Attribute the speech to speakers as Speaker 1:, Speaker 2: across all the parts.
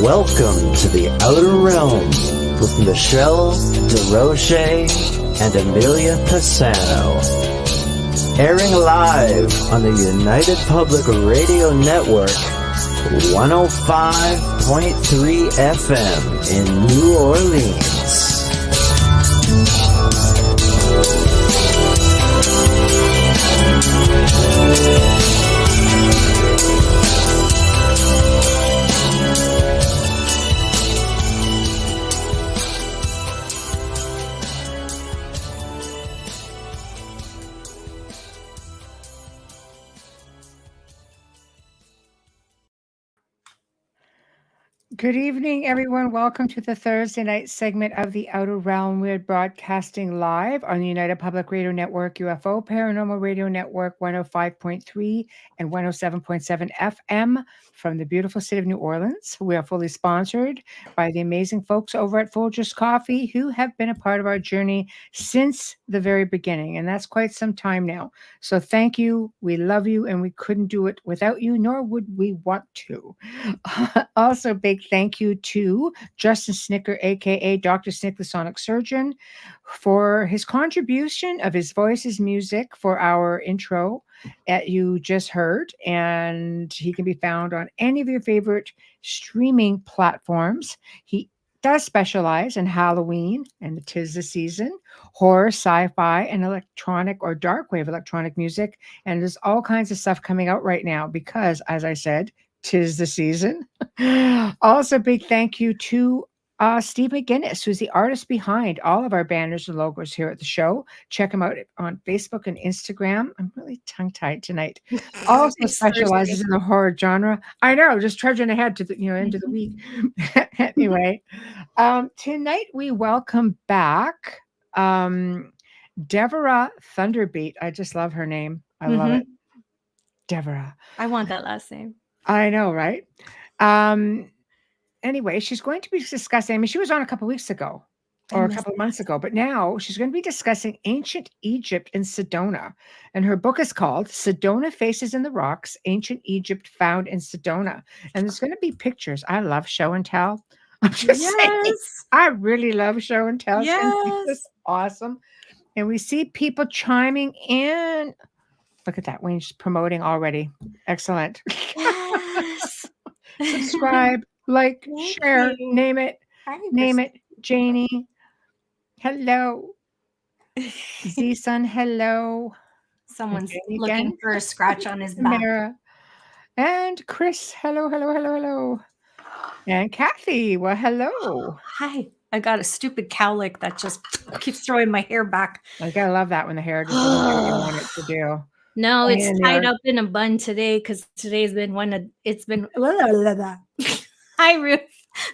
Speaker 1: Welcome to the Outer Realm with Michelle Desrochers and Amelia Pisano. Airing live on the United Public Radio Network, 105.3 FM in New Orleans.
Speaker 2: Good evening, everyone. Welcome to the Thursday night segment of the Outer Realm. We're broadcasting live on the United Public Radio Network, UFO Paranormal Radio Network, 105.3 and 107.7 FM from the beautiful city of New Orleans. We are fully sponsored by the amazing folks over at Folgers Coffee, who have been a part of our journey since the very beginning, and that's quite some time now. So thank you. We love you, and we couldn't do it without you, nor would we want to. Also, big thank you to Justin Snicker, aka Dr. Snick, the Sonic Surgeon, for his contribution of his voice's music for our intro that you just heard. And he can be found on any of your favorite streaming platforms. He does specialize in Halloween and 'tis the season, horror, sci-fi, and electronic or dark wave electronic music. And there's all kinds of stuff coming out right now because, as I said, 'tis the season. Also, big thank you to Steve McGinnis, who's the artist behind all of our banners and logos here at the show. Check him out on Facebook and Instagram. I'm really tongue-tied tonight. Also specializes in the horror genre. I know, just trudging ahead to the end of the week. Anyway, tonight we welcome back Devara Thunderbeat. I just love her name. I love it. Devara.
Speaker 3: I want that last name.
Speaker 2: I know, right? Anyway, she's going to be discussing, I mean, she was on a couple of weeks ago or a couple of months ago, but now she's going to be discussing ancient Egypt in Sedona. And her book is called Sedona Faces in the Rocks, Ancient Egypt Found in Sedona. And there's going to be pictures. I love show and tell. I'm just saying, I really love show and tell.
Speaker 3: Yes.
Speaker 2: It's awesome. And we see people chiming in. Look at that. Wayne's promoting already. Excellent.
Speaker 3: Yes.
Speaker 2: Subscribe, like, share, name it. Name it. Janie. Hello. Z-Sun, hello.
Speaker 3: Someone's looking for a scratch on his back.
Speaker 2: Mara. And Chris, hello, hello, hello, hello. And Kathy, well, hello.
Speaker 3: Hi. I got a stupid cowlick that just keeps throwing my hair back.
Speaker 2: I gotta love that when the hair just doesn't do what you want it to do.
Speaker 3: No, it's tied up in a bun today because today's been it's been. Hi, Ruth.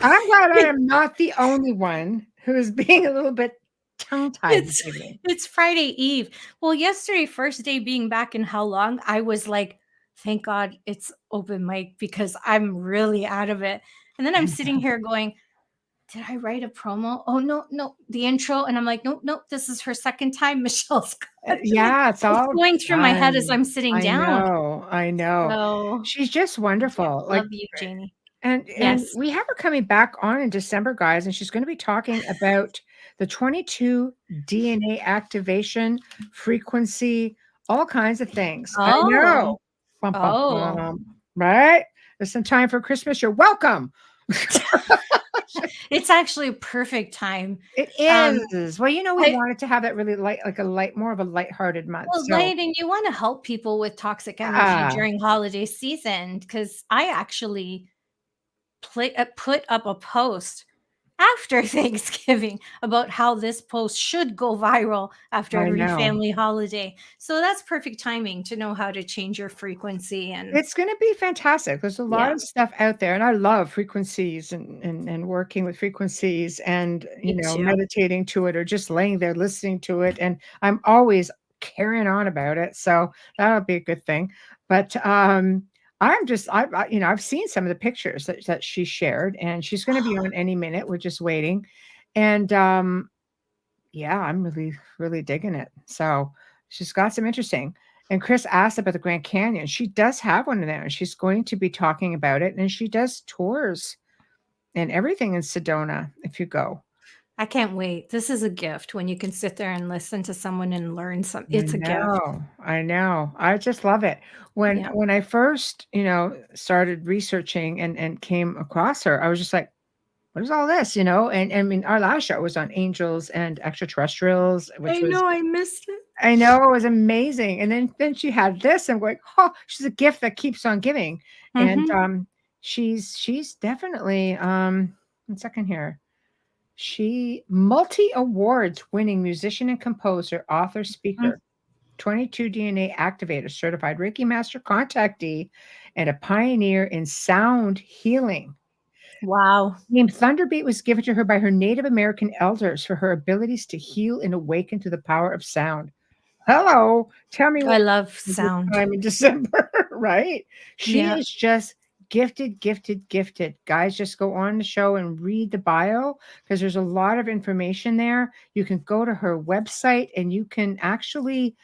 Speaker 2: I'm glad I am not the only one who is being a little bit tongue-tied.
Speaker 3: It's Friday Eve. Well, yesterday, first day being back in how long, I was like, thank God it's open mic because I'm really out of it. And then I'm sitting here going, did I write a promo? Oh, no, the intro. And I'm like, nope, this is her second time. Michelle's
Speaker 2: yeah, it's all
Speaker 3: going through my head as I'm sitting down.
Speaker 2: I know.
Speaker 3: So,
Speaker 2: she's just wonderful.
Speaker 3: Yeah, love you, Janie.
Speaker 2: And we have her coming back on in December, guys, and she's going to be talking about the 22 DNA activation frequency, all kinds of things.
Speaker 3: Oh.
Speaker 2: I know. Bum, bum, bum. Right? There's some time for Christmas. You're welcome.
Speaker 3: It's actually a perfect time.
Speaker 2: It is. Well, we wanted to have it really light, like more of a lighthearted month.
Speaker 3: Well, light, and you want to help people with toxic energy during holiday season, because I actually put up a post after Thanksgiving about how this post should go viral after every family holiday. So that's perfect timing to know how to change your frequency. And
Speaker 2: it's going to be fantastic. There's a lot of stuff out there, and I love frequencies and working with frequencies and, meditating to it or just laying there listening to it. And I'm always carrying on about it. So that'll be a good thing. But, I've seen some of the pictures that she shared, and she's going to be on any minute. We're just waiting. And I'm really, really digging it. So she's got some interesting. And Chris asked about the Grand Canyon. She does have one of them. She's going to be talking about it, and she does tours and everything in Sedona if you go.
Speaker 3: I can't wait. This is a gift when you can sit there and listen to someone and learn something. It's a gift.
Speaker 2: I know. I just love it. When I first, started researching and came across her, I was just like, what is all this? And I mean, our last show was on angels and extraterrestrials, which
Speaker 3: I
Speaker 2: was,
Speaker 3: know, I missed it.
Speaker 2: I know, it was amazing. And then she had this, and I'm going, oh, she's a gift that keeps on giving. And she's definitely 1 second here. She multi-awards winning musician and composer, author, speaker, 22 DNA activator, certified Reiki master, contactee, and a pioneer in sound healing.
Speaker 3: Wow.
Speaker 2: Named ThunderBeat was given to her by her Native American elders for her abilities to heal and awaken to the power of sound. Hello, tell me
Speaker 3: I love sound.
Speaker 2: Time in December, right? She is just gifted. Guys, just go on the show and read the bio because there's a lot of information there. You can go to her website and you can actually,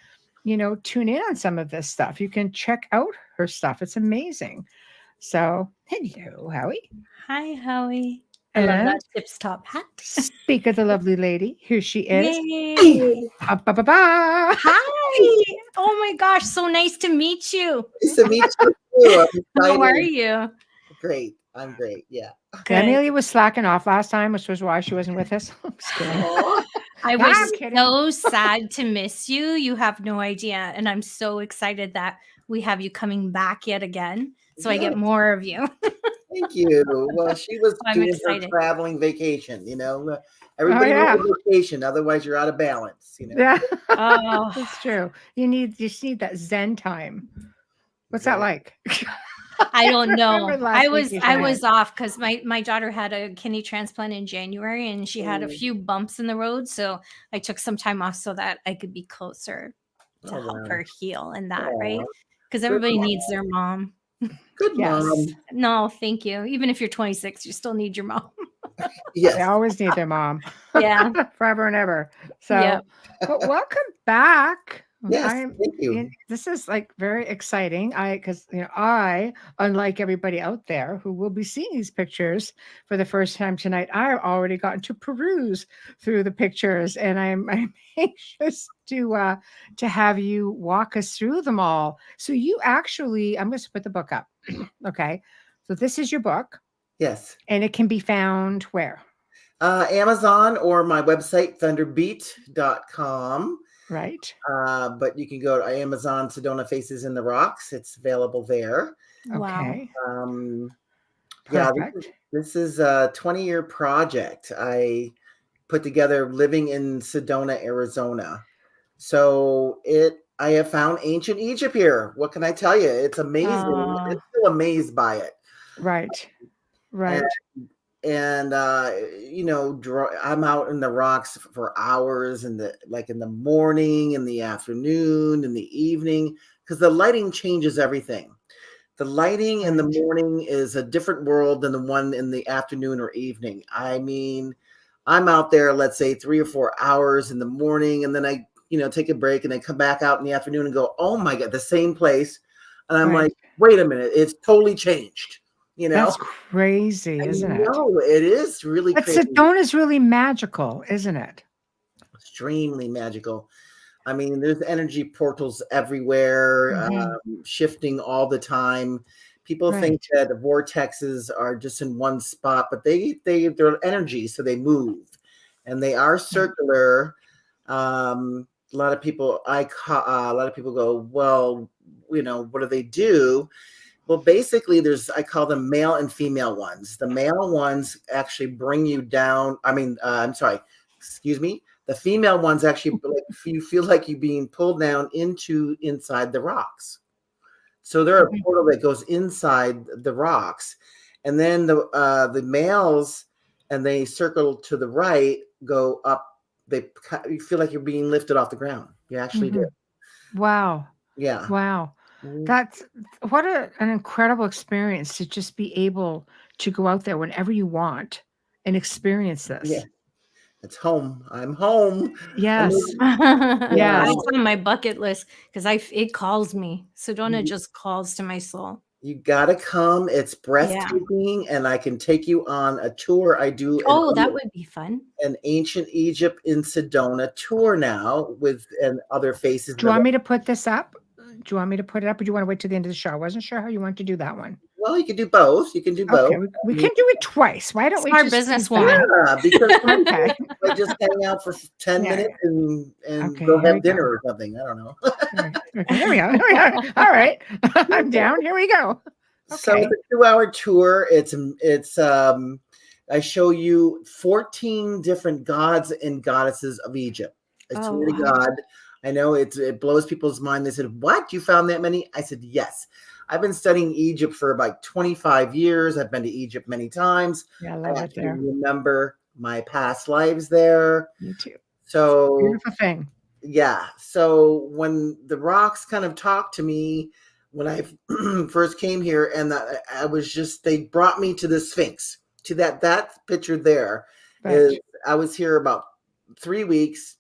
Speaker 2: tune in on some of this stuff. You can check out her stuff. It's amazing. So, hello, Howie.
Speaker 3: Hi, Howie. I love that tips top hat.
Speaker 2: Speak of the lovely lady. Here she is.
Speaker 3: Yay.
Speaker 2: Hi.
Speaker 3: Oh my gosh, so nice to meet you.
Speaker 4: Nice to meet you too.
Speaker 3: How are you?
Speaker 4: Great. I'm great. Yeah.
Speaker 2: Amelia was slacking off last time, which was why she wasn't with us. I'm just kidding.
Speaker 3: I was so sad to miss you. You have no idea. And I'm so excited that we have you coming back yet again. So I get more of you.
Speaker 4: Thank you. Well, she was doing her traveling vacation, Everybody needs a vacation, otherwise you're out of balance,
Speaker 2: Yeah. Oh, that's true. You just need that Zen time. What's that like?
Speaker 3: I don't know. I was off because my daughter had a kidney transplant in January and she had a few bumps in the road. So I took some time off so that I could be closer to help her heal and that, right? Because everybody needs their mom.
Speaker 4: Good mom.
Speaker 3: No, thank you. Even if you're 26, you still need your mom.
Speaker 2: Yes. They always need their mom.
Speaker 3: Yeah.
Speaker 2: Forever and ever. So, but welcome back.
Speaker 4: Yes, thank you.
Speaker 2: This is like very exciting. Because I, unlike everybody out there who will be seeing these pictures for the first time tonight, I've already gotten to peruse through the pictures, and I'm anxious to have you walk us through them all. So you actually, I'm going to put the book up. Okay, so this is your book.
Speaker 4: Yes,
Speaker 2: and it can be found where?
Speaker 4: Amazon or my website, ThunderBeat.com.
Speaker 2: Right.
Speaker 4: But you can go to Amazon, Sedona Faces in the Rocks. It's available there.
Speaker 2: Okay.
Speaker 4: Yeah, this is a 20-year project I put together living in Sedona, Arizona. So I have found ancient Egypt here. What can I tell you? It's amazing. I'm still amazed by it.
Speaker 2: Right.
Speaker 4: And I'm out in the rocks for hours in the morning, in the afternoon, in the evening, because the lighting changes everything. The lighting in the morning is a different world than the one in the afternoon or evening. I mean, I'm out there, let's say 3 or 4 hours in the morning, and then I, take a break and I come back out in the afternoon and go, oh my God, the same place. And I'm like, wait a minute, it's totally changed.
Speaker 2: That's crazy, isn't it?
Speaker 4: No, it is really crazy.
Speaker 2: Sedona is really magical, isn't it?
Speaker 4: Extremely magical. I mean, there's energy portals everywhere, shifting all the time. People think that the vortexes are just in one spot, but they're energy, so they move, and they are circular. A lot of people go, well, what do they do? Well, basically, I call them male and female ones. The male ones actually bring you down. The female ones actually, you feel like you're being pulled down inside the rocks. So they're a portal that goes inside the rocks. And then the males, and they circle to the right, go up. You feel like you're being lifted off the ground. You actually do.
Speaker 2: Wow.
Speaker 4: Yeah.
Speaker 2: Wow. That's what an incredible experience to just be able to go out there whenever you want and experience this.
Speaker 4: Yeah. It's home. I'm home.
Speaker 2: Yes.
Speaker 3: Yeah. It's on my bucket list because it calls me. Sedona just calls to my soul.
Speaker 4: You gotta come. It's breathtaking, and I can take you on a tour. I do.
Speaker 3: That would be fun.
Speaker 4: An ancient Egypt in Sedona tour now and other faces.
Speaker 2: Do you want me to put this up? Do you want me to put it up, or do you want to wait till the end of the show? I wasn't sure how you want to do that one.
Speaker 4: Well, you can do both. You can do both.
Speaker 2: Okay, we can do it twice. Why don't we
Speaker 3: Smart
Speaker 2: just
Speaker 3: businesswoman.
Speaker 4: Yeah, because
Speaker 2: okay.
Speaker 4: I just hang out for 10 minutes and
Speaker 2: Okay,
Speaker 4: go
Speaker 2: here
Speaker 4: have dinner or something. I don't know.
Speaker 2: Okay, here we go. All right. I'm down. Here we go.
Speaker 4: So it's a 2-hour tour. It's I show you 14 different gods and goddesses of Egypt. I swear to God. I know it blows people's mind. They said, "What? You found that many?" I said, "Yes. I've been studying Egypt for about 25 years. I've been to Egypt many times.
Speaker 2: Yeah, I love it there.
Speaker 4: Remember my past lives there.
Speaker 2: Me too.
Speaker 4: So
Speaker 2: beautiful thing.
Speaker 4: Yeah. So when the rocks kind of talked to me when I first came here, and they brought me to the Sphinx, to that picture there. I was here about 3 weeks.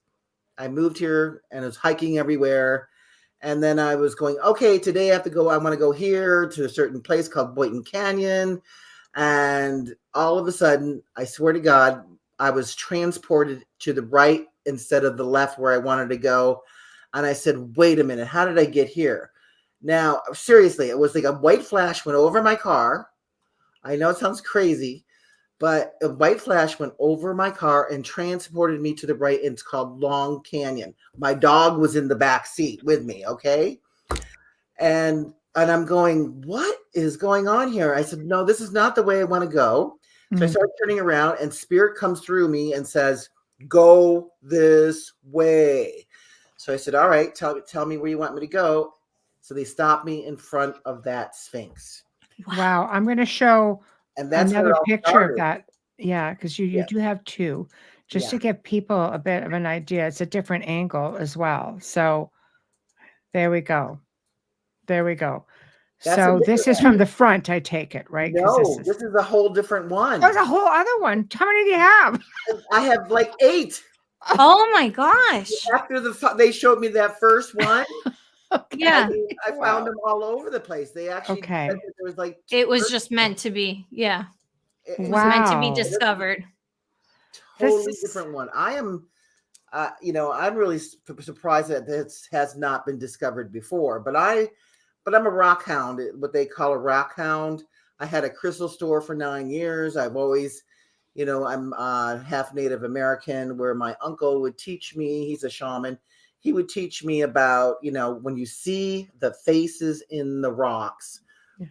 Speaker 4: I moved here and was hiking everywhere. And then I was going, okay, today I want to go here to a certain place called Boynton Canyon. And all of a sudden, I swear to God, I was transported to the right instead of the left where I wanted to go. And I said, wait a minute, how did I get here? Now, seriously, it was like a white flash went over my car. I know it sounds crazy, but a white flash went over my car and transported me to the right. And it's called Long Canyon. My dog was in the back seat with me, okay? And I'm going, what is going on here? I said, no, this is not the way I want to go. So I started turning around, and Spirit comes through me and says, go this way. So I said, all right, tell me where you want me to go. So they stopped me in front of that Sphinx.
Speaker 2: Wow. I'm going to show another picture of that. Yeah, because you do have two, just to give people a bit of an idea. It's a different angle as well. So there we go. There we go. So this is from the front, I take it, right?
Speaker 4: No, this is a whole different one.
Speaker 2: There's a whole other one. How many do you have?
Speaker 4: I have like 8.
Speaker 3: Oh my gosh.
Speaker 4: After they showed me that first one.
Speaker 3: Yeah.
Speaker 4: I found them all over the place. They actually said that there was like
Speaker 3: it was just meant to be. Yeah. It was meant to be discovered.
Speaker 4: Totally different one. I am I'm really surprised that this has not been discovered before, but I'm a rock hound, what they call a rock hound. I had a crystal store for 9 years. I've always, I'm half Native American, where my uncle would teach me. He's a shaman. He would teach me about, when you see the faces in the rocks,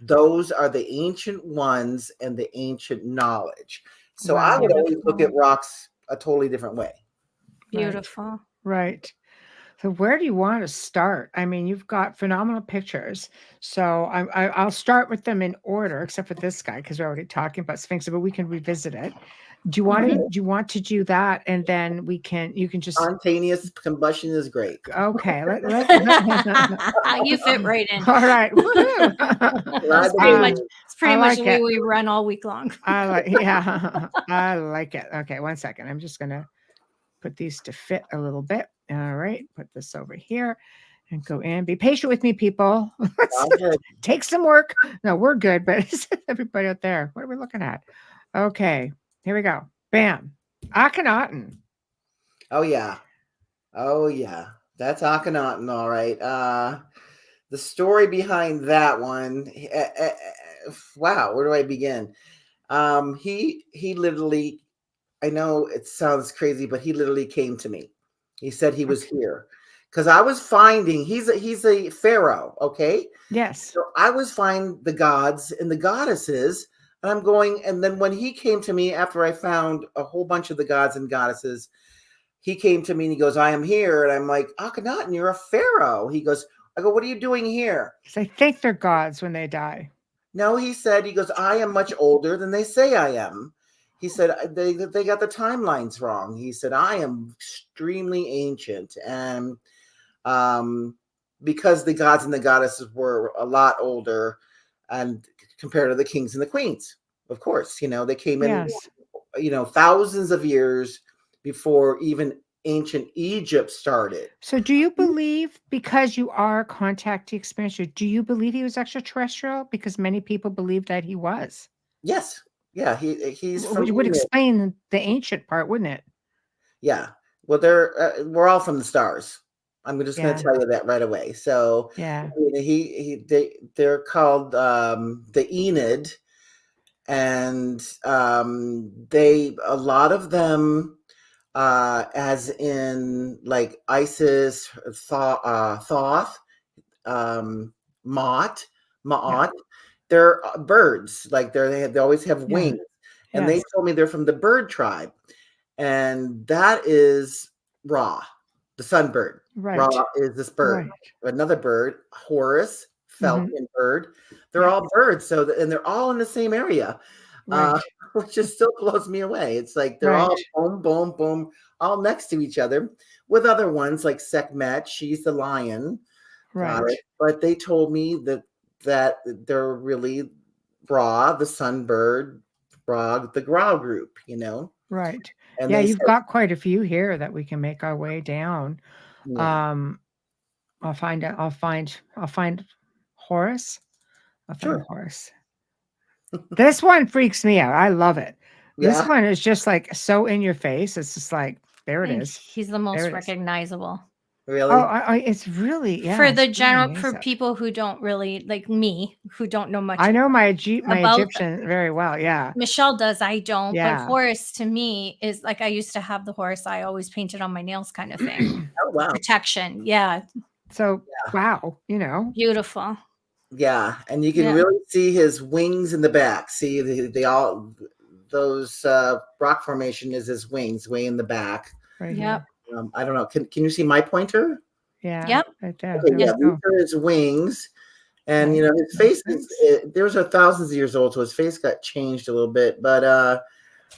Speaker 4: those are the ancient ones and the ancient knowledge. So I would always look at rocks a totally different way.
Speaker 3: Beautiful.
Speaker 2: Right. So where do you want to start? I mean, you've got phenomenal pictures. So I'll start with them in order, except for this guy, because we're already talking about Sphinx, but we can revisit it. Do you want to do that? And then you can just
Speaker 4: spontaneous combustion is great.
Speaker 2: Okay.
Speaker 3: You fit right in.
Speaker 2: All right.
Speaker 3: It's pretty much the way we run all week long.
Speaker 2: I like it. Okay, 1 second. I'm just gonna put these to fit a little bit. All right, put this over here and go in. Be patient with me, people. Take some work. No, we're good, but everybody out there, what are we looking at? Okay, here we go. Bam. Akhenaten.
Speaker 4: Oh, yeah. That's Akhenaten, all right. The story behind that one, wow, where do I begin? He literally, I know it sounds crazy, but he literally came to me. He said he was here because I was finding he's a pharaoh. Okay.
Speaker 2: Yes.
Speaker 4: So I was finding the gods and the goddesses, and I'm going. And then when he came to me after I found a whole bunch of the gods and goddesses, he came to me and he goes, "I am here." And I'm like, "Akhenaten, you're a pharaoh." He goes, I go, "What are you doing here?"
Speaker 2: Because I think they're gods when they die.
Speaker 4: No, he goes, "I am much older than they say I am." He said, they got the timelines wrong. He said, "I am extremely ancient." And because the gods and the goddesses were a lot older and compared to the kings and the queens, of course, they came in, thousands of years before even ancient Egypt started.
Speaker 2: So do you believe, because you are a contactee experiencer, do you believe he was extraterrestrial? Because many people believe that he was.
Speaker 4: Yes. Yeah, he's from
Speaker 2: Which would
Speaker 4: Egypt.
Speaker 2: explain the ancient part, wouldn't it?
Speaker 4: Yeah. Well, we're all from the stars. I'm just going to tell you that right away. So
Speaker 2: Yeah.
Speaker 4: they're called the Enid, and a lot of them, as in like Isis, Thoth, Ma'at,
Speaker 2: Yeah.
Speaker 4: they're birds. Like they always have
Speaker 2: Yeah.
Speaker 4: wings, and they
Speaker 2: Yes.
Speaker 4: told me they're from the bird tribe, and that is Ra, the sunbird.
Speaker 2: Right.
Speaker 4: Ra is this bird.
Speaker 2: Right.
Speaker 4: Another bird, Horus, falcon bird. They're all birds. And they're all in the same area,
Speaker 2: Right.
Speaker 4: which just still blows me away. It's like they're
Speaker 2: Right.
Speaker 4: all boom, boom, boom, all next to each other, with other ones like Sekhmet. She's the lion.
Speaker 2: Right.
Speaker 4: But they told me that they're really Ra, the sunbird, Ra, the Gra group,
Speaker 2: Right.
Speaker 4: And
Speaker 2: Yeah,
Speaker 4: they
Speaker 2: you've
Speaker 4: said,
Speaker 2: got quite a few here that we can make our way down.
Speaker 4: yeah.
Speaker 2: I'll find Horus. I'll find
Speaker 4: Sure.
Speaker 2: Horus. This one freaks me out. I love it. This
Speaker 4: Yeah.
Speaker 2: one is just like so in your face. It's just like, there it is.
Speaker 3: He's the most
Speaker 2: There it is.
Speaker 3: recognizable.
Speaker 4: Really?
Speaker 2: Oh, it's really, yeah.
Speaker 3: For
Speaker 2: it's
Speaker 3: the
Speaker 2: really
Speaker 3: general, for
Speaker 2: amazing.
Speaker 3: people who don't really like me, who don't know much.
Speaker 2: I know my
Speaker 3: about
Speaker 2: Egyptian very well. Yeah.
Speaker 3: Michelle does. I don't.
Speaker 2: Yeah.
Speaker 3: But Horus to me is like, I used to have the Horus I always painted on my nails, kind of thing.
Speaker 4: Oh, wow.
Speaker 3: Protection. Yeah.
Speaker 2: So, wow,
Speaker 3: Beautiful.
Speaker 4: Yeah, and you can really see his wings in the back. See, they all, those rock formation is his wings way in the back.
Speaker 2: Right.
Speaker 3: Yep.
Speaker 4: I don't know. Can you see my pointer?
Speaker 2: Yeah.
Speaker 3: Yep.
Speaker 2: Right there.
Speaker 4: Okay,
Speaker 2: There
Speaker 4: yeah,
Speaker 2: we
Speaker 4: these
Speaker 2: go.
Speaker 4: are his wings. And,
Speaker 2: Right.
Speaker 4: his face
Speaker 2: Nice.
Speaker 4: those are thousands of years old, so his face got changed a little bit. But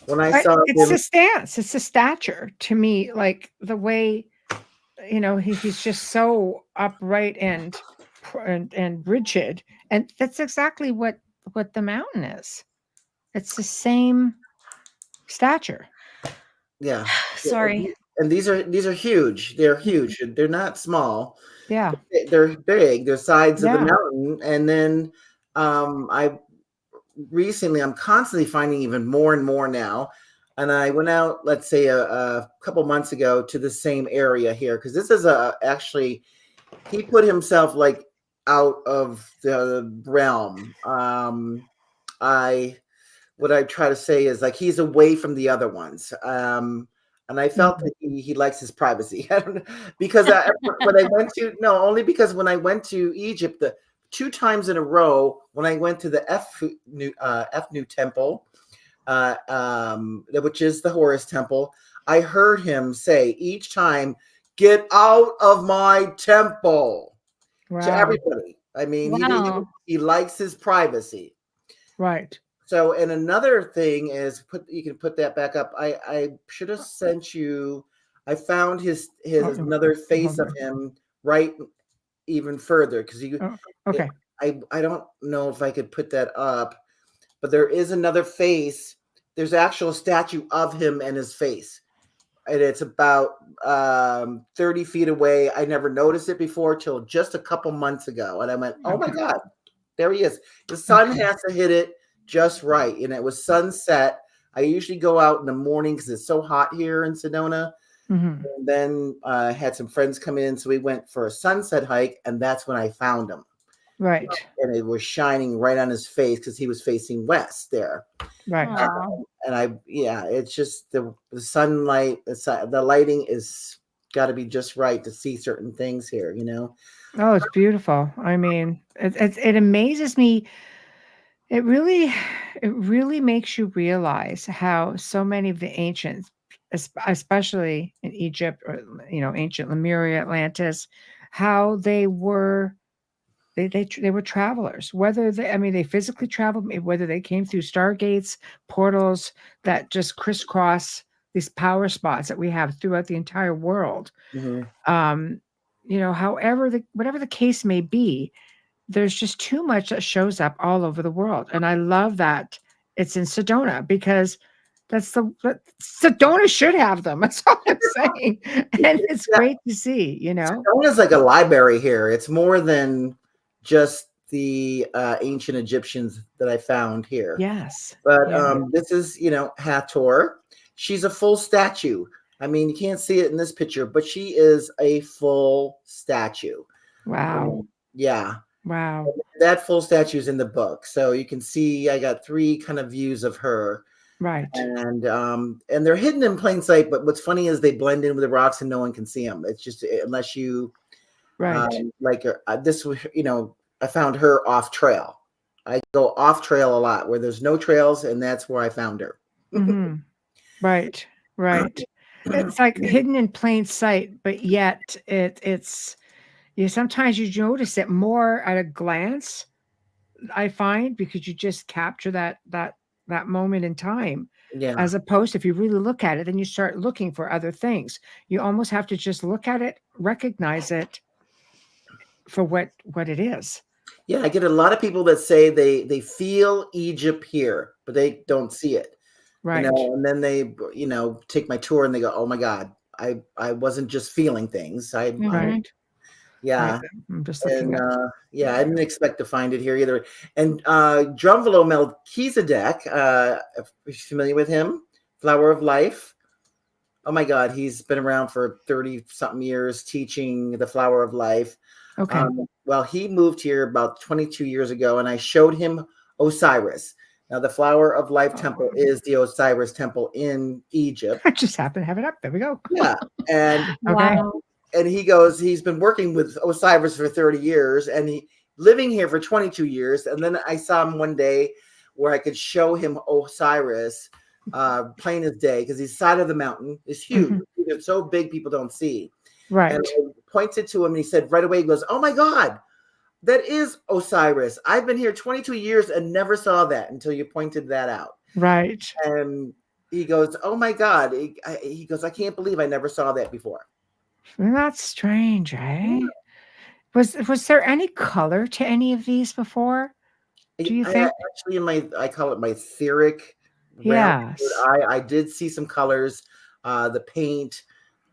Speaker 4: when I saw
Speaker 2: it's
Speaker 4: him,
Speaker 2: the stance, it's the stature to me, like the way, he's just so upright and rigid. And that's exactly what the mountain is. It's the same stature.
Speaker 4: yeah.
Speaker 3: Sorry.
Speaker 4: And these are huge. They're huge. They're not small.
Speaker 2: Yeah.
Speaker 4: They're big. They're sides of the mountain. And then I'm constantly finding even more and more now. And I went out, let's say a couple months ago, to the same area here, because this is actually, he put himself like out of the realm. What I try to say is like he's away from the other ones. And I felt that he likes his privacy. I don't know, because only because when I went to Egypt, the 2 times in a row, when I went to the Efnu temple, which is the Horus temple, I heard him say each time, "Get out of my temple."
Speaker 2: Wow.
Speaker 4: To everybody. I mean, he likes his privacy.
Speaker 2: Right.
Speaker 4: So, and another thing is, you can put that back up. I should have sent you. I found his another face of him right even further, because
Speaker 2: okay.
Speaker 4: I don't know if I could put that up, but there is another face. There's actual statue of him and his face, and it's about 30 feet away. I never noticed it before till just a couple months ago, and I went, "Oh my God, there he is!" The sun has to hit it just right, and it was sunset. I usually go out in the morning because it's so hot here in Sedona. And then had some friends come in, so we went for a sunset hike, and that's when I found him.
Speaker 2: Right.
Speaker 4: And it was shining right on his face because he was facing west there.
Speaker 2: Right.
Speaker 4: And it's just the sunlight, the lighting is got to be just right to see certain things here,
Speaker 2: Oh, it's beautiful. I mean, it amazes me. It really makes you realize how so many of the ancients, especially in Egypt or ancient Lemuria, Atlantis, how they were travelers. Whether they physically traveled, whether they came through stargates, portals that just crisscross these power spots that we have throughout the entire world. Whatever the case may be, there's just too much that shows up all over the world. And I love that it's in Sedona, because Sedona should have them. That's all I'm saying. And it's great to see,
Speaker 4: Sedona's like a library here. It's more than just the ancient Egyptians that I found here.
Speaker 2: Yes.
Speaker 4: But this is, Hathor. She's a full statue. I mean, you can't see it in this picture, but she is a full statue.
Speaker 2: Wow.
Speaker 4: Yeah.
Speaker 2: Wow.
Speaker 4: That full statue is in the book. So you can see I got 3 kind of views of her.
Speaker 2: Right.
Speaker 4: And they're hidden in plain sight, but what's funny is they blend in with the rocks and no one can see them. It's just unless you this, I found her off trail. I go off trail a lot where there's no trails, and that's where I found her.
Speaker 2: Mm-hmm. Right. It's like hidden in plain sight, but yet it's sometimes you notice it more at a glance, I find, because you just capture that moment in time.
Speaker 4: Yeah.
Speaker 2: As opposed to if you really look at it, then you start looking for other things. You almost have to just look at it, recognize it for what it is.
Speaker 4: Yeah, I get a lot of people that say they feel Egypt here, but they don't see it.
Speaker 2: Right.
Speaker 4: And then they, take my tour and they go, "Oh my God, I wasn't just feeling ththings.
Speaker 2: Right.
Speaker 4: Yeah.
Speaker 2: Right. I'm just looking
Speaker 4: I didn't expect to find it here either. And Drumvalo Melchizedek, if you're familiar with him, Flower of Life. Oh my God, he's been around for 30-something years teaching the Flower of Life.
Speaker 2: Okay.
Speaker 4: Well, he moved here about 22 years ago, and I showed him Osiris. Now, the Flower of Life temple is the Osiris temple in Egypt.
Speaker 2: I just happen to have it up. There we go.
Speaker 4: Yeah. And
Speaker 3: Wow.
Speaker 4: And he goes, he's been working with Osiris for 30 years and he living here for 22 years. And then I saw him one day where I could show him Osiris plain as day because he's side of the mountain. It's huge.
Speaker 2: Mm-hmm.
Speaker 4: It's so big people don't see.
Speaker 2: Right.
Speaker 4: And I pointed to him and he said right away, he goes, "Oh my God, that is Osiris. I've been here 22 years and never saw that until you pointed that out."
Speaker 2: Right.
Speaker 4: And he goes, "Oh my God." He goes, "I can't believe I never saw that before."
Speaker 2: That's strange, eh? Was there any color to any of these before? Do you think?
Speaker 4: Actually, I call it my etheric.
Speaker 2: Yes.
Speaker 4: I did see some colors. The paint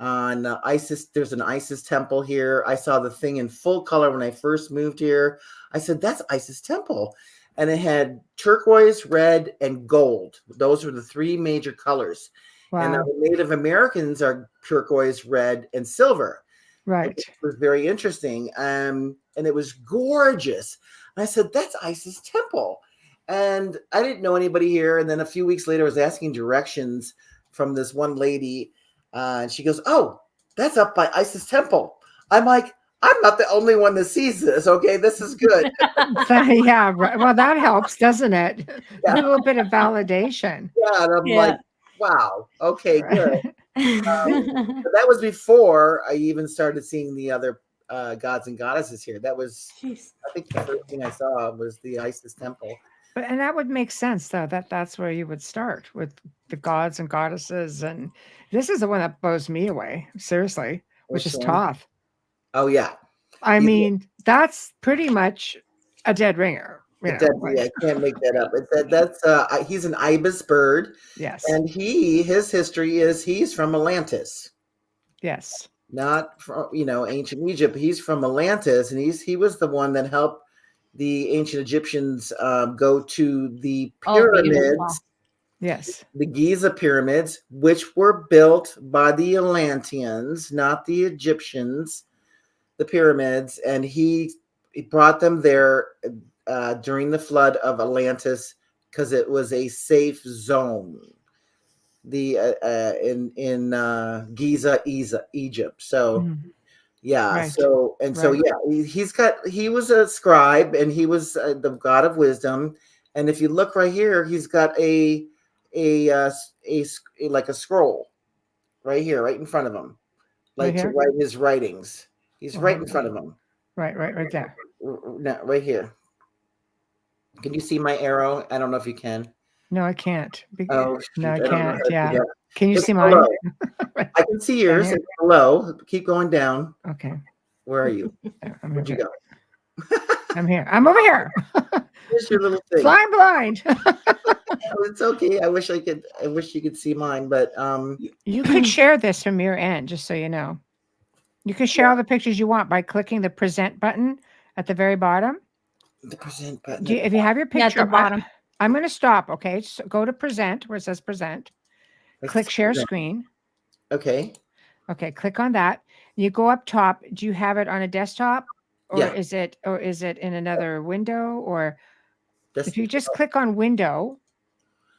Speaker 4: on Isis. There's an Isis temple here. I saw the thing in full color when I first moved here. I said, "That's Isis temple," and it had turquoise, red, and gold. Those were the 3 major colors.
Speaker 2: Wow.
Speaker 4: And the Native Americans are turquoise, red, and silver.
Speaker 2: Right.
Speaker 4: It was very interesting. And it was gorgeous. And I said, "That's Isis temple." And I didn't know anybody here. And then a few weeks later, I was asking directions from this one lady. And she goes, "Oh, that's up by Isis temple." I'm like, "I'm not the only one that sees this. Okay, this is good."
Speaker 2: Yeah. Right. Well, that helps, doesn't it?
Speaker 4: Yeah.
Speaker 2: A little bit of validation.
Speaker 4: Yeah. And I'm like, wow. Okay, good. But that was before I even started seeing the other gods and goddesses here. That was, I think, the first thing I saw was the Isis temple.
Speaker 2: And that would make sense, though, that's where you would start with the gods and goddesses. And this is the one that blows me away, seriously, which is Thoth.
Speaker 4: Oh, yeah.
Speaker 2: I mean, that's pretty much a dead ringer.
Speaker 4: I can't make that up. He's an ibis bird.
Speaker 2: Yes.
Speaker 4: And his history is he's from Atlantis.
Speaker 2: Yes.
Speaker 4: Not from, ancient Egypt. He's from Atlantis, and he was the one that helped the ancient Egyptians go to the pyramids.
Speaker 2: Yes.
Speaker 4: The Giza pyramids, which were built by the Atlanteans, not the Egyptians, the pyramids. And he brought them there during the flood of Atlantis because it was a safe zone. In Giza, Egypt. So yeah. Right. So he was a scribe and he was the god of wisdom. And if you look right here, he's got a like a scroll right here, right in front of him, like to write his writings. He's right in front of him.
Speaker 2: Right there.
Speaker 4: Right here. Can you see my arrow? I don't know if you can.
Speaker 2: No, I can't.
Speaker 4: Oh,
Speaker 2: no, I can't. Yeah. Can you
Speaker 4: it's
Speaker 2: see mine?
Speaker 4: I can see yours. It's below. Keep going down.
Speaker 2: Okay.
Speaker 4: Where are you? Where'd you go?
Speaker 2: I'm here. I'm over here.
Speaker 4: Here's your little thing.
Speaker 2: Flying blind.
Speaker 4: Oh, it's okay. I wish you could see mine, but
Speaker 2: You could share this from your end, just so you know. You can share all the pictures you want by clicking the present button at the very bottom.
Speaker 4: the present button.
Speaker 2: If you have your
Speaker 3: Yeah, at
Speaker 2: picture
Speaker 3: the bottom.
Speaker 2: I'm going to stop. Okay. So go to present where it says present. Click share screen.
Speaker 4: Okay.
Speaker 2: Okay. Click on that. You go up top. Do you have it on a desktop or is it in another window or if you just click on window,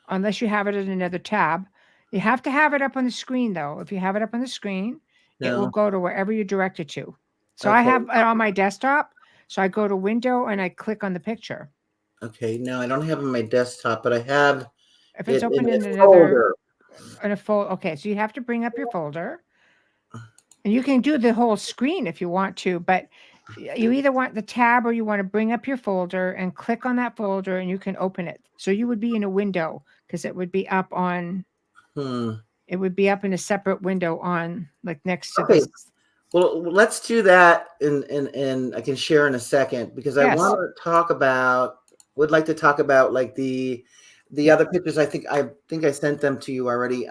Speaker 2: unless you have it in another tab, you have to have it up on the screen though. If you have it up on the screen, it will go to wherever you direct it to. So I have it on my desktop. So I go to window and I click on the picture.
Speaker 4: Okay. No, I don't have it on my desktop, but I have
Speaker 2: if it's open in another
Speaker 4: folder.
Speaker 2: In a folder. Okay, so you have to bring up your folder. And you can do the whole screen if you want to, but you either want the tab or you want to bring up your folder and click on that folder and you can open it. So you would be in a window because it would be up on it would be up in a separate window on like next to this.
Speaker 4: Well, let's do that and I can share in a second because I want to would like to talk about like the other pictures. I think I sent them to you already,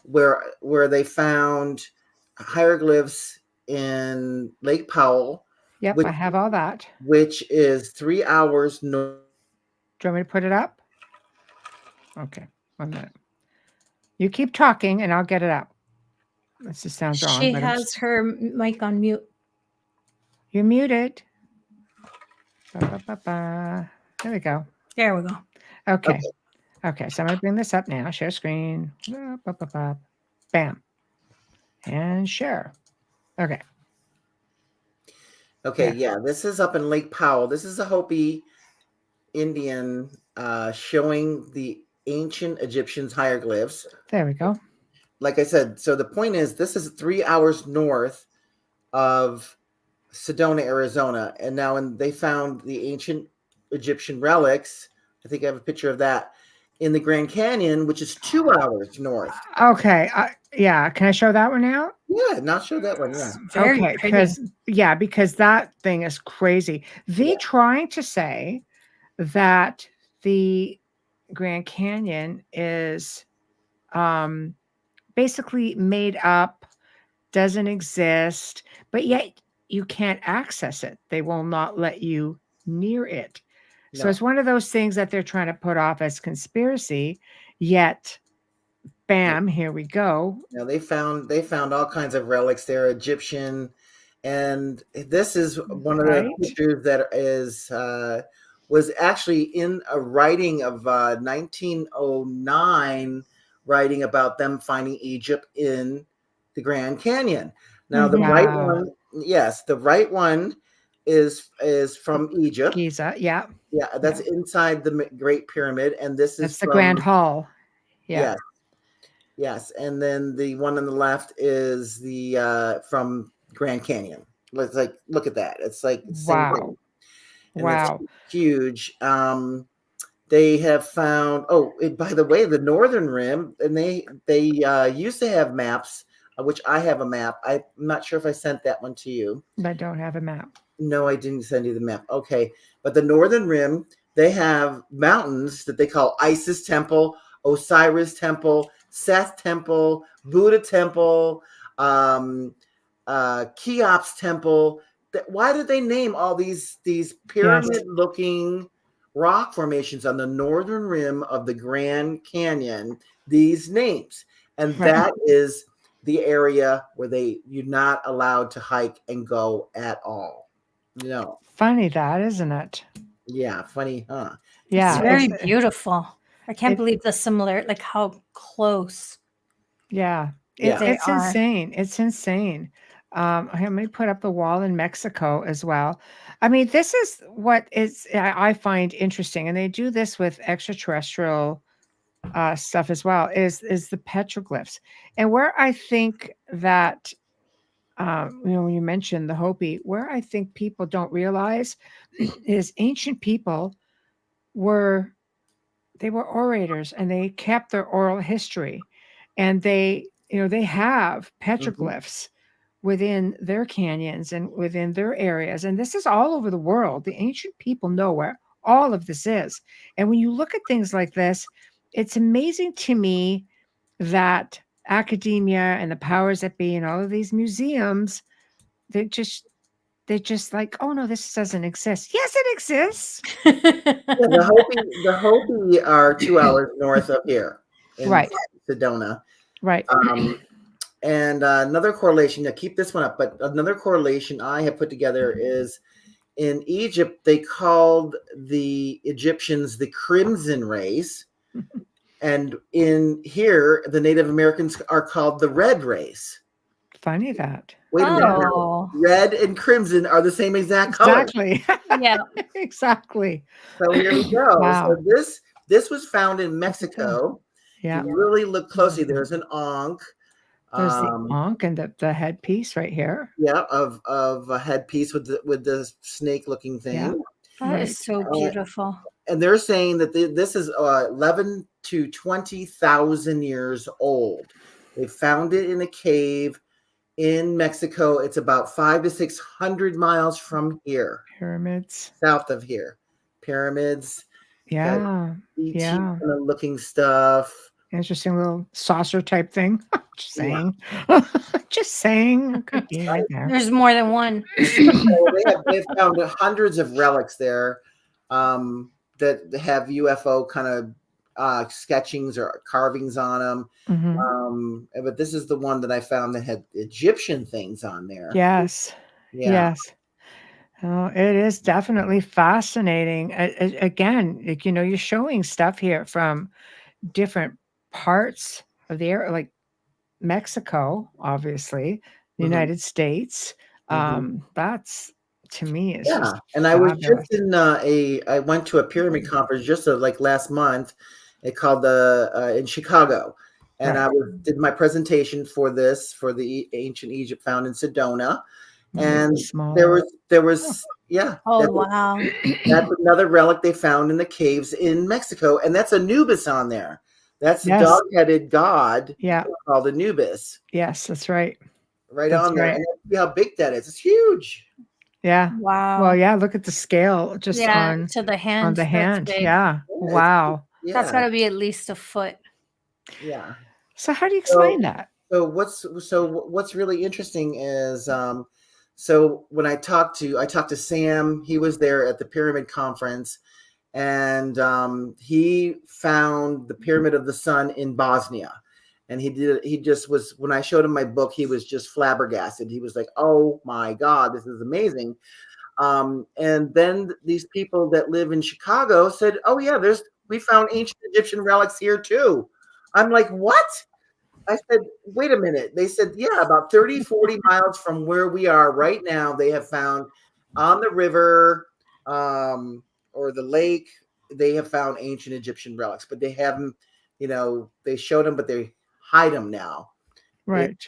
Speaker 4: where they found hieroglyphs in Lake Powell.
Speaker 2: Yep, I have all that.
Speaker 4: Which is 3 hours north.
Speaker 2: Do you want me to put it up? Okay, 1 minute. You keep talking and I'll get it up. This just sounds wrong.
Speaker 3: She has her mic on mute.
Speaker 2: You're muted. There we go.
Speaker 3: There we go.
Speaker 2: Okay. Okay, so I'm going to bring this up now. Share screen. Bam. And share. Okay.
Speaker 4: Okay, yeah, this is up in Lake Powell. This is a Hopi Indian showing the ancient Egyptians hieroglyphs.
Speaker 2: There we go.
Speaker 4: Like I said, so the point is this is 3 hours north of Sedona, Arizona. And now when they found the ancient Egyptian relics, I think I have a picture of that, in the Grand Canyon, which is 2 hours north.
Speaker 2: Okay. Yeah. Can I show that one now?
Speaker 4: Yeah, not show that one. Yeah.
Speaker 2: Okay. Because that thing is crazy. They're trying to say that the Grand Canyon is basically made up, doesn't exist, but yet you can't access it. They will not let you near it. So it's one of those things that they're trying to put off as conspiracy, yet bam, here we go.
Speaker 4: Now they found all kinds of relics there, Egyptian, and this is one of the pictures that is was actually in a writing of 1909, writing about them finding Egypt in the Grand Canyon. Now the right one, the right one is from Egypt.
Speaker 2: Giza, yeah.
Speaker 4: Yeah, that's inside the Great Pyramid, and this is
Speaker 2: the Grand Hall. Yeah.
Speaker 4: Yes, and then the one on the left is the from Grand Canyon. It's like, look at that. It's like
Speaker 2: wow, wow,
Speaker 4: it's huge. They have found. Oh, by the way, the Northern Rim, and they used to have maps, which I have a map. I'm not sure if I sent that one to you.
Speaker 2: I don't have a map.
Speaker 4: No, I didn't send you the map. Okay, but the Northern Rim, they have mountains that they call Isis Temple, Osiris Temple, Seth Temple, Buddha Temple, Cheops Temple. Why did they name all these pyramid-looking rock formations on the northern rim of the Grand Canyon these names? And that is the area where you're not allowed to hike and go at all. No.
Speaker 2: Funny that, isn't it?
Speaker 4: Yeah, funny, huh?
Speaker 3: Yeah, it's very beautiful. I can't believe the similar, like how close.
Speaker 2: Yeah, it's insane. It's insane. Let me put up the wall in Mexico as well. I mean, this is what I find interesting, and they do this with extraterrestrial stuff as well. Is the petroglyphs, and where I think that when you mentioned the Hopi, where I think people don't realize is ancient people were orators and they kept their oral history, and they have petroglyphs within their canyons and within their areas. And this is all over the world. The ancient people know where all of this is. And when you look at things like this, it's amazing to me that academia and the powers that be and all of these museums, they're just like, oh no, this doesn't exist. Yes, it exists.
Speaker 4: Yeah, the Hopi are 2 hours north of here in
Speaker 2: Right.
Speaker 4: Sedona.
Speaker 2: Right.
Speaker 4: And another correlation, to keep this one up, but another correlation I have put together is in Egypt, they called the Egyptians the Crimson race. And in here, the Native Americans are called the Red race.
Speaker 2: Funny that.
Speaker 4: Wait a minute. Now. Red and crimson are the same exact color.
Speaker 2: Exactly.
Speaker 3: Yeah.
Speaker 2: Exactly.
Speaker 4: So here we go.
Speaker 2: Wow.
Speaker 4: So this was found in Mexico.
Speaker 2: Yeah.
Speaker 4: If you really look closely, there's an ankh.
Speaker 2: There's the ankh and the headpiece right here.
Speaker 4: Yeah, of a headpiece with the snake looking thing.
Speaker 2: Yeah.
Speaker 3: That is so beautiful.
Speaker 4: And they're saying that this is 11 to 20,000 years old. They found it in a cave in Mexico. It's about 500 to 600 miles from here.
Speaker 2: Pyramids.
Speaker 4: South of here. Pyramids.
Speaker 2: Yeah.
Speaker 4: ET kind of looking stuff.
Speaker 2: Interesting little saucer type thing. Just saying. Just saying. Could be right there.
Speaker 3: There's more than one.
Speaker 4: So they've found hundreds of relics there that have UFO kind of sketchings or carvings on them.
Speaker 2: Mm-hmm.
Speaker 4: But this is the one that I found that had Egyptian things on there.
Speaker 2: Yes.
Speaker 4: Yeah.
Speaker 2: Yes. Oh, it is definitely fascinating. Again, you're showing stuff here from different parts of the area, like Mexico, obviously, the United States. That's, to me, is just
Speaker 4: and I was just in I went to a pyramid conference just like last month. It called in Chicago, and I did my presentation for the ancient Egypt found in Sedona, and there was
Speaker 3: wow,
Speaker 4: that's another relic they found in the caves in Mexico, and that's Anubis on there. That's the dog-headed god, called Anubis.
Speaker 2: Yes, that's right.
Speaker 4: Right on there, and see how big that is. It's huge.
Speaker 2: Yeah.
Speaker 3: Wow.
Speaker 2: Well, yeah. Look at the scale, just on
Speaker 3: to the hand.
Speaker 2: On the hand. Yeah. Wow.
Speaker 3: That's got to be at least a foot.
Speaker 4: Yeah.
Speaker 2: So how do you explain that?
Speaker 4: So what's really interesting is so when I talked to Sam, he was there at the pyramid conference, and he found the Pyramid of the Sun in Bosnia. And he just was, when I showed him my book, he was just flabbergasted. He was like, oh my God, this is amazing. And then these people that live in Chicago said, oh yeah, we found ancient Egyptian relics here too. I'm like, what? I said, wait a minute. They said, yeah, about 30, 40 miles from where we are right now, they have found on the river or the lake, they have found ancient Egyptian relics, but they haven't, they showed them, but they hide them now.
Speaker 2: Right.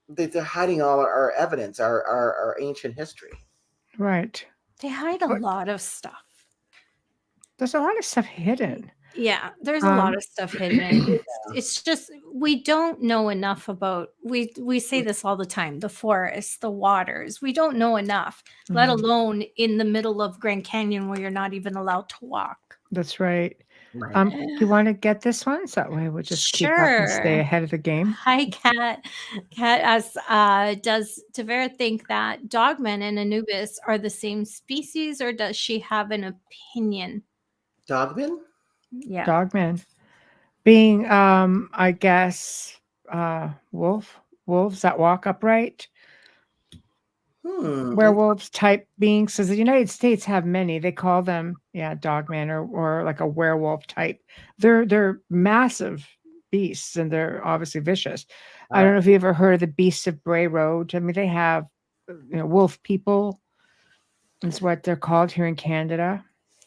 Speaker 4: They're hiding all our evidence, our ancient history.
Speaker 2: Right.
Speaker 3: They hide a lot of stuff.
Speaker 2: There's a lot of stuff hidden.
Speaker 3: Yeah, there's a lot of stuff hidden. It's just we don't know enough about. We say this all the time: the forests, the waters. We don't know enough, let alone in the middle of Grand Canyon where you're not even allowed to walk.
Speaker 2: That's right. You want to get this one? So that way we'll just keep up and stay ahead of the game.
Speaker 3: Hi, Kat. Kat asks, does Devera think that Dogman and Anubis are the same species, or does she have an opinion?
Speaker 4: Dogman?
Speaker 3: Yeah.
Speaker 2: Dogman. Being, I guess, wolves that walk upright. Werewolves type beings. So the United States have many. They call them, dogman or like a werewolf type. They're massive beasts, and they're obviously vicious. I don't know if you ever heard of the Beasts of Bray Road. I mean, they have, wolf people is what they're called here in Canada.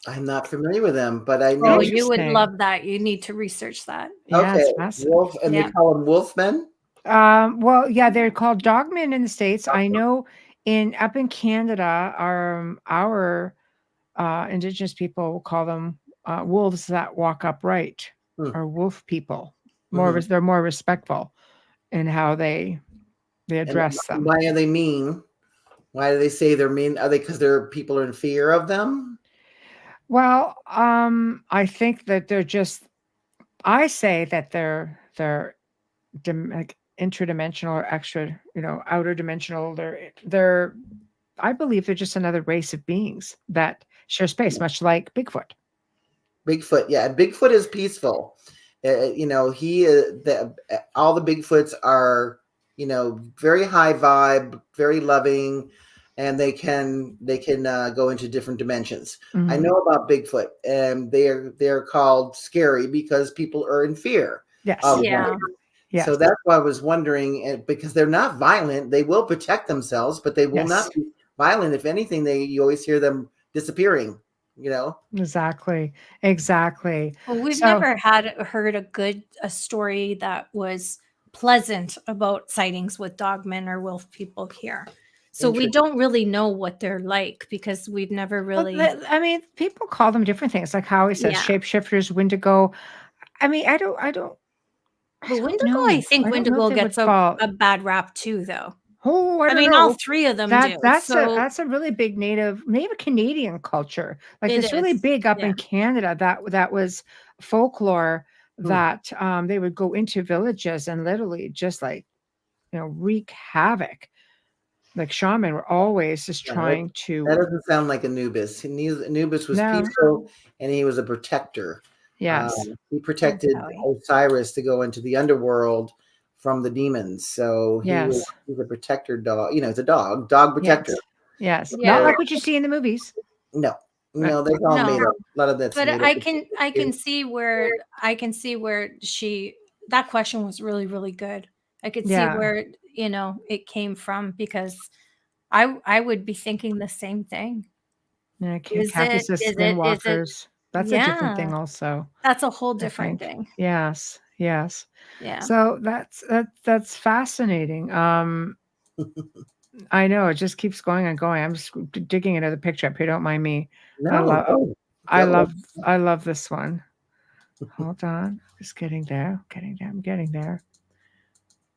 Speaker 4: I'm not familiar with them, but I know.
Speaker 3: Oh, you would love that. You need to research that.
Speaker 2: Yeah, it's fascinating.
Speaker 4: Wolf, and they call them wolfmen?
Speaker 2: Well, yeah, they're called dogmen in the States. I know up in Canada, our Indigenous people will call them wolves that walk upright, or wolf people. They're more respectful in how they They address them.
Speaker 4: Why are they mean? Why do they say they're mean? Are they because people are in fear of them?
Speaker 2: Well, I think that they're just. I say that they're like interdimensional or extra, outer dimensional. They're. I believe they're just another race of beings that share space, much like Bigfoot.
Speaker 4: Bigfoot, yeah, Bigfoot is peaceful. All the Bigfoots are, very high vibe, very loving, and they can go into different dimensions. I know about Bigfoot, and they're called scary because people are in fear.
Speaker 2: Yes.
Speaker 3: Yeah.
Speaker 2: Yes.
Speaker 4: So that's why I was wondering, because they're not violent, they will protect themselves, but they will not be violent. If anything, you always hear them disappearing.
Speaker 2: Exactly.
Speaker 3: Well, we've never heard a story that was pleasant about sightings with dogmen or wolf people here. So we don't really know what they're like because we've never really.
Speaker 2: Well, I mean, people call them different things, like Howie says, shapeshifters, Wendigo. I mean, I don't.
Speaker 3: But Wendigo, I think Wendigo gets a bad rap too, though.
Speaker 2: Oh,
Speaker 3: I mean, all three of them do.
Speaker 2: That's a really big native Canadian culture. Like it's really big up in Canada. That was folklore that they would go into villages and literally just wreak havoc. Like shaman were always just trying to.
Speaker 4: That doesn't sound like Anubis. Anubis was peaceful and he was a protector.
Speaker 2: Yes,
Speaker 4: he protected Osiris to go into the underworld from the demons. So he's a protector dog. It's a dog protector.
Speaker 2: Yes. Not like what you see in the movies.
Speaker 4: No, they all made up. A lot of that's.
Speaker 3: But I can see where that question was really, really good. I could see where it came from because I would be thinking the same thing.
Speaker 2: Yeah, Kathy says skinwalkers. That's a different thing also.
Speaker 3: That's a whole different thing.
Speaker 2: Yes. Yeah. So that's fascinating. I know it just keeps going and going. I'm just digging another picture up here. Don't mind me.
Speaker 4: No,
Speaker 2: I love this one. Hold on. Just getting there. I'm getting there.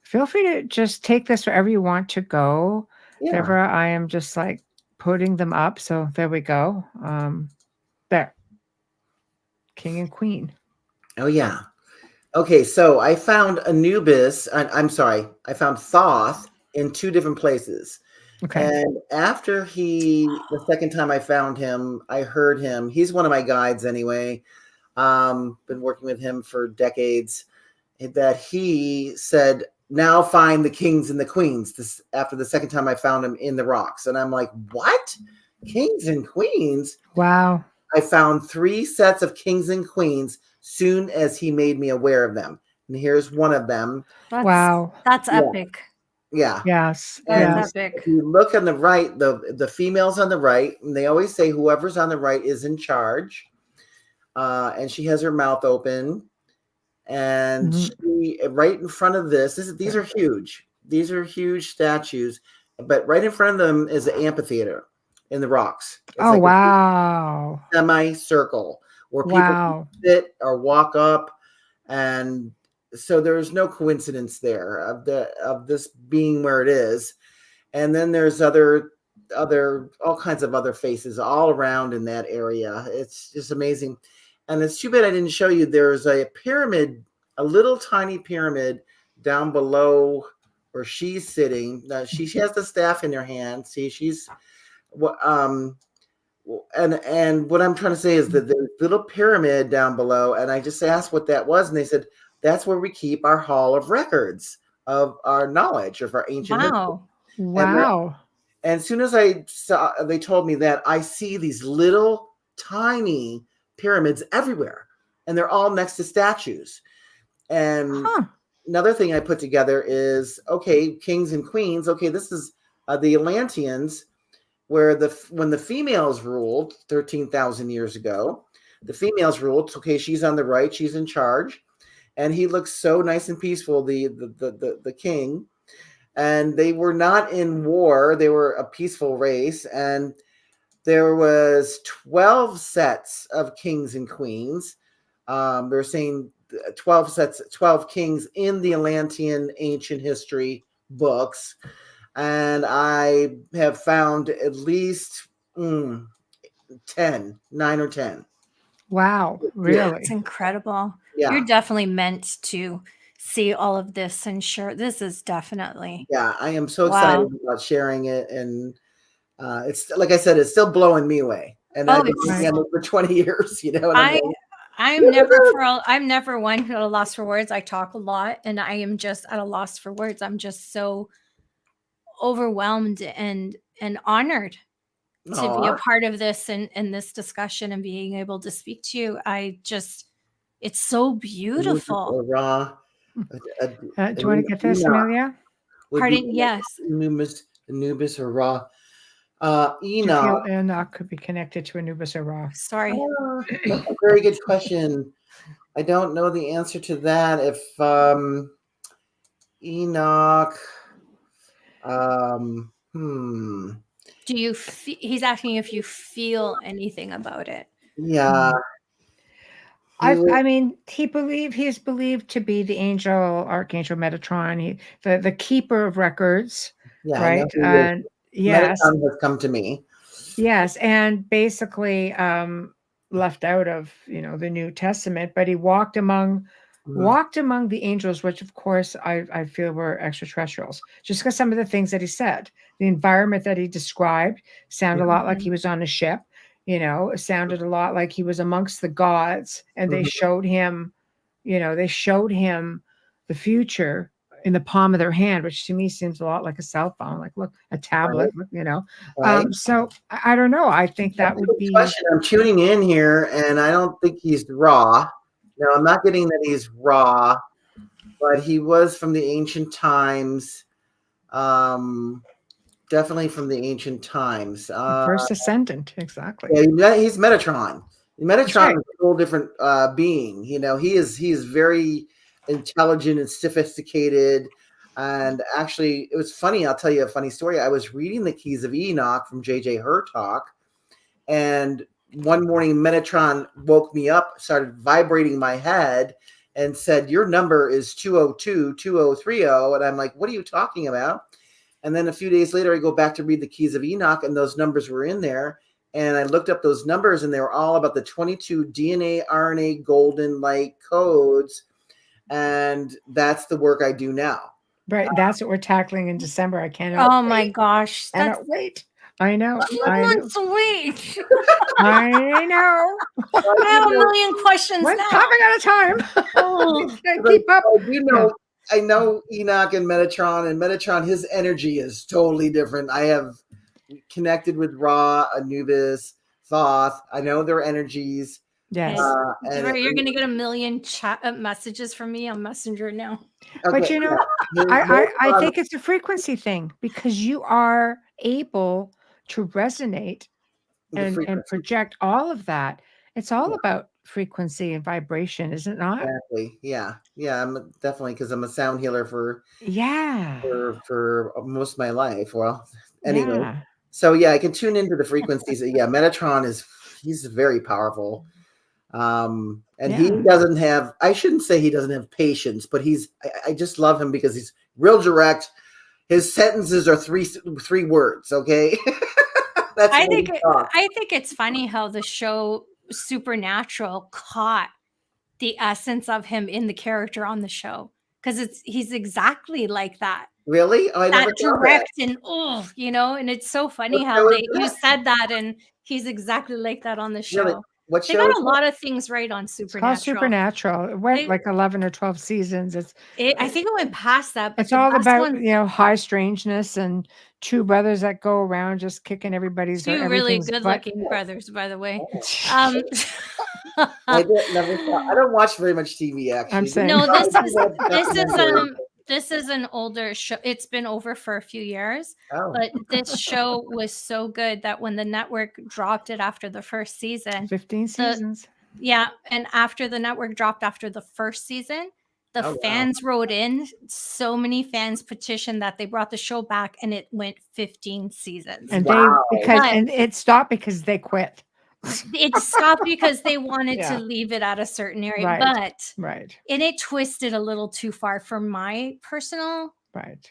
Speaker 2: Feel free to just take this wherever you want to go.
Speaker 4: Yeah.
Speaker 2: Devera, I am just putting them up. So there we go. There. King and Queen.
Speaker 4: Oh, yeah. Okay, so I found Anubis. I'm sorry. I found Thoth in two different places.
Speaker 2: Okay.
Speaker 4: And after the second time I found him, I heard him. He's one of my guides anyway. Been working with him for decades. That he said, now find the kings and the queens. After the second time I found him in the rocks. And I'm like, what? Kings and queens?
Speaker 2: Wow.
Speaker 4: I found 3 sets of kings and queens soon as he made me aware of them. And here's one of them.
Speaker 2: Wow.
Speaker 3: That's epic.
Speaker 4: Yeah.
Speaker 2: Yes.
Speaker 3: That's epic.
Speaker 4: If you look on the right, the females on the right, and they always say whoever's on the right is in charge. And she has her mouth open. And she, right in front of these are huge. These are huge statues. But right in front of them is an amphitheater in the rocks. It's
Speaker 2: wow.
Speaker 4: a semicircle where people can sit or walk up. And so there's no coincidence there of this being where it is. And then there's all kinds of other faces all around in that area. It's just amazing. And it's too bad I didn't show you. There's a pyramid, a little tiny pyramid down below where she's sitting. Now she has the staff in her hand. See, she's and what I'm trying to say is that there's a little pyramid down below. And I just asked what that was, and they said that's where we keep our hall of records of our knowledge of our ancient history.
Speaker 2: Wow.
Speaker 4: And as soon as they told me that, I see these little tiny pyramids everywhere, and they're all next to statues. And another thing I put together is, okay, kings and queens. Okay, this is the Atlanteans, where when the females ruled 13,000 years ago, the females ruled. Okay, she's on the right, she's in charge, and he looks so nice and peaceful. The king, and they were not in war. They were a peaceful race, and there was 12 sets of kings and queens. They're saying 12 kings in the Atlantean ancient history books, and I have found at least 9 or 10.
Speaker 2: Wow,
Speaker 4: Yeah.
Speaker 2: really?
Speaker 3: It's incredible.
Speaker 4: Yeah.
Speaker 3: You're definitely meant to see all of this and share. This is definitely.
Speaker 4: Yeah, I am so excited about sharing it, and it's like I said, it's still blowing me away. And I've been working on it for 20 years, you know. And
Speaker 3: I'm never one who at a loss for words. I talk a lot, and I am just at a loss for words. I'm just so overwhelmed and honored to be a part of this and this discussion and being able to speak to you. It's so beautiful.
Speaker 4: Raw.
Speaker 2: Do you want to get this, Amelia?
Speaker 3: Pardon? Yes.
Speaker 4: Anubis or Ra.
Speaker 2: Enoch. Enoch could be connected to Anubis or Ra.
Speaker 3: Sorry.
Speaker 4: That's a very good question. I don't know the answer to that. If Enoch,
Speaker 3: do you he's asking if you feel anything about it?
Speaker 4: Yeah.
Speaker 2: I mean, he's believed to be the archangel Metatron, the keeper of records, right? And yes,
Speaker 4: Metatron has come to me.
Speaker 2: Yes, and basically left out of the New Testament, but he walked among the angels, which of course I feel were extraterrestrials. Just because some of the things that he said, the environment that he described sounded a lot like he was on a ship. It sounded a lot like he was amongst the gods, and they showed him, the future in the palm of their hand, which to me seems a lot like a cell phone. Like, look, a tablet,
Speaker 4: Right.
Speaker 2: So I don't know. I think that would be.
Speaker 4: Question. I'm tuning in here, and I don't think he's Ra. No, I'm not getting that he's Ra, but he was from the ancient times. Definitely from the ancient times.
Speaker 2: First ascendant, exactly.
Speaker 4: Yeah, he's Metatron. Metatron is a whole different being. He is very intelligent and sophisticated. And actually, it was funny. I'll tell you a funny story. I was reading the Keys of Enoch from J.J. Hertalk, and one morning Metatron woke me up, started vibrating my head, and said, "Your number is 202-2030." And I'm like, "What are you talking about?" And then a few days later, I go back to read the Keys of Enoch, and those numbers were in there. And I looked up those numbers, and they were all about the 22 DNA, RNA, golden light codes. And that's the work I do now.
Speaker 2: Right. That's what we're tackling in December. I cannot.
Speaker 3: Oh my gosh.
Speaker 2: I cannot wait. I know.
Speaker 3: 2 months away.
Speaker 2: I know.
Speaker 3: I have a million questions
Speaker 2: One
Speaker 3: now.
Speaker 2: topic at a time.
Speaker 3: Oh.
Speaker 2: Keep up.
Speaker 4: I know Enoch and Metatron, his energy is totally different. I have connected with Ra, Anubis, Thoth. I know their energies.
Speaker 2: Yes.
Speaker 3: You're going to get a million chat messages from me on Messenger now.
Speaker 2: Okay. But I think it's a frequency thing, because you are able to resonate and project all of that. It's all about frequency and vibration, is it not?
Speaker 4: Exactly. Yeah. I'm definitely, because I'm a sound healer for most of my life. Well, anyway. Yeah. So I can tune into the frequencies. Metatron he's very powerful. He doesn't have, I shouldn't say he doesn't have patience, but I just love him because he's real direct. His sentences are three words. Okay.
Speaker 3: I think it's funny how the show Supernatural caught the essence of him in the character on the show, because he's exactly like that.
Speaker 4: Really?
Speaker 3: I never direct and and it's so funny how you said that, and he's exactly like that on the show.
Speaker 4: Really? What show?
Speaker 3: They got a lot of things right on Supernatural.
Speaker 2: It's called Supernatural. It went like 11 or 12 seasons.
Speaker 3: I think it went past that. But
Speaker 2: it's all about high strangeness and two brothers that go around just kicking everybody's.
Speaker 3: Two really good-looking brothers, by the way.
Speaker 4: I don't watch very much TV, actually.
Speaker 2: I'm saying
Speaker 3: no. This is an older show. It's been over for a few years, but this show was so good that when the network dropped it after the first season,
Speaker 2: 15 seasons.
Speaker 3: And after the network dropped after the first season, the fans wrote in. So many fans petitioned that they brought the show back, and it went 15 seasons.
Speaker 2: And it stopped because they quit.
Speaker 3: It stopped because they wanted to leave it at a certain area, and it twisted a little too far for my personal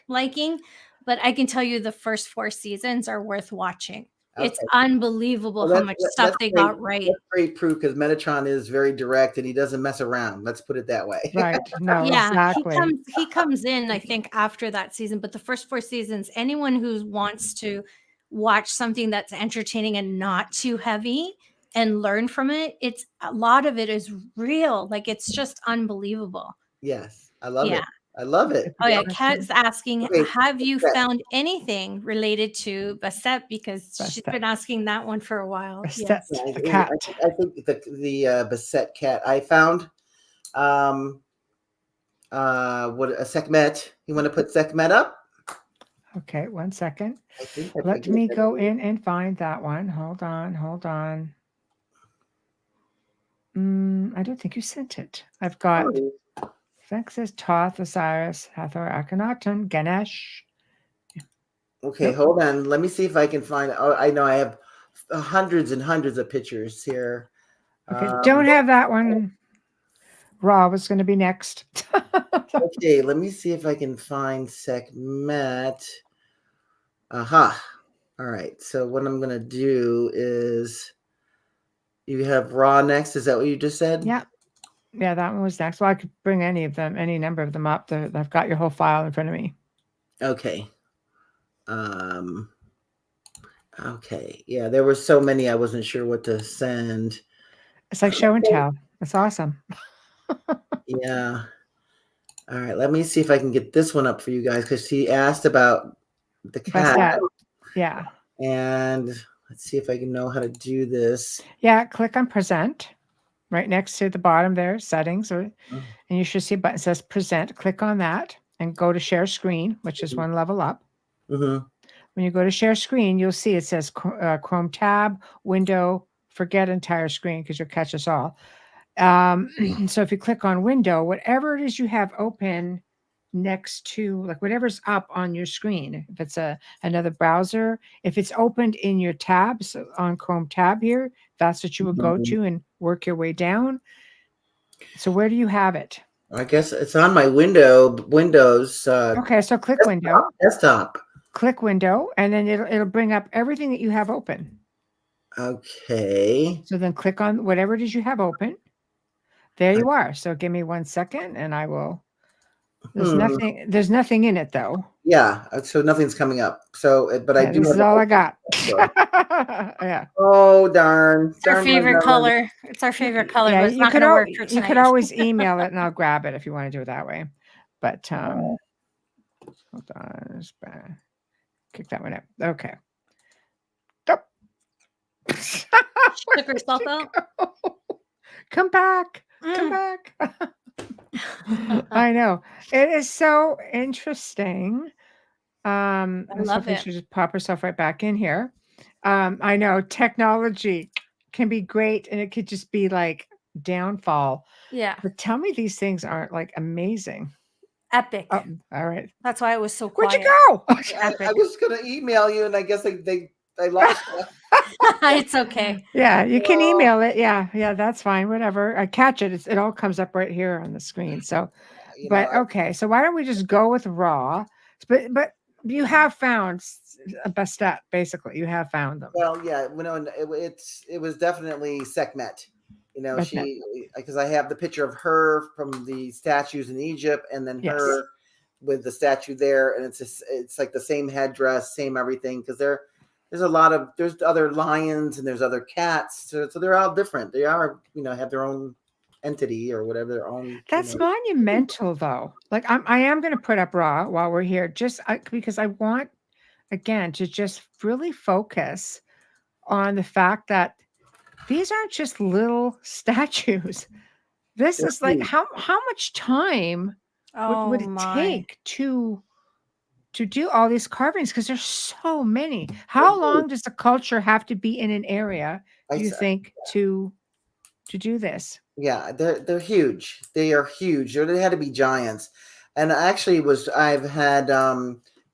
Speaker 3: liking, but I can tell you the first 4 seasons are worth watching.
Speaker 4: Okay.
Speaker 3: It's unbelievable how much stuff they got right.
Speaker 4: That's great proof because Metatron is very direct and he doesn't mess around. Let's put it that way.
Speaker 2: Right. No,
Speaker 3: Yeah,
Speaker 2: exactly.
Speaker 3: he comes in, I think, after that season, but the first 4 seasons, anyone who wants to watch something that's entertaining and not too heavy and learn from it, it's a lot of it is real. Like, it's just unbelievable.
Speaker 4: Yes, I love it. I love it.
Speaker 3: Oh, yeah. Kat's asking, have you found anything related to Bassett? Because she's been asking that one for a while.
Speaker 2: Bassett, the cat.
Speaker 4: I think the Bassett cat. I found what a Sekhmet. You want to put Sekhmet up?
Speaker 2: Okay, 1 second. Let me go in and find that one. Hold on. I don't think you sent it. I've got Vexus, Toth, Osiris, Hathor, Akhenaten, Ganesh.
Speaker 4: Okay, hold on. Let me see if I can find it. Oh, I know I have hundreds and hundreds of pictures here.
Speaker 2: Okay, don't have that one. Ra was going to be next.
Speaker 4: Okay, let me see if I can find Sekhmet. Aha. All right. So what I'm going to do is you have Ra next. Is that what you just said?
Speaker 2: Yeah. Yeah, that one was next. Well, I could bring any number of them up. I've got your whole file in front of me.
Speaker 4: Okay. Okay. Yeah, there were so many I wasn't sure what to send.
Speaker 2: It's like show and tell. That's awesome.
Speaker 4: Yeah. All right. Let me see if I can get this one up for you guys because she asked about the cat.
Speaker 2: Yeah.
Speaker 4: And let's see if I can know how to do this.
Speaker 2: Yeah, click on present. Right next to the bottom there, settings, and you should see a button that says present. Click on that and go to share screen, which is one level up. When you go to share screen, you'll see it says Chrome tab, window, forget entire screen because you'll catch us all. So if you click on window, whatever it is you have open next to, like whatever's up on your screen, if it's another browser, if it's opened in your tabs on Chrome tab here, that's what you would go to and work your way down. So where do you have it?
Speaker 4: I guess it's on my Windows.
Speaker 2: Okay, so click window.
Speaker 4: Desktop.
Speaker 2: Click window, and then it'll bring up everything that you have open.
Speaker 4: Okay.
Speaker 2: So then click on whatever it is you have open. There you are. So give me 1 second, and I will. There's nothing in it though.
Speaker 4: Yeah, so nothing's coming up. So, but I do.
Speaker 2: This is all I got.
Speaker 4: Yeah. Oh darn!
Speaker 3: It's our favorite color. It's our favorite color.
Speaker 2: Yeah,
Speaker 3: but it's not going to work for tonight.
Speaker 2: You could always email it, and I'll grab it if you want to do it that way. But hold on, just kick that one up. Okay.
Speaker 3: Took herself out.
Speaker 2: Come back. Come back. I know. It is so interesting. I love it. She should just pop herself right back in here. I know technology can be great and it could just be like downfall.
Speaker 3: Yeah.
Speaker 2: But tell me these things aren't like amazing.
Speaker 3: Epic.
Speaker 2: Oh, all right.
Speaker 3: That's why I was so quiet.
Speaker 2: Where'd you go?
Speaker 4: I was going to email you and I guess they lost it.
Speaker 3: It's okay.
Speaker 2: Yeah, you can email it. Yeah, that's fine. Whatever. I catch it. It all comes up right here on the screen. So, okay. So why don't we just go with raw? But you have found a Bastet, basically. You have found them.
Speaker 4: Well, yeah. It was definitely Sekhmet. She, because I have the picture of her from the statues in Egypt, and then her with the statue there, and it's like the same headdress, same everything. Because there's other lions and there's other cats, so they're all different. They are, have their own entity or whatever their own.
Speaker 2: That's monumental, though. Like I am going to put up raw while we're here, just because I want again to just really focus on the fact that these aren't just little statues. This is like how much time would it take to do all these carvings? Because there's so many. How long does the culture have to be in an area, do you think, to do this?
Speaker 4: Yeah, they're huge. They are huge. They had to be giants. And actually I've had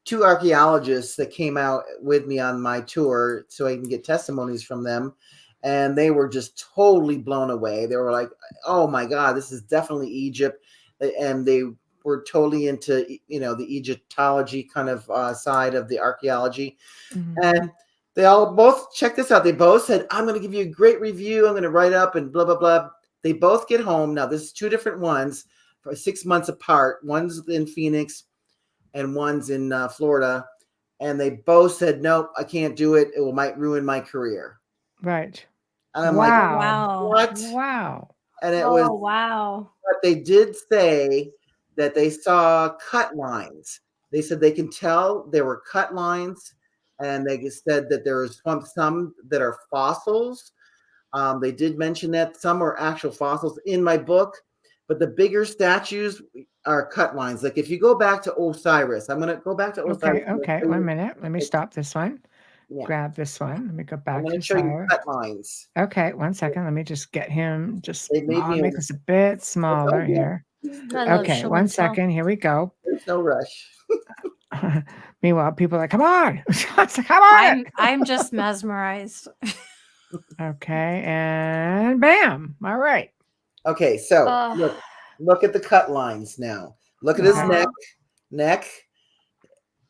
Speaker 4: 2 archaeologists that came out with me on my tour so I can get testimonies from them. And they were just totally blown away. They were like, oh my God, this is definitely Egypt. And they were totally into, the Egyptology kind of side of the archaeology. And they all both, check this out, they both said, I'm going to give you a great review, I'm going to write up and blah, blah, blah. They both get home. Now, this is two different ones for 6 months apart. One's in Phoenix and one's in Florida. And they both said, nope, I can't do it. Might ruin my career.
Speaker 2: Right.
Speaker 4: And I'm
Speaker 3: Wow.
Speaker 4: like, what?
Speaker 2: Wow.
Speaker 4: And it
Speaker 3: Oh,
Speaker 4: was,
Speaker 3: wow.
Speaker 4: but they did say that they saw cut lines. They said they can tell there were cut lines. And they said that there was some that are fossils. They did mention that some are actual fossils in my book, but the bigger statues are cut lines. Like if you go back to Osiris, I'm going to go back to Osiris.
Speaker 2: Okay. 1 minute. Let me stop this one.
Speaker 4: Yeah.
Speaker 2: Grab this one. Let me go back
Speaker 4: I'm going
Speaker 2: to
Speaker 4: to show you
Speaker 2: Osiris.
Speaker 4: cut lines.
Speaker 2: Okay, 1 second. Let me just get him.
Speaker 4: Make
Speaker 2: this a bit smaller here. Okay, 1 second. Here we go.
Speaker 4: There's no rush.
Speaker 2: Meanwhile, people are like, come on. Come on.
Speaker 3: I'm just mesmerized.
Speaker 2: Okay, and bam. All right.
Speaker 4: Okay, so look at the cut lines now. Look at his neck.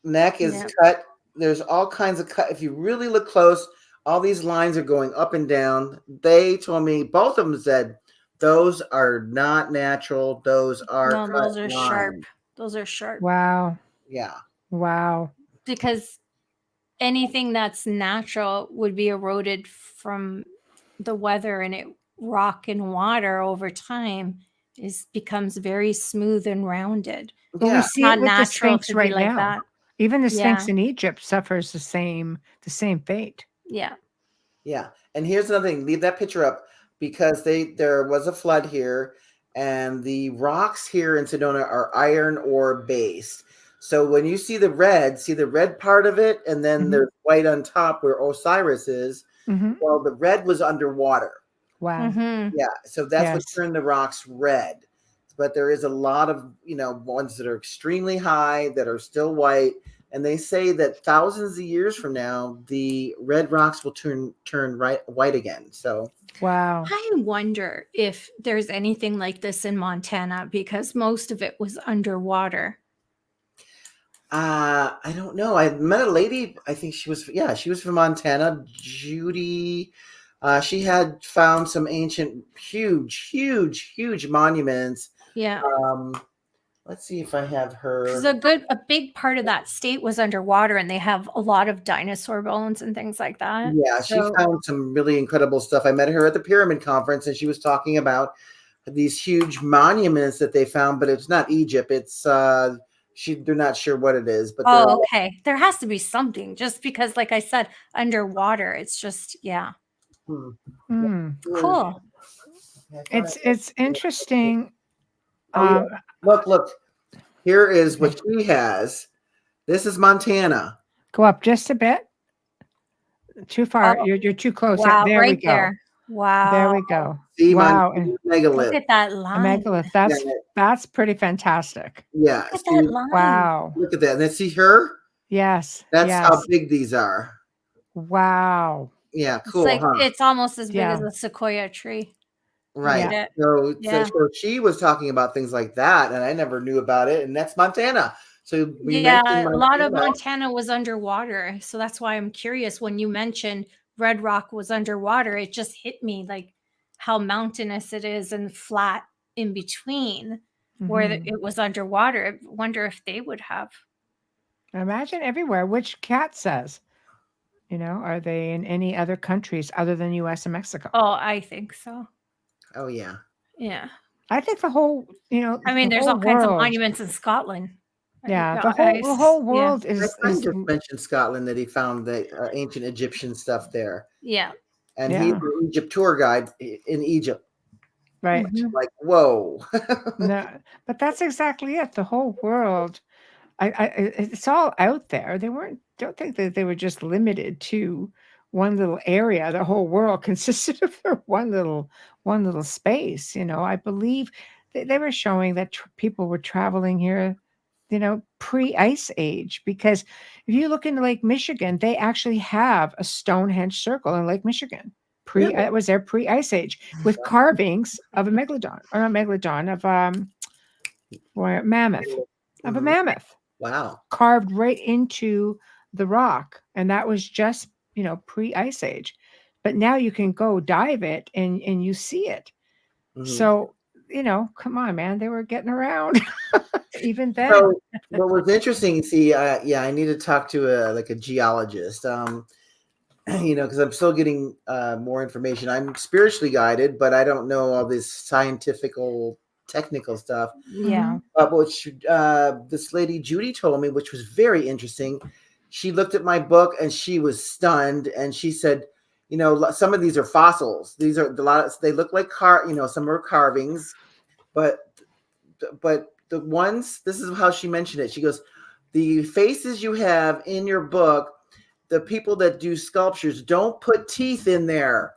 Speaker 4: Neck is cut. There's all kinds of cut. If you really look close, all these lines are going up and down. They told me, both of them said, those are not natural. Those are
Speaker 3: those are sharp. Those are sharp.
Speaker 2: Wow.
Speaker 4: Yeah.
Speaker 2: Wow.
Speaker 3: Because anything that's natural would be eroded from the weather, and rock and water over time becomes very smooth and rounded.
Speaker 2: Well, we see it with the Sphinx right now.
Speaker 3: That.
Speaker 2: Even the Sphinx in Egypt suffers the same fate.
Speaker 3: Yeah.
Speaker 4: Yeah. And here's another thing. Leave that picture up, because there was a flood here, and the rocks here in Sedona are iron ore based. So when you see the red part of it, and then there's white on top where Osiris is. Well, the red was underwater.
Speaker 2: Wow.
Speaker 4: Yeah. So that's what turned the rocks red. But there is a lot of, ones that are extremely high that are still white. And they say that thousands of years from now, the red rocks will turn white again. So
Speaker 2: wow.
Speaker 3: I wonder if there's anything like this in Montana, because most of it was underwater.
Speaker 4: I don't know. I met a lady, I think she was from Montana, Judy. She had found some ancient, huge monuments.
Speaker 3: Yeah.
Speaker 4: Let's see if I have her.
Speaker 3: Because a big part of that state was underwater, and they have a lot of dinosaur bones and things like that.
Speaker 4: Yeah, she found some really incredible stuff. I met her at the Pyramid Conference, and she was talking about these huge monuments that they found, but it's not Egypt. It's they're not sure what it is. But
Speaker 3: okay. There has to be something, just because, like I said, underwater, it's just cool.
Speaker 2: It's interesting.
Speaker 4: Look. Here is what she has. This is Montana.
Speaker 2: Go up just a bit. Too far. You're too close.
Speaker 3: Wow,
Speaker 2: there
Speaker 3: right
Speaker 2: we go.
Speaker 3: There. Wow.
Speaker 2: There we go.
Speaker 4: See,
Speaker 2: wow.
Speaker 4: Megalith.
Speaker 3: Look at that line.
Speaker 2: A megalith. That's pretty fantastic.
Speaker 4: Yeah.
Speaker 3: Look at that line.
Speaker 2: Wow.
Speaker 4: Look at that. And then see her?
Speaker 2: Yes.
Speaker 4: That's how big these are.
Speaker 2: Wow.
Speaker 4: Yeah, cool.
Speaker 3: It's almost as big as a sequoia tree.
Speaker 4: Right.
Speaker 2: Yeah.
Speaker 4: So she was talking about things like that, and I never knew about it. And that's Montana. So
Speaker 3: a lot of Montana was underwater. So that's why I'm curious. When you mentioned Red Rock was underwater, it just hit me like how mountainous it is and flat in between where it was underwater. I wonder if they would have.
Speaker 2: Imagine everywhere. Which Cat says, are they in any other countries other than U.S. and Mexico?
Speaker 3: Oh, I think so.
Speaker 4: Oh, yeah.
Speaker 3: Yeah.
Speaker 2: I think the whole,
Speaker 3: I mean, there's all kinds of monuments in Scotland.
Speaker 2: Yeah, the whole world is.
Speaker 4: My friend just mentioned Scotland, that he found the ancient Egyptian stuff there.
Speaker 3: Yeah.
Speaker 4: And he's an Egypt tour guide in Egypt.
Speaker 2: Right.
Speaker 4: Like, whoa.
Speaker 2: No, but that's exactly it. The whole world, it's all out there. Don't think that they were just limited to one little area. The whole world consisted of one little space. I believe they were showing that people were traveling here, pre-ice age, because if you look into Lake Michigan, they actually have a Stonehenge circle in Lake Michigan. It was their pre-ice age with carvings of a megalodon, or not megalodon, of or mammoth, of a mammoth.
Speaker 4: Wow.
Speaker 2: Carved right into the rock. And that was just, pre-Ice Age. But now you can go dive it and you see it. So, come on, man. They were getting around even then.
Speaker 4: So what was interesting, see, I need to talk to a geologist, because I'm still getting more information. I'm spiritually guided, but I don't know all this scientifical, technical stuff.
Speaker 3: Yeah.
Speaker 4: Which this lady Judy told me, which was very interesting. She looked at my book and she was stunned, and she said, some of these are fossils. These are they look like some are carvings, but the ones, this is how she mentioned it. She goes, the faces you have in your book, the people that do sculptures don't put teeth in there,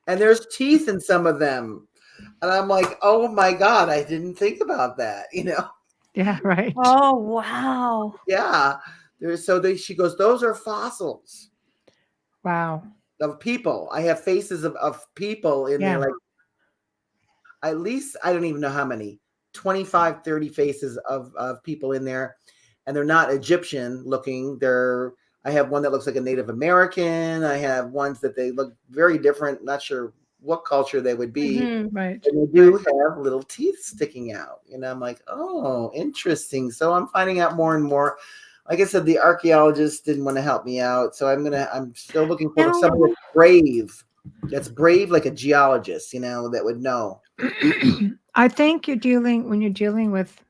Speaker 4: and there's teeth in some of them. And I'm like, oh my God, I didn't think about that,
Speaker 2: Yeah, right.
Speaker 3: Oh, wow.
Speaker 4: Yeah. She goes, those are fossils.
Speaker 2: Wow.
Speaker 4: Of people. I have faces of people in there, like at least, I don't even know how many, 25, 30 faces of people in there. And they're not Egyptian looking. I have one that looks like a Native American. I have ones that they look very different. Not sure what culture they would be.
Speaker 2: Right.
Speaker 4: And they do have little teeth sticking out. And I'm like, oh, interesting. So I'm finding out more and more. Like I said, the archaeologist didn't want to help me out. So I'm still looking for someone that's brave. That's brave like a geologist, that would know.
Speaker 2: I think when you're dealing with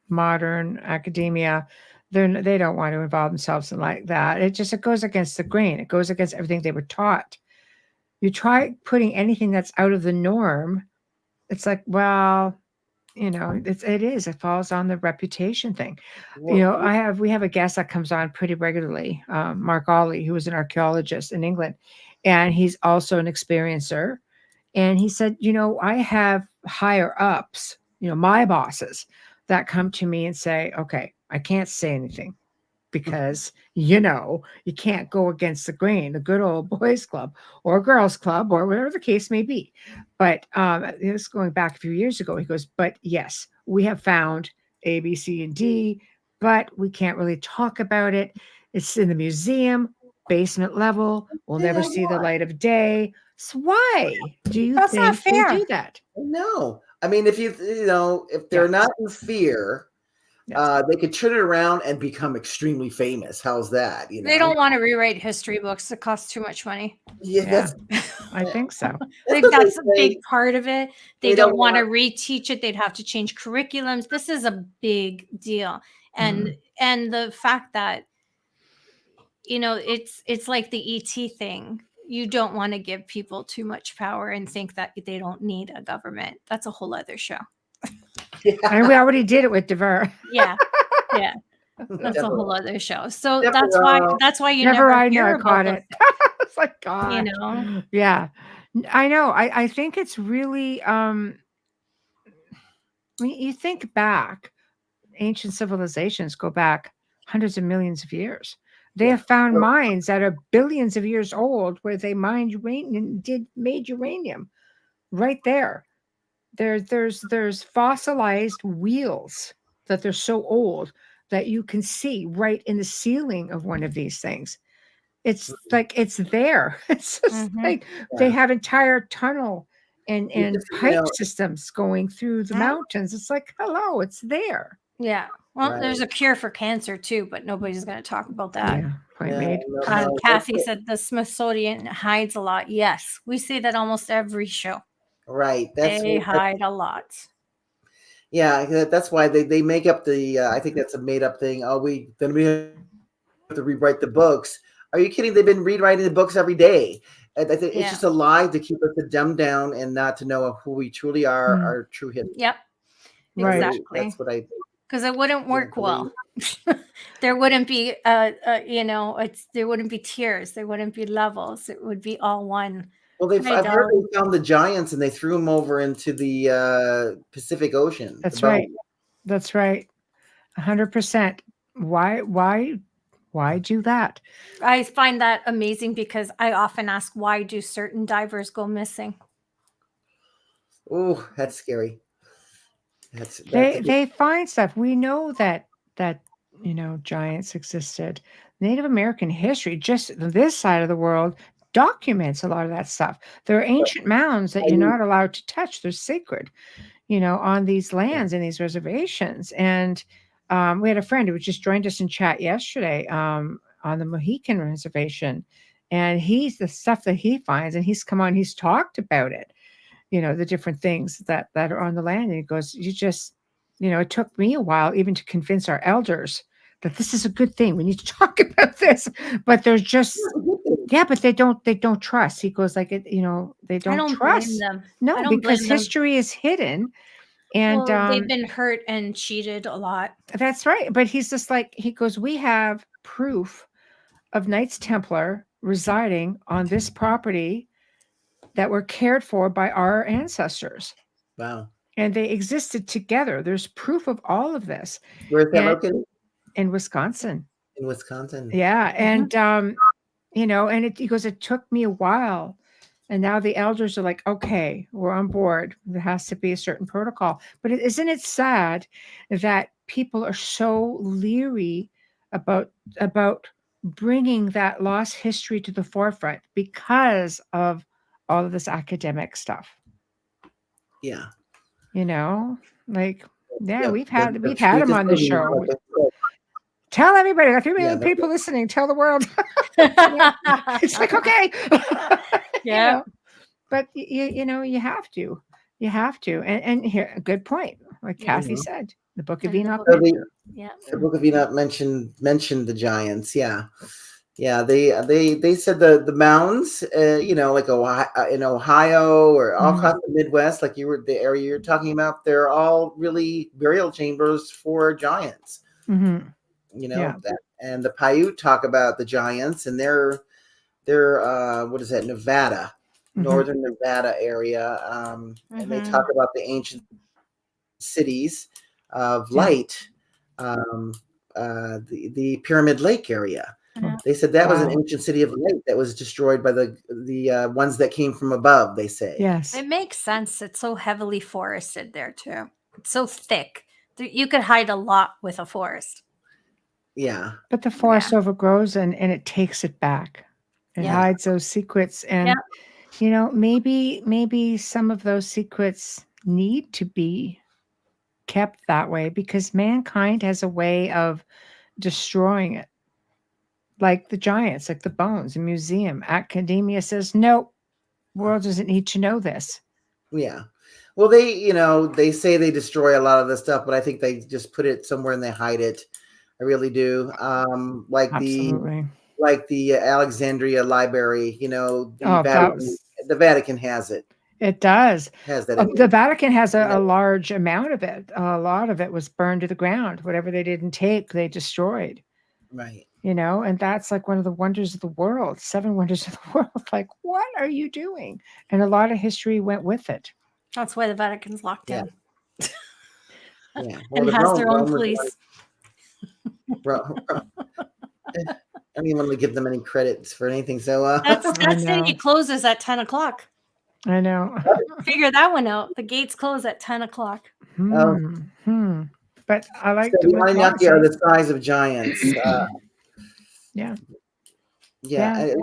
Speaker 2: modern academia, they don't want to involve themselves in like that. It goes against the grain. It goes against everything they were taught. You try putting anything that's out of the norm, it's like, well, it falls on the reputation thing.
Speaker 4: Well,
Speaker 2: we have a guest that comes on pretty regularly, Mark Ollie, who is an archaeologist in England, and he's also an experiencer. And he said, I have higher ups, my bosses that come to me and say, okay, I can't say anything because, you can't go against the grain, the good old boys club or girls club or whatever the case may be. But this going back a few years ago, he goes, but yes, we have found A, B, C, and D, but we can't really talk about it. It's in the museum, basement level. We'll never see the light of day. So why do you
Speaker 3: That's not
Speaker 2: think they
Speaker 3: fair.
Speaker 2: do that?
Speaker 4: No. I mean, if if they're not in fear, they could turn it around and become extremely famous. How's that?
Speaker 3: They don't want to rewrite history books. It costs too much money.
Speaker 4: Yeah.
Speaker 2: I think so.
Speaker 3: I think that's a big part of it. They don't want to reteach it. They'd have to change curriculums. This is a big deal. And the fact that, it's like the ET thing. You don't want to give people too much power and think that they don't need a government. That's a whole other show.
Speaker 2: Yeah. And we already did it with Devera.
Speaker 3: Yeah. That's a whole other show. So that's why you never hear about it.
Speaker 2: It's like, God, yeah, I know. I think it's really, when you think back, ancient civilizations go back hundreds of millions of years. They have found mines that are billions of years old where they mined uranium, made uranium right there. There's fossilized wheels that they're so old that you can see right in the ceiling of one of these things. It's like it's there. It's just like they have entire tunnel and pipe systems going through the mountains. It's like, hello, it's there.
Speaker 3: Yeah. Well, there's a cure for cancer too, but nobody's going to talk about that.
Speaker 2: Yeah, point made.
Speaker 3: Kathy said the Smithsonian hides a lot. Yes, we say that almost every show.
Speaker 4: Right.
Speaker 3: They hide a lot.
Speaker 4: Yeah, that's why they make up the. I think that's a made up thing. Oh, we have to rewrite the books. Are you kidding? They've been rewriting the books every day. I think it's just a lie to keep us to dumb down and not to know who we truly are, our true hidden.
Speaker 3: Yep.
Speaker 2: Right.
Speaker 3: Exactly.
Speaker 4: That's what I think.
Speaker 3: Because it wouldn't work well. There wouldn't be, there wouldn't be tiers. There wouldn't be levels. It would be all one.
Speaker 4: Well, I've heard they found the giants and they threw them over into the Pacific Ocean.
Speaker 2: That's right. That's right. 100%. Why do that?
Speaker 3: I find that amazing because I often ask, why do certain divers go missing?
Speaker 4: Oh, that's scary.
Speaker 2: They find stuff. We know that giants existed. Native American history, just this side of the world, documents a lot of that stuff. There are ancient mounds that you're not allowed to touch. They're sacred, on these lands and these reservations. And we had a friend who just joined us in chat yesterday on the Mohican Reservation, and the stuff that he finds, and he's come on, he's talked about it, the different things that are on the land. And he goes, it took me a while even to convince our elders that this is a good thing. We need to talk about this, but there's just, but they don't trust. He goes like, they don't trust
Speaker 3: them.
Speaker 2: No, because history is hidden. And
Speaker 3: they've been hurt and cheated a lot.
Speaker 2: That's right. But he's just like, he goes, we have proof of Knights Templar residing on this property that were cared for by our ancestors.
Speaker 4: Wow.
Speaker 2: And they existed together. There's proof of all of this.
Speaker 4: Where's that located?
Speaker 2: In Wisconsin.
Speaker 4: In Wisconsin.
Speaker 2: Yeah. And, and he goes, it took me a while. And now the elders are like, okay, we're on board. There has to be a certain protocol. But isn't it sad that people are so leery about bringing that lost history to the forefront because of all of this academic stuff?
Speaker 4: Yeah.
Speaker 2: We've had him on the show. Tell everybody, there are 3 million people listening. Tell the world. It's like, okay.
Speaker 3: Yeah.
Speaker 2: But you have to. And here, a good point. Like Kathy said, the Book of Enoch.
Speaker 4: The Book of Enoch mentioned the giants. Yeah. Yeah, they said the mounds, like Ohio, in Ohio or all across the Midwest, like the area you're talking about, they're all really burial chambers for giants.
Speaker 2: Mm-hmm.
Speaker 4: And the Paiute talk about the giants, and they're what is that, Nevada, northern Nevada area, and they talk about the ancient cities of light, the Pyramid Lake area. They said that was an ancient city of light that was destroyed by the ones that came from above, they say.
Speaker 2: Yes.
Speaker 3: It makes sense. It's so heavily forested there, too. It's so thick. You could hide a lot with a forest.
Speaker 4: Yeah.
Speaker 2: But the forest overgrows and it takes it back. It hides those secrets. And, maybe some of those secrets need to be kept that way because mankind has a way of destroying it. Like the giants, like the bones, a museum. Academia says, no, world doesn't need to know this.
Speaker 4: Yeah. Well, they say they destroy a lot of the stuff, but I think they just put it somewhere and they hide it. I really do.
Speaker 2: Absolutely.
Speaker 4: Like the Alexandria Library, the Vatican has it.
Speaker 2: It does.
Speaker 4: Has that.
Speaker 2: The Vatican has a large amount of it. A lot of it was burned to the ground. Whatever they didn't take, they destroyed.
Speaker 4: Right.
Speaker 2: And that's like one of the wonders of the world, 7 wonders of the world. Like, what are you doing? And a lot of history went with it.
Speaker 3: That's why the Vatican's locked in.
Speaker 4: Yeah.
Speaker 3: And has their own police.
Speaker 4: I don't even want to give them any credits for anything. So
Speaker 3: that city closes at 10 o'clock.
Speaker 2: I know.
Speaker 3: Figure that one out. The gates close at 10 o'clock.
Speaker 2: But I like
Speaker 4: to are the size of giants.
Speaker 2: Yeah.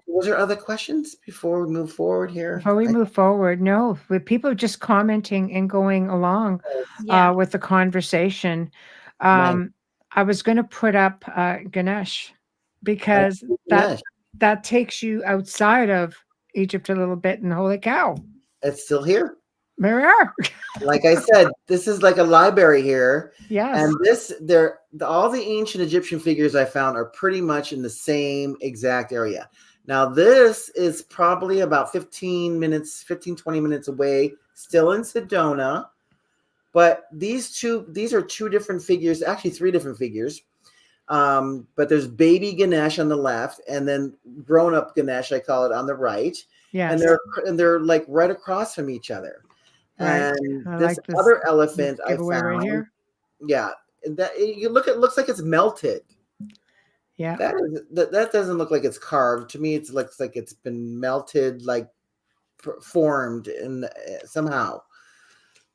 Speaker 4: Was there other questions before we move forward here?
Speaker 2: Before we move forward, no. With people just commenting and going along with the conversation. I was going to put up Ganesh because that takes you outside of Egypt a little bit, and holy cow,
Speaker 4: it's still here.
Speaker 2: There we are.
Speaker 4: Like I said, this is like a library here.
Speaker 2: Yes.
Speaker 4: And all the ancient Egyptian figures I found are pretty much in the same exact area. Now, this is probably about 15, 20 minutes away, still in Sedona. But these are 2 different figures, actually 3 different figures. But there's baby Ganesh on the left, and then grown-up Ganesh, I call it, on the right.
Speaker 2: Yes.
Speaker 4: And they're like right across from each other.
Speaker 2: Right.
Speaker 4: And this other elephant I found
Speaker 2: right here.
Speaker 4: Yeah, it looks like it's melted.
Speaker 2: Yeah.
Speaker 4: That doesn't look like it's carved. To me, it looks like it's been melted, like formed in somehow.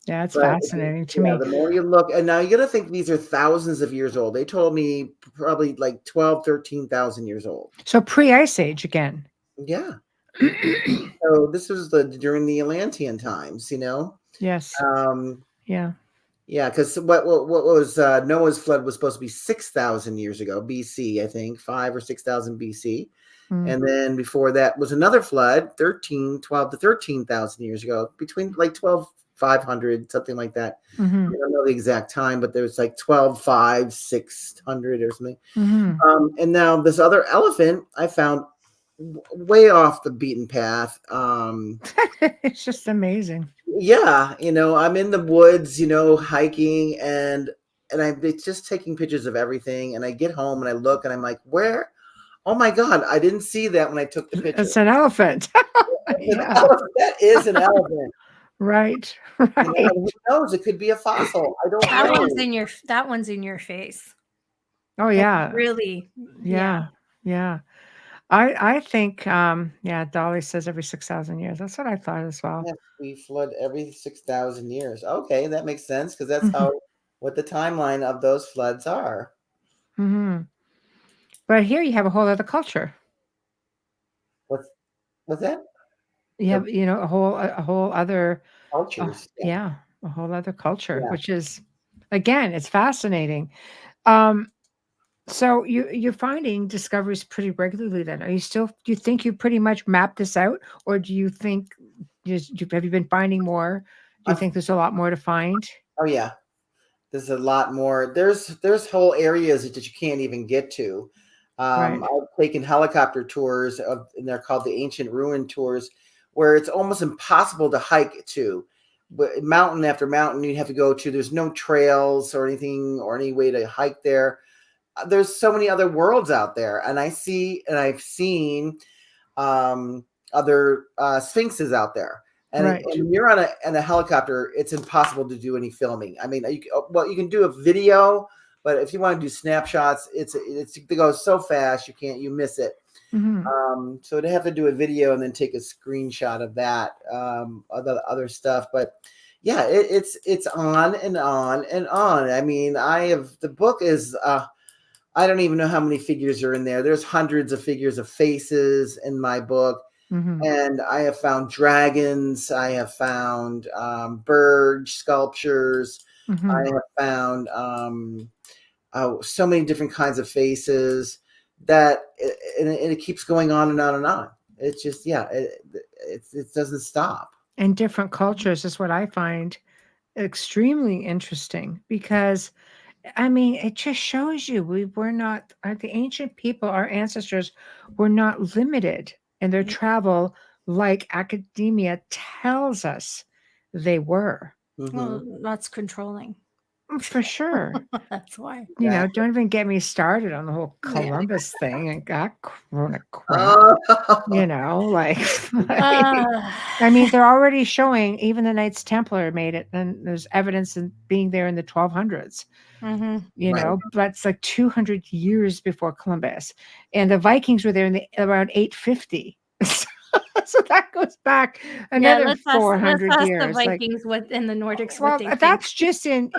Speaker 2: Yeah, it's
Speaker 4: But
Speaker 2: fascinating to
Speaker 4: yeah,
Speaker 2: me.
Speaker 4: the more you look, and now you got to think these are thousands of years old. They told me probably like 12, 13,000 years old.
Speaker 2: So pre-Ice Age again.
Speaker 4: Yeah. So this was during the Atlantean times,
Speaker 2: Yes. Yeah.
Speaker 4: Yeah, because what was Noah's flood was supposed to be 6,000 years ago, BC, I think, 5 or 6,000 BC.
Speaker 2: Mm.
Speaker 4: And then before that was another flood, 12 to 13,000 years ago, between like 12,500, something like that.
Speaker 2: Mm-hmm.
Speaker 4: I don't know the exact time, but there's like 12,500, 600 or something.
Speaker 2: Mm-hmm.
Speaker 4: And now this other elephant I found way off the beaten path.
Speaker 2: It's just amazing.
Speaker 4: Yeah, I'm in the woods, hiking, and I'm just taking pictures of everything. And I get home and I look and I'm like, where? Oh my God, I didn't see that when I took the picture.
Speaker 2: It's an elephant. Yeah.
Speaker 4: That is an elephant.
Speaker 2: Right.
Speaker 4: Who
Speaker 2: Right.
Speaker 4: knows? It could be a fossil. I don't
Speaker 3: That
Speaker 4: know.
Speaker 3: one's in your face.
Speaker 2: Oh yeah.
Speaker 3: Really.
Speaker 2: Yeah. Yeah. I think Dolly says every 6,000 years. That's what I thought as well.
Speaker 4: Yes, we flood every 6,000 years. Okay, that makes sense because that's what the timeline of those floods are.
Speaker 2: Mm-hmm. But here you have a whole other culture.
Speaker 4: What's that?
Speaker 2: You have, a whole other
Speaker 4: Cultures.
Speaker 2: a whole other culture,
Speaker 4: Yeah.
Speaker 2: which is, again, it's fascinating. So you're finding discoveries pretty regularly then. Do you think you pretty much mapped this out, or do you think have you been finding more? Do you think there's a lot more to find?
Speaker 4: Oh yeah. There's a lot more. There's whole areas that you can't even get to.
Speaker 2: Right.
Speaker 4: I've taken helicopter tours and they're called the ancient ruin tours, where it's almost impossible to hike to. But mountain after mountain you have to go to. There's no trails or anything or any way to hike there. There's so many other worlds out there, and I've seen other sphinxes out there. And,
Speaker 2: Right.
Speaker 4: and when you're on a helicopter, it's impossible to do any filming. I mean, you can do a video, but if you want to do snapshots, it goes so fast you miss it.
Speaker 2: Mm-hmm.
Speaker 4: So to have to do a video and then take a screenshot of that, other stuff. But yeah, it's on and on and on. I mean, the book is I don't even know how many figures are in there. There's hundreds of figures of faces in my book.
Speaker 2: Mm-hmm.
Speaker 4: And I have found dragons. I have found bird sculptures.
Speaker 2: Mm-hmm.
Speaker 4: I have found so many different kinds of faces and it keeps going on and on and on. It's just, it doesn't stop.
Speaker 2: And different cultures is what I find extremely interesting because, I mean, it just shows you we're not, the ancient people, our ancestors were not limited in their travel like academia tells us they were.
Speaker 3: Well, that's controlling.
Speaker 2: For sure.
Speaker 3: That's why.
Speaker 2: Don't even get me started on the whole Columbus thing and that crap. I mean, they're already showing even the Knights Templar made it, and there's evidence in being there in the 1200s.
Speaker 3: Mm-hmm.
Speaker 2: That's like 200 years before Columbus, and the Vikings were there around 850. So that goes back another 400
Speaker 3: let's
Speaker 2: years.
Speaker 3: The Vikings within the Nordics.
Speaker 2: Well, that's just in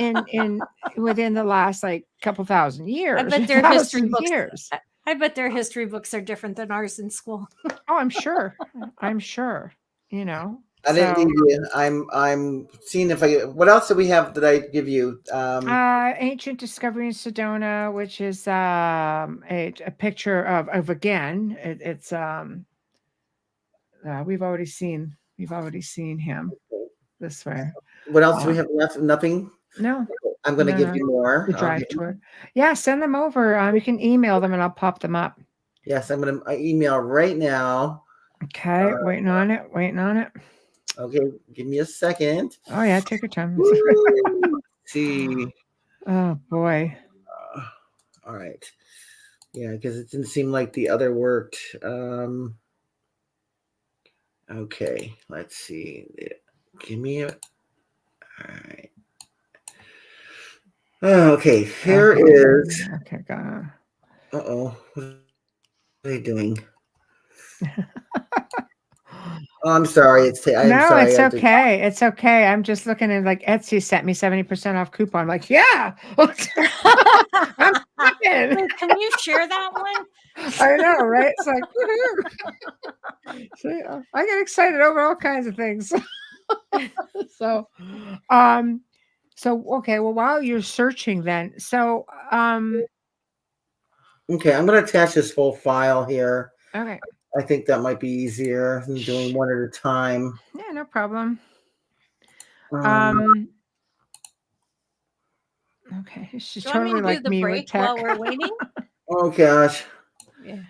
Speaker 2: within the last couple thousand years.
Speaker 3: I bet their history books. I bet their history books are different than ours in school.
Speaker 2: Oh, I'm sure. I'm sure.
Speaker 4: I didn't give you. I'm seeing what else do we have that I give you?
Speaker 2: Ancient Discovery in Sedona, which is a picture of again. It's we've already seen him this way.
Speaker 4: What else do we have left? Nothing.
Speaker 2: No.
Speaker 4: I'm going to give you more.
Speaker 2: The drive tour. Yeah, send them over. You can email them and I'll pop them up.
Speaker 4: Yes, I'm going to email right now.
Speaker 2: Okay, waiting on it.
Speaker 4: Okay, give me a second.
Speaker 2: Oh yeah, take your time.
Speaker 4: See.
Speaker 2: Oh boy.
Speaker 4: All right. Yeah, because it didn't seem like the other worked. Okay, let's see. Give me a. All right. Okay, here is.
Speaker 2: Okay, got.
Speaker 4: Uh-oh. What are they doing? Oh, I'm sorry. I'm
Speaker 2: No,
Speaker 4: sorry.
Speaker 2: it's okay. It's okay. I'm just looking at like Etsy sent me 70% off coupon. I'm like, yeah. I'm in.
Speaker 3: Can you share that one?
Speaker 2: I know, right? It's like, woohoo. See, I get excited over all kinds of things. So, okay. Well, while you're searching, then,
Speaker 4: Okay, I'm going to attach this whole file here.
Speaker 2: okay.
Speaker 4: I think that might be easier than doing one at a time.
Speaker 2: Yeah, no problem. Okay, she's totally like me with tech.
Speaker 3: While we're waiting.
Speaker 4: Oh gosh.
Speaker 3: Yeah.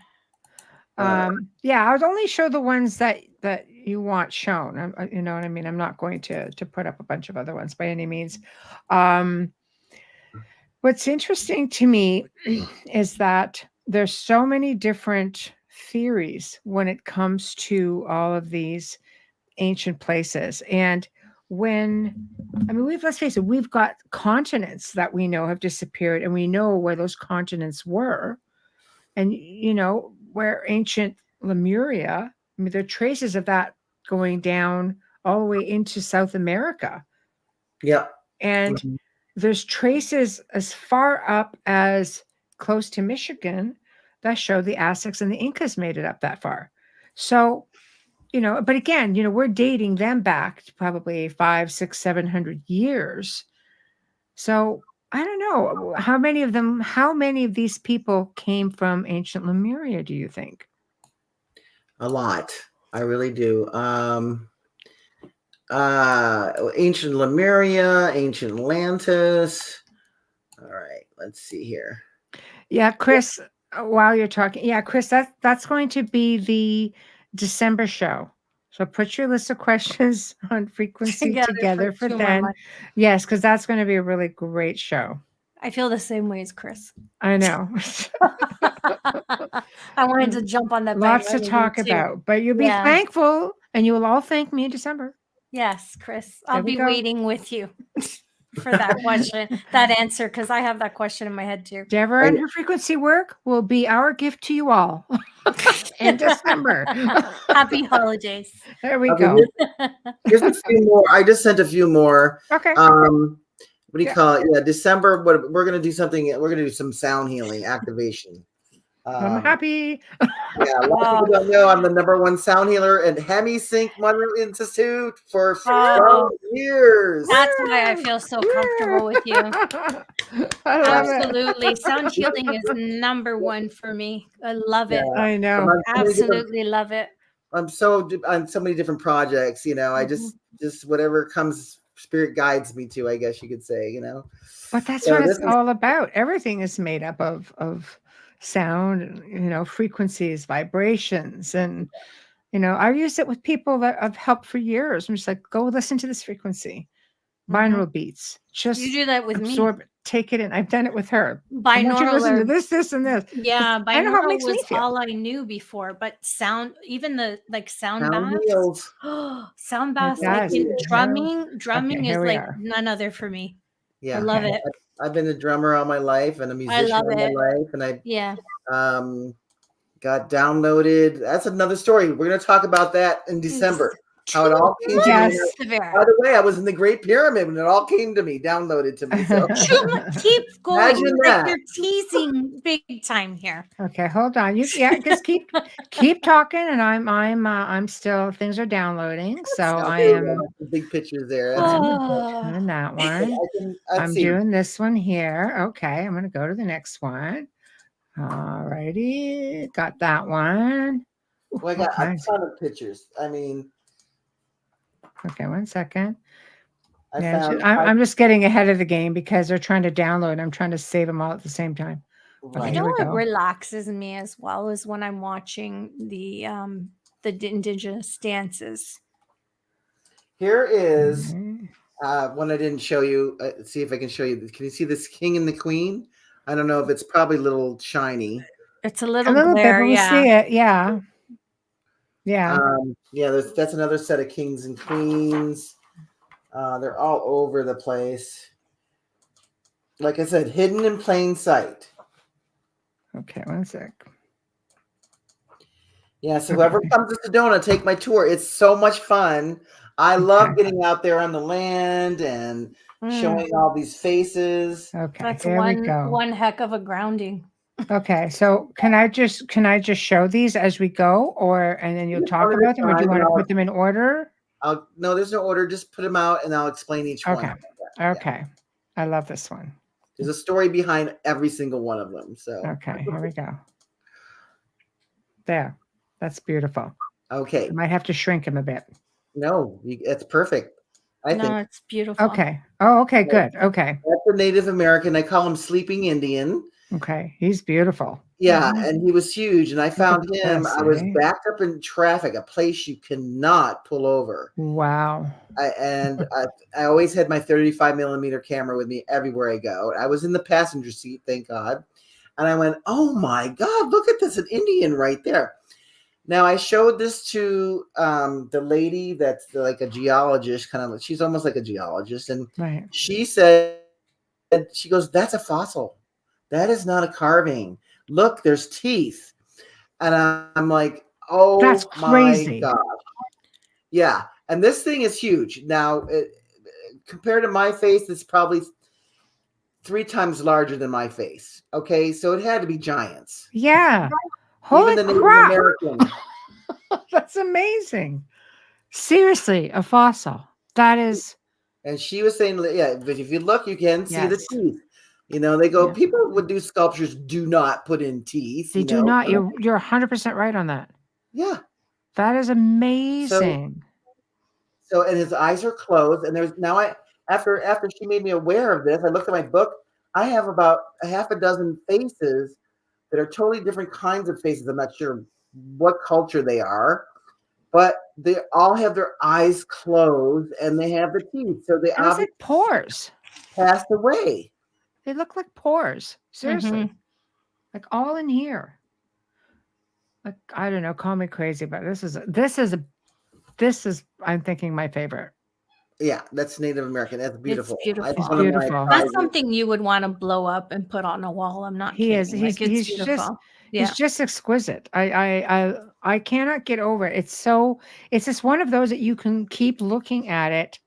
Speaker 2: Yeah, I would only show the ones that you want shown. You know what I mean? I'm not going to put up a bunch of other ones by any means. What's interesting to me is that there's so many different theories when it comes to all of these ancient places. And let's face it, we've got continents that we know have disappeared, and we know where those continents were. And, where ancient Lemuria, there are traces of that going down all the way into South America.
Speaker 4: Yeah.
Speaker 2: And there's traces as far up as close to Michigan that show the Aztecs and the Incas made it up that far. So, but again, we're dating them back to probably 500, 600, 700 years. So I don't know how many of these people came from ancient Lemuria, do you think?
Speaker 4: A lot. I really do. Ancient Lemuria, ancient Atlantis. All right, let's see here.
Speaker 2: Yeah, Chris, while you're talking, Chris, that's going to be the December show. So put your list of questions on frequency together for then. Yes, because that's going to be a really great show.
Speaker 3: I feel the same way as Chris.
Speaker 2: I know.
Speaker 3: I wanted to jump on that.
Speaker 2: Lots to talk about, but you'll be thankful, and you will all thank me in December.
Speaker 3: Yes, Chris. I'll be waiting with you for that question, that answer, because I have that question in my head too.
Speaker 2: Devera and her frequency work will be our gift to you all in December.
Speaker 3: Happy holidays.
Speaker 2: There we go.
Speaker 4: Here's a few more. I just sent a few more.
Speaker 2: Okay.
Speaker 4: What do you call it? Yeah, December. But we're gonna do something. We're gonna do some sound healing activation.
Speaker 2: I'm happy.
Speaker 4: Yeah, a lot of people don't know I'm the #1 sound healer at Hemisync Mother Institute for 12 years.
Speaker 3: That's why I feel so comfortable with you. Absolutely. Sound healing is #1 for me. I love it.
Speaker 2: I know.
Speaker 3: Absolutely love it.
Speaker 4: I'm on so many different projects, I just whatever comes, spirit guides me to, I guess you could say,
Speaker 2: But that's what it's all about. Everything is made up of sound, frequencies, vibrations. And, I've used it with people that I've helped for years. I'm just like, go listen to this frequency. Binaural beats. Just
Speaker 3: you do that with
Speaker 2: absorb
Speaker 3: me.
Speaker 2: It, take it in. I've done it with her.
Speaker 3: Binaural.
Speaker 2: Listen to this, and this.
Speaker 3: Yeah, binaural was all I knew before. But sound, even the sound baths. Sound baths, like in drumming is like none other for me. Yeah, I love it.
Speaker 4: I've been a drummer all my life and a musician all my life, and I got downloaded. That's another story. We're going to talk about that in December. How it all came to me. By the way, I was in the Great Pyramid when it all came to me, downloaded to me. So
Speaker 3: keep going. You're teasing big time here.
Speaker 2: Okay, hold on. Just keep talking, and I'm still, things are downloading. So I am
Speaker 4: big pictures there.
Speaker 2: Doing that one. I'm doing this one here. Okay, I'm going to go to the next one. All righty, got that one.
Speaker 4: Well, I got a ton of pictures. I mean.
Speaker 2: Okay, 1 second. I'm just getting ahead of the game because they're trying to download. I'm trying to save them all at the same time.
Speaker 3: Right. You know what relaxes me as well is when I'm watching the indigenous dances.
Speaker 4: Here is one I didn't show you. See if I can show you. Can you see this king and the queen? I don't know if it's probably a little shiny.
Speaker 3: It's a little glare,
Speaker 2: bit, but we see it. Yeah. Yeah.
Speaker 4: That's another set of kings and queens. They're all over the place. Like I said, hidden in plain sight.
Speaker 2: Okay, 1 sec.
Speaker 4: Yeah, so whoever comes to Sedona, take my tour. It's so much fun. I love getting out there on the land and showing all these faces.
Speaker 2: Okay,
Speaker 3: That's
Speaker 2: here we go.
Speaker 3: one heck of a grounding.
Speaker 2: Okay, so can I just show these as we go, and then you'll talk about them, or do you want to put them in order?
Speaker 4: No, there's no order. Just put them out, and I'll explain each one.
Speaker 2: Okay, I love this one.
Speaker 4: There's a story behind every single one of them. So
Speaker 2: okay, here we go. There, that's beautiful.
Speaker 4: Okay,
Speaker 2: I might have to shrink him a bit.
Speaker 4: No, it's perfect. I think
Speaker 3: it's beautiful.
Speaker 2: Okay. Oh, okay, good. Okay.
Speaker 4: That's a Native American. I call him Sleeping Indian.
Speaker 2: Okay, he's beautiful.
Speaker 4: Yeah, and he was huge. And I found him.
Speaker 2: this,
Speaker 4: I was
Speaker 2: eh?
Speaker 4: backed up in traffic, a place you cannot pull over.
Speaker 2: Wow.
Speaker 4: I always had my 35mm camera with me everywhere I go. I was in the passenger seat, thank God. And I went, oh my God, look at this, an Indian right there. Now, I showed this to the lady that's like a geologist, she's almost like a geologist. And she said, she goes, that's a fossil. That is not a carving. Look, there's teeth. And I'm like, oh, that's crazy. My God. Yeah. And this thing is huge. Now, compared to my face, it's probably 3 times larger than my face. Okay. So it had to be giants.
Speaker 2: Yeah. Holy
Speaker 4: Even the Native
Speaker 2: crap.
Speaker 4: American.
Speaker 2: That's amazing. Seriously, a fossil. That is.
Speaker 4: And she was saying, yeah, but if you look, you can see the teeth. You know, they go, people would do sculptures, do not put in teeth.
Speaker 2: They do not. You're 100% right on that.
Speaker 4: Yeah.
Speaker 2: That is amazing.
Speaker 4: So, and his eyes are closed. And there's now after she made me aware of this, I looked at my book. I have about a half a dozen faces that are totally different kinds of faces. I'm not sure what culture they are, but they all have their eyes closed and they have the teeth. So they
Speaker 2: obviously like pores
Speaker 4: passed away.
Speaker 2: They look like pores. Seriously. Like all in here. Like, I don't know, call me crazy, but this is I'm thinking my favorite.
Speaker 4: Yeah, that's Native American. That's beautiful.
Speaker 3: It's beautiful.
Speaker 2: It's beautiful.
Speaker 3: That's something you would want to blow up and put on a wall. I'm not kidding. He's beautiful.
Speaker 2: He's just exquisite. I cannot get over it. It's just one of those that you can keep looking at it,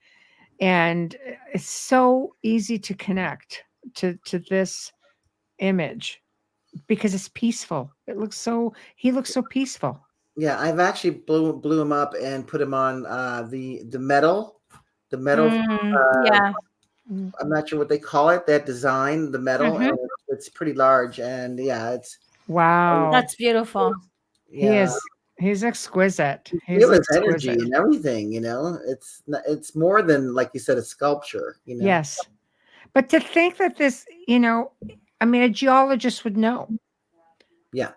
Speaker 2: and it's so easy to connect to this image because it's peaceful. He looks so peaceful.
Speaker 4: Yeah, I've actually blew him up and put him on the metal. The metal, I'm not sure what they call it. That design, the metal, and it's pretty large, and it's
Speaker 2: wow.
Speaker 3: That's beautiful.
Speaker 4: Yeah.
Speaker 2: He's exquisite.
Speaker 4: Feel his energy and everything. You know, it's more than, like you said, a sculpture. You know.
Speaker 2: Yes, but to think that this, I mean, a geologist would know.
Speaker 4: Yeah.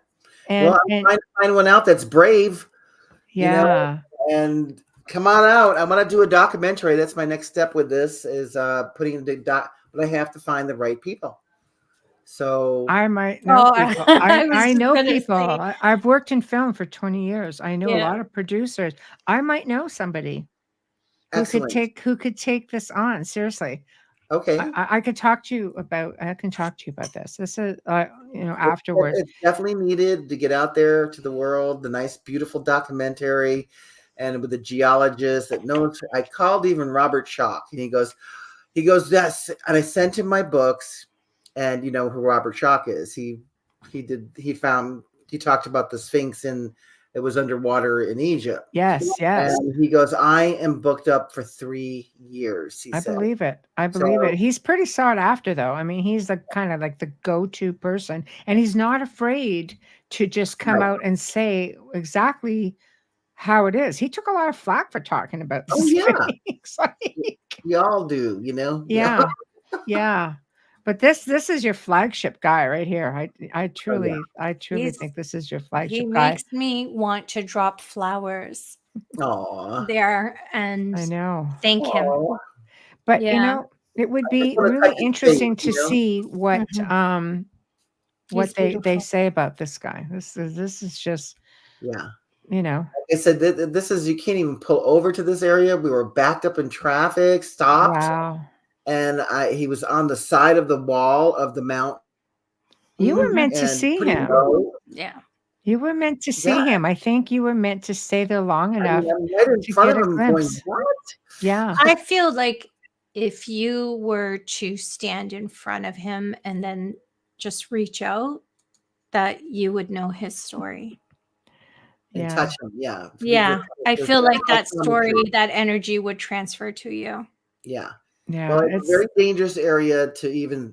Speaker 2: And,
Speaker 4: I'm trying to find one out that's brave.
Speaker 2: Yeah.
Speaker 4: And come on out. I'm going to do a documentary. That's my next step with this is putting the but I have to find the right people. So
Speaker 2: I might know people. I know people. I've worked in film for 20 years. I know a lot of producers. I might know somebody who could take this on. Seriously.
Speaker 4: Okay.
Speaker 2: I could talk to you about this. This is afterwards.
Speaker 4: It's definitely needed to get out there to the world, the nice, beautiful documentary. And with the geologist that knows, I called even Robert Schoch, and he goes, yes. And I sent him my books, and you know who Robert Schoch is. He talked about the Sphinx it was underwater in Egypt.
Speaker 2: Yes.
Speaker 4: And he goes, I am booked up for 3 years.
Speaker 2: I believe it. He's pretty sought after, though. I mean, he's the kind of like the go-to person, and he's not afraid to just come out and say exactly how it is. He took a lot of flack for talking about this.
Speaker 4: Oh yeah. We all do,
Speaker 2: Yeah. Yeah. But this is your flagship guy right here. I truly think this is your flagship guy.
Speaker 3: He makes me want to drop flowers there and
Speaker 2: I know.
Speaker 3: Thank him.
Speaker 2: But it would be really interesting to see what they say about this guy. This is just
Speaker 4: Like I said, this is, you can't even pull over to this area. We were backed up in traffic, stopped.
Speaker 2: Wow.
Speaker 4: And he was on the side of the wall of the mountain.
Speaker 2: You were meant to see him.
Speaker 3: Yeah.
Speaker 2: You were meant to see him. I think you were meant to stay there long enough
Speaker 4: I'm right in
Speaker 2: to
Speaker 4: front
Speaker 2: get
Speaker 4: of
Speaker 2: a
Speaker 4: him going,
Speaker 2: glimpse.
Speaker 4: what?
Speaker 2: Yeah.
Speaker 3: I feel like if you were to stand in front of him and then just reach out, that you would know his story.
Speaker 4: And touch him. Yeah.
Speaker 3: Yeah. I feel like that story,
Speaker 4: true.
Speaker 3: that energy would transfer to you.
Speaker 4: Yeah.
Speaker 2: Yeah.
Speaker 4: Well, it's a very dangerous area to even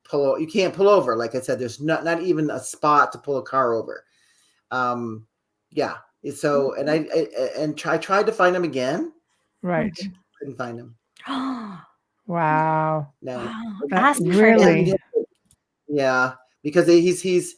Speaker 4: pull. You can't pull over. Like I said, there's not even a spot to pull a car over. Yeah. So, and I tried to find him again.
Speaker 2: Right.
Speaker 4: Couldn't find him.
Speaker 2: Wow.
Speaker 4: No.
Speaker 3: Wow.
Speaker 2: That's really.
Speaker 4: Yeah, because he's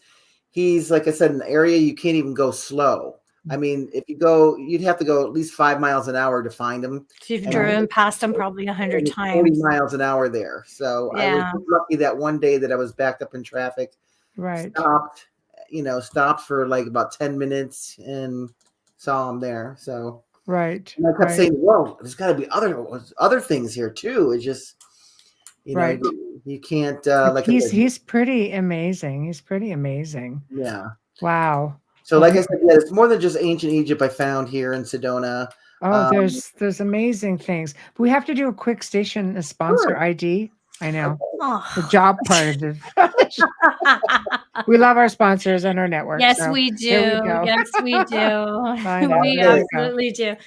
Speaker 4: like I said, in an area you can't even go slow. I mean, if you go, you'd have to go at least 5 miles an hour to find him.
Speaker 3: You've driven past him probably 100 times.
Speaker 4: 40 miles an hour there. So I was lucky that one day that I was backed up in traffic.
Speaker 2: Right.
Speaker 4: Stopped for like about 10 minutes and saw him there. So
Speaker 2: right.
Speaker 4: And I kept saying, "Whoa, there's got to be other things here too." It's just, you can't.
Speaker 2: He's pretty amazing. He's pretty amazing.
Speaker 4: Yeah.
Speaker 2: Wow.
Speaker 4: So, like I said, it's more than just ancient Egypt I found here in Sedona.
Speaker 2: Oh, there's amazing things. But we have to do a quick station sponsor ID. I know. The job part of it. We love our sponsors and our network.
Speaker 3: Yes,
Speaker 2: so
Speaker 3: we do. Yes, we do. We absolutely do.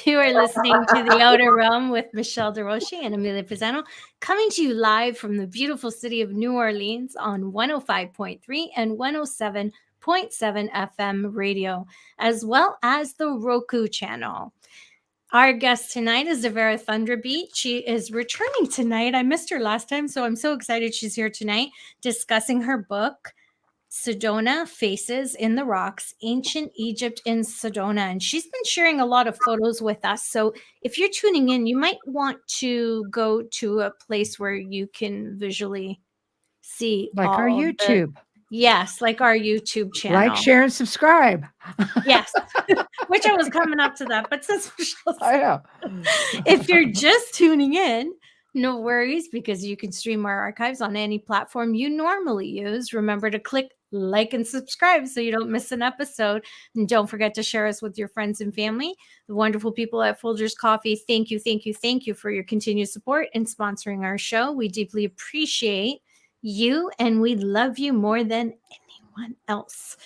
Speaker 3: You are listening to The Outer Realm with Michelle Desrochers and Amelia Pisano, coming to you live from the beautiful city of New Orleans on 105.3 and 107.7 FM radio, as well as the Roku channel. Our guest tonight is Devera Thunderbeat. She is returning tonight. I missed her last time, so I'm so excited she's here tonight discussing her book, Sedona Faces in the Rocks, Ancient Egypt in Sedona. And she's been sharing a lot of photos with us. So if you're tuning in, you might want to go to a place where you can visually see.
Speaker 2: Like our YouTube.
Speaker 3: Yes, like our YouTube channel.
Speaker 2: Like, share, and subscribe.
Speaker 3: Yes, which I was coming up to that. But since
Speaker 2: I know.
Speaker 3: If you're just tuning in, no worries, because you can stream our archives on any platform you normally use. Remember to click like and subscribe so you don't miss an episode. And don't forget to share us with your friends and family. The wonderful people at Folgers Coffee, thank you for your continued support and sponsoring our show. We deeply appreciate you, and we love you more than anyone else.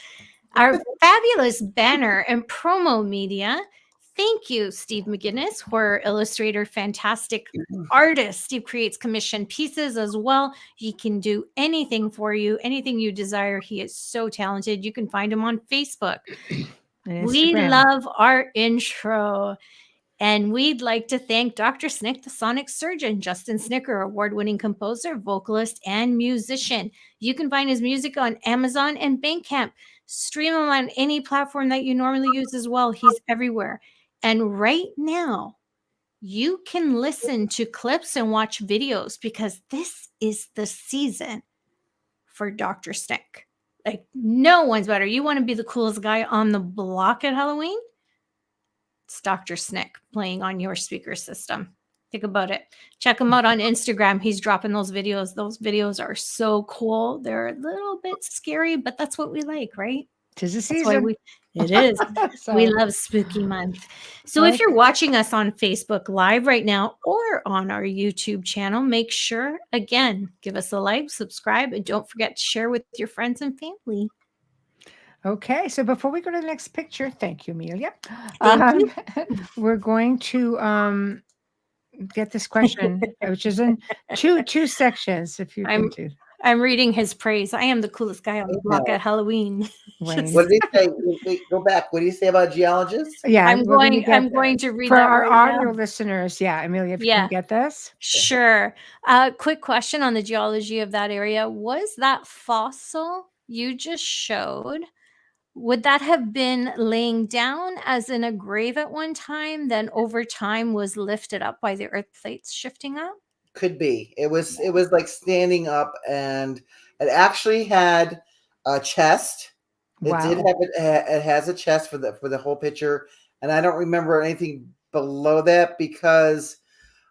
Speaker 3: Our fabulous banner and promo media. Thank you, Steve McGinnis, horror illustrator, fantastic artist. Steve creates commission pieces as well. He can do anything for you, anything you desire. He is so talented. You can find him on Facebook. We love our intro. And we'd like to thank Dr. Snick, the sonic surgeon, Justin Snicker, award-winning composer, vocalist, and musician. You can find his music on Amazon and Bandcamp. Stream him on any platform that you normally use as well. He's everywhere. And right now, you can listen to clips and watch videos because this is the season for Dr. Snick. Like, no one's better. You want to be the coolest guy on the block at Halloween? It's Dr. Snick playing on your speaker system. Think about it. Check him out on Instagram. He's dropping those videos. Those videos are so cool. They're a little bit scary, but that's what we like, right?
Speaker 2: 'Tis the season.
Speaker 3: It is. We love Spooky Month. So if you're watching us on Facebook Live right now or on our YouTube channel, make sure, again, give us a like, subscribe, and don't forget to share with your friends and family.
Speaker 2: Okay, so before we go to the next picture, thank you, Amelia.
Speaker 3: Thank you.
Speaker 2: We're going to get this question, which is in two sections. If you can do.
Speaker 3: I'm reading his praise. I am the coolest guy on the block at Halloween.
Speaker 4: What did he say? Go back. What did he say about geologists?
Speaker 2: Yeah,
Speaker 3: I'm going to read
Speaker 2: for
Speaker 3: that
Speaker 2: our
Speaker 3: right
Speaker 2: audio
Speaker 3: now.
Speaker 2: listeners. Yeah, Amelia, if you can get this.
Speaker 3: Sure. Quick question on the geology of that area. Was that fossil you just showed, would that have been laying down as in a grave at one time, then over time was lifted up by the earth plates shifting up?
Speaker 4: Could be. It was like standing up, and it actually had a chest. It did have it has a chest for the whole picture, and I don't remember anything below that because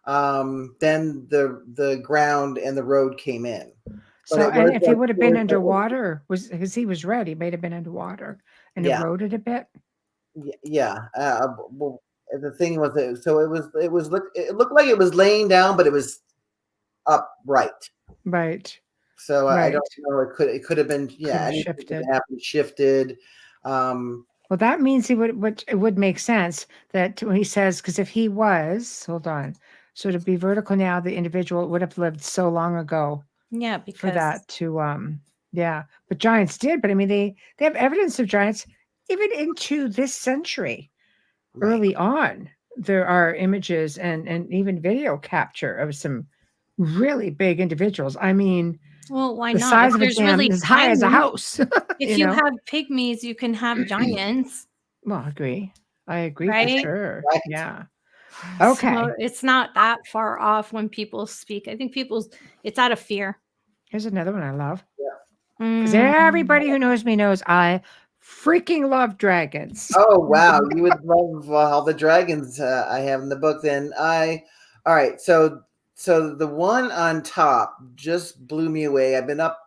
Speaker 4: then the ground and the road came in.
Speaker 2: So, and if he would have been underwater, because he was red, he may have been underwater and eroded a bit.
Speaker 4: Yeah. Well, the thing was, it looked like it was laying down, but it was upright.
Speaker 2: Right.
Speaker 4: So I don't know. It could have been shifted.
Speaker 2: Well, that means it would make sense that when he says, because if he was, hold on, so to be vertical now, the individual would have lived so long ago.
Speaker 3: Yeah, because
Speaker 2: for that to but giants did. But I mean, they have evidence of giants even into this century. Right. Early on, there are images and even video capture of some really big individuals. I mean,
Speaker 3: well, why
Speaker 2: the
Speaker 3: not?
Speaker 2: size of a dam really as high as a house.
Speaker 3: If you have pygmies, you can have giants.
Speaker 2: Well, I agree. Right? For sure.
Speaker 4: Right.
Speaker 2: Yeah. Okay.
Speaker 3: So it's not that far off when people speak. I think it's out of fear.
Speaker 2: Here's another one I love. Because everybody who knows me knows I freaking love dragons.
Speaker 4: Oh, wow. You would love all the dragons I have in the book then. All right. So the one on top just blew me away. I've been up,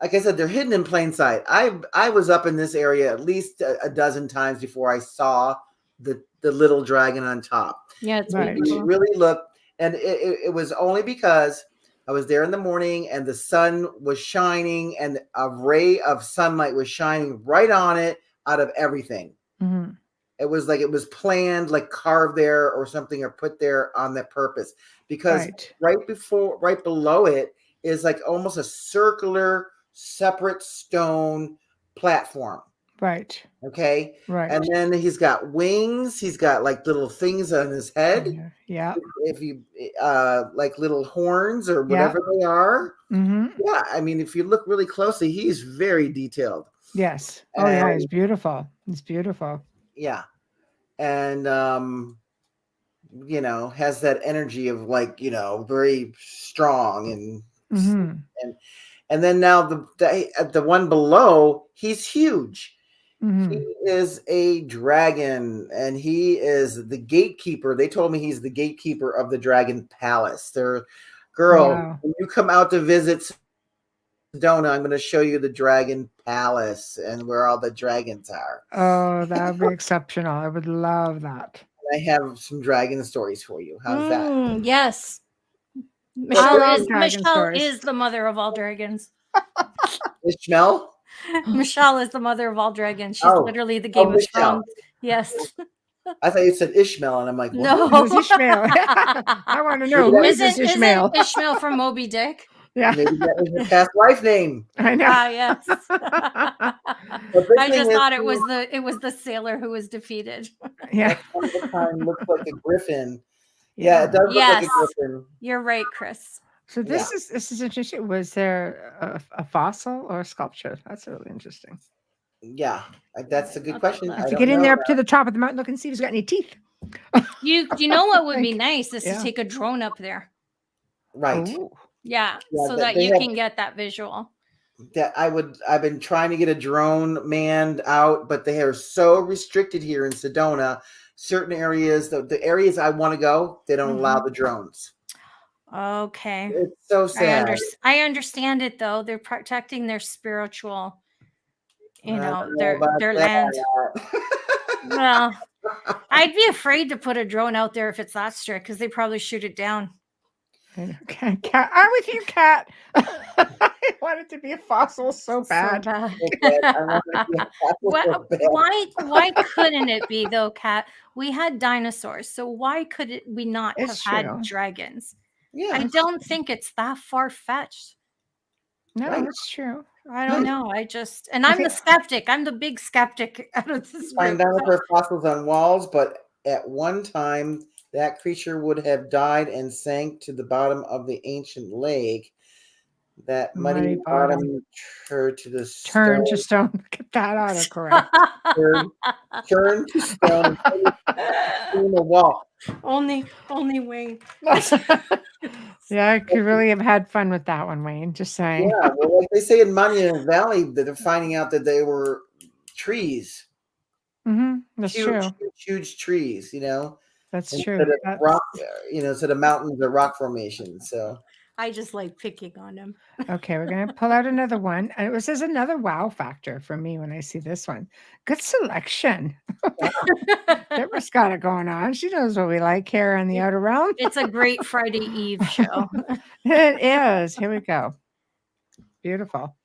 Speaker 4: like I said, they're hidden in plain sight. I was up in this area at least a dozen times before I saw the little dragon on top.
Speaker 3: Yeah, it's right.
Speaker 4: You really look, and it was only because I was there in the morning and the sun was shining and a ray of sunlight was shining right on it out of everything.
Speaker 2: Mm-hmm.
Speaker 4: It was like it was planned, like carved there or something, or put there on that purpose. Because right below it is like almost a circular, separate stone platform.
Speaker 2: Right.
Speaker 4: Okay.
Speaker 2: Right.
Speaker 4: And then he's got wings. He's got like little things on his head.
Speaker 2: Yeah.
Speaker 4: If you like little horns or whatever they are.
Speaker 2: Mm-hmm.
Speaker 4: Yeah. I mean, if you look really closely, he's very detailed.
Speaker 2: Yes. Oh, yeah. He's beautiful. He's beautiful.
Speaker 4: Yeah. And, has that energy of like, very strong and then now the one below, he's huge. Mm-hmm. He is a dragon and he is the gatekeeper. They told me he's the gatekeeper of the Dragon Palace. When you come out to visit Sedona, I'm going to show you the Dragon Palace and where all the dragons are.
Speaker 2: Oh, that would be exceptional. I would love that.
Speaker 4: I have some dragon stories for you. How's that?
Speaker 3: Yes. Michelle is the mother of all dragons.
Speaker 4: Ishmael?
Speaker 3: Michelle is the mother of all dragons. She's literally the Game of Thrones. Yes.
Speaker 4: I thought you said Ishmael, and I'm like, what?
Speaker 2: No, who's Ishmael? I want to know. Who is this Ishmael?
Speaker 3: Isn't Ishmael from Moby Dick?
Speaker 2: Yeah.
Speaker 4: Maybe that was your past life name.
Speaker 2: I know.
Speaker 3: Yes. I just thought it was the sailor who was defeated.
Speaker 2: Yeah.
Speaker 4: One of the time looks like a griffin. Yeah, it does look like a griffin.
Speaker 3: You're right, Chris.
Speaker 2: So this is interesting. Was there a fossil or a sculpture? That's really interesting.
Speaker 4: Yeah, that's a good question.
Speaker 2: If you get in there up to the top of the mountain, look and see if he's got any teeth.
Speaker 3: You know what would be nice is to take a drone up there.
Speaker 4: Right.
Speaker 2: Ooh.
Speaker 3: Yeah, so that you can get that visual.
Speaker 4: I've been trying to get a drone manned out, but they are so restricted here in Sedona. Certain areas, the areas I want to go, they don't allow the drones.
Speaker 3: Okay.
Speaker 4: It's so sad.
Speaker 3: I understand it though. They're protecting their spiritual, their land. Well, I'd be afraid to put a drone out there if it's that strict because they probably shoot it down.
Speaker 2: Okay, Kat. I'm with you, Kat. I want it to be a fossil so bad.
Speaker 3: Why couldn't it be though, Kat? We had dinosaurs, so why could we not have had dragons? Yeah, I don't think it's that far fetched.
Speaker 2: No, that's true.
Speaker 3: I don't know. I'm the skeptic. I'm the big skeptic out of this.
Speaker 4: Find out if there are fossils on walls, but at one time that creature would have died and sank to the bottom of the ancient lake. That muddy bottom turned to
Speaker 2: stone. Get that autocorrect.
Speaker 4: Turn to stone. In the wall.
Speaker 3: Only Wayne.
Speaker 2: Yeah, I could really have had fun with that one, Wayne. Just saying.
Speaker 4: Yeah, well, like they say in Monument Valley, that they're finding out that they were trees.
Speaker 2: Mm-hmm. That's true.
Speaker 4: Huge trees,
Speaker 2: That's
Speaker 4: instead
Speaker 2: true.
Speaker 4: Of rock, instead of mountains or rock formations. So
Speaker 3: I just like picking on him.
Speaker 2: Okay, we're going to pull out another one. And this is another wow factor for me when I see this one. Good selection. Deborah's got it going on. She knows what we like here in the Outer Realm.
Speaker 3: It's a great Friday Eve show.
Speaker 2: It is. Here we go. Beautiful.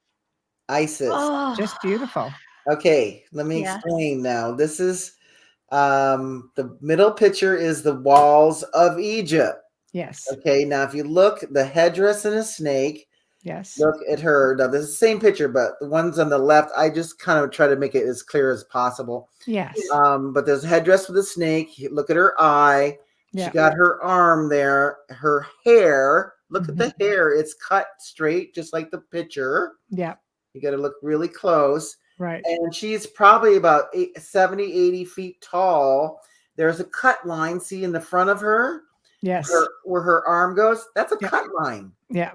Speaker 4: Isis.
Speaker 3: Oh,
Speaker 2: Just beautiful.
Speaker 4: Okay, let me
Speaker 3: Yes.
Speaker 4: explain now. This is the middle picture is the walls of Egypt.
Speaker 2: Yes.
Speaker 4: Okay, now if you look, the headdress and a snake.
Speaker 2: Yes.
Speaker 4: Look at her. Now, this is the same picture, but the ones on the left, I just kind of try to make it as clear as possible.
Speaker 2: Yes.
Speaker 4: But there's a headdress with a snake. Look at her eye.
Speaker 2: Yeah.
Speaker 4: She got her arm there. Her hair. Look at the hair. It's cut straight, just like the picture.
Speaker 2: Yeah.
Speaker 4: You got to look really close.
Speaker 2: Right.
Speaker 4: And she's probably about 70, 80 feet tall. There's a cut line. See in the front of her?
Speaker 2: Yes.
Speaker 4: Where her arm goes? That's a cut line.
Speaker 2: Yeah.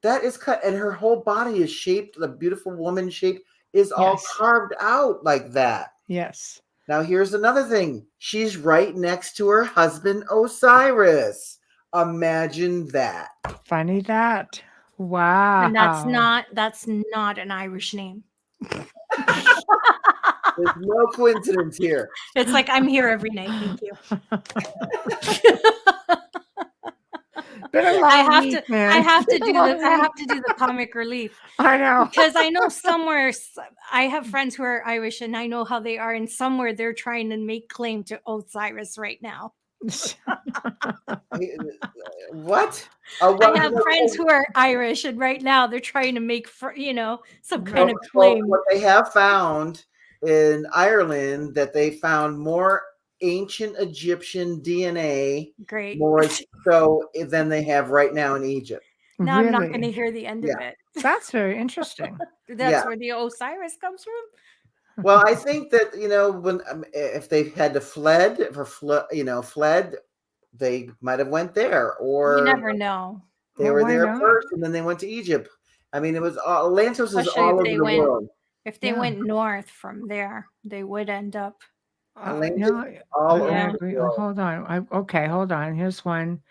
Speaker 4: That is cut, and her whole body is shaped, the beautiful woman shape is all carved out like that.
Speaker 2: Yes.
Speaker 4: Now, here's another thing. She's right next to her husband, Osiris. Imagine that.
Speaker 2: Funny that. Wow.
Speaker 3: and that's not an Irish name.
Speaker 4: There's no coincidence here.
Speaker 3: It's like I'm here every night. Thank you. I have to do the comic relief.
Speaker 2: I know.
Speaker 3: Because I know somewhere I have friends who are Irish and I know how they are, and somewhere they're trying to make claim to Osiris right now.
Speaker 4: What?
Speaker 3: I have friends who are Irish, and right now they're trying to make some kind of claim.
Speaker 4: What they have found in Ireland, that they found more ancient Egyptian DNA, more so than they have right now in Egypt.
Speaker 3: Now I'm not going to hear the end of it.
Speaker 2: That's very interesting.
Speaker 3: That's where the Osiris comes from.
Speaker 4: Well, I think that when if they had to fled, they might have went there, or
Speaker 3: you never know.
Speaker 4: They were there first, and then they went to Egypt. I mean, it was Atlantis is all over the world.
Speaker 3: If they went north from there, they would end up.
Speaker 2: Hold on. Hold on. Here's one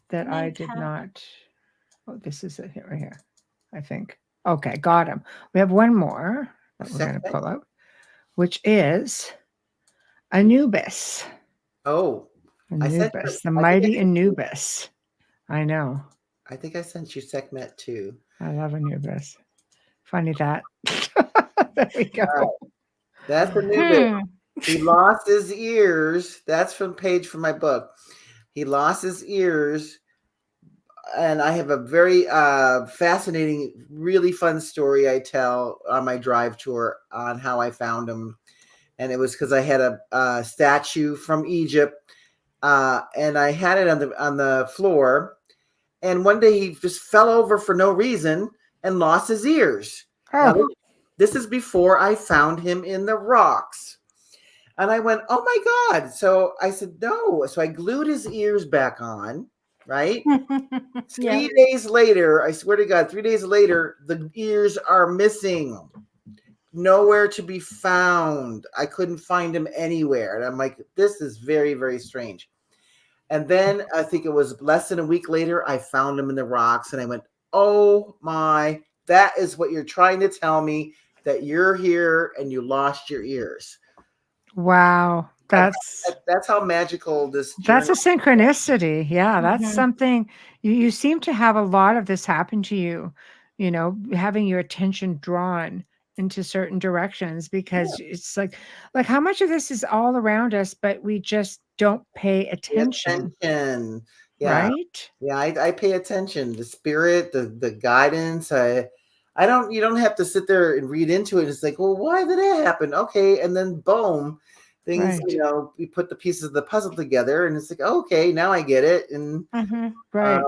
Speaker 2: that I did not. Oh, this is it right here, I think. Okay, got him. We have one more that we're going to pull out, which is Anubis.
Speaker 4: Oh,
Speaker 2: Anubis, the mighty Anubis. I know.
Speaker 4: I think I sent you Sekhmet too.
Speaker 2: I love Anubis. Funny that. There we go.
Speaker 4: Right. That's Anubis. He lost his ears. That's from page from my book. He lost his ears. And I have a very fascinating, really fun story I tell on my drive tour on how I found him. And it was because I had a statue from Egypt, and I had it on the floor. And one day he just fell over for no reason and lost his ears.
Speaker 2: Oh.
Speaker 4: Now, this is before I found him in the rocks. And I went, oh my God. So I said, no. So I glued his ears back on, right? 3 days later, I swear to God, 3 days later, the ears are missing. Nowhere to be found. I couldn't find him anywhere. And I'm like, this is very, very strange. And then I think it was less than a week later, I found him in the rocks. And I went, oh my, that is what you're trying to tell me, that you're here and you lost your ears.
Speaker 2: Wow.
Speaker 4: That's how magical this.
Speaker 2: That's a synchronicity. Yeah, that's something. You seem to have a lot of this happen to you, having your attention drawn into certain directions, because it's like how much of this is all around us, but we just don't pay attention.
Speaker 4: Yeah.
Speaker 2: Right?
Speaker 4: Yeah, I pay attention. The spirit, the guidance. You don't have to sit there and read into it. It's like, well, why did that happen? Okay. And then boom, things, we put the pieces of the puzzle together and it's like, okay, now I get it. And
Speaker 2: right.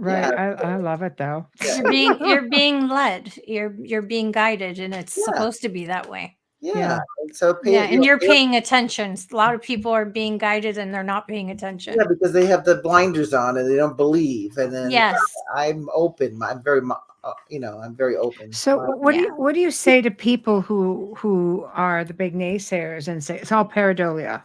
Speaker 2: I love it though.
Speaker 3: You're being led. You're being guided, and it's supposed to be that way.
Speaker 4: Yeah. And so
Speaker 3: you're paying attention. A lot of people are being guided and they're not paying attention.
Speaker 4: Yeah, because they have the blinders on and they don't believe. And then I'm open. I'm very I'm very open.
Speaker 2: So what do you say to people who are the big naysayers and say it's all pareidolia?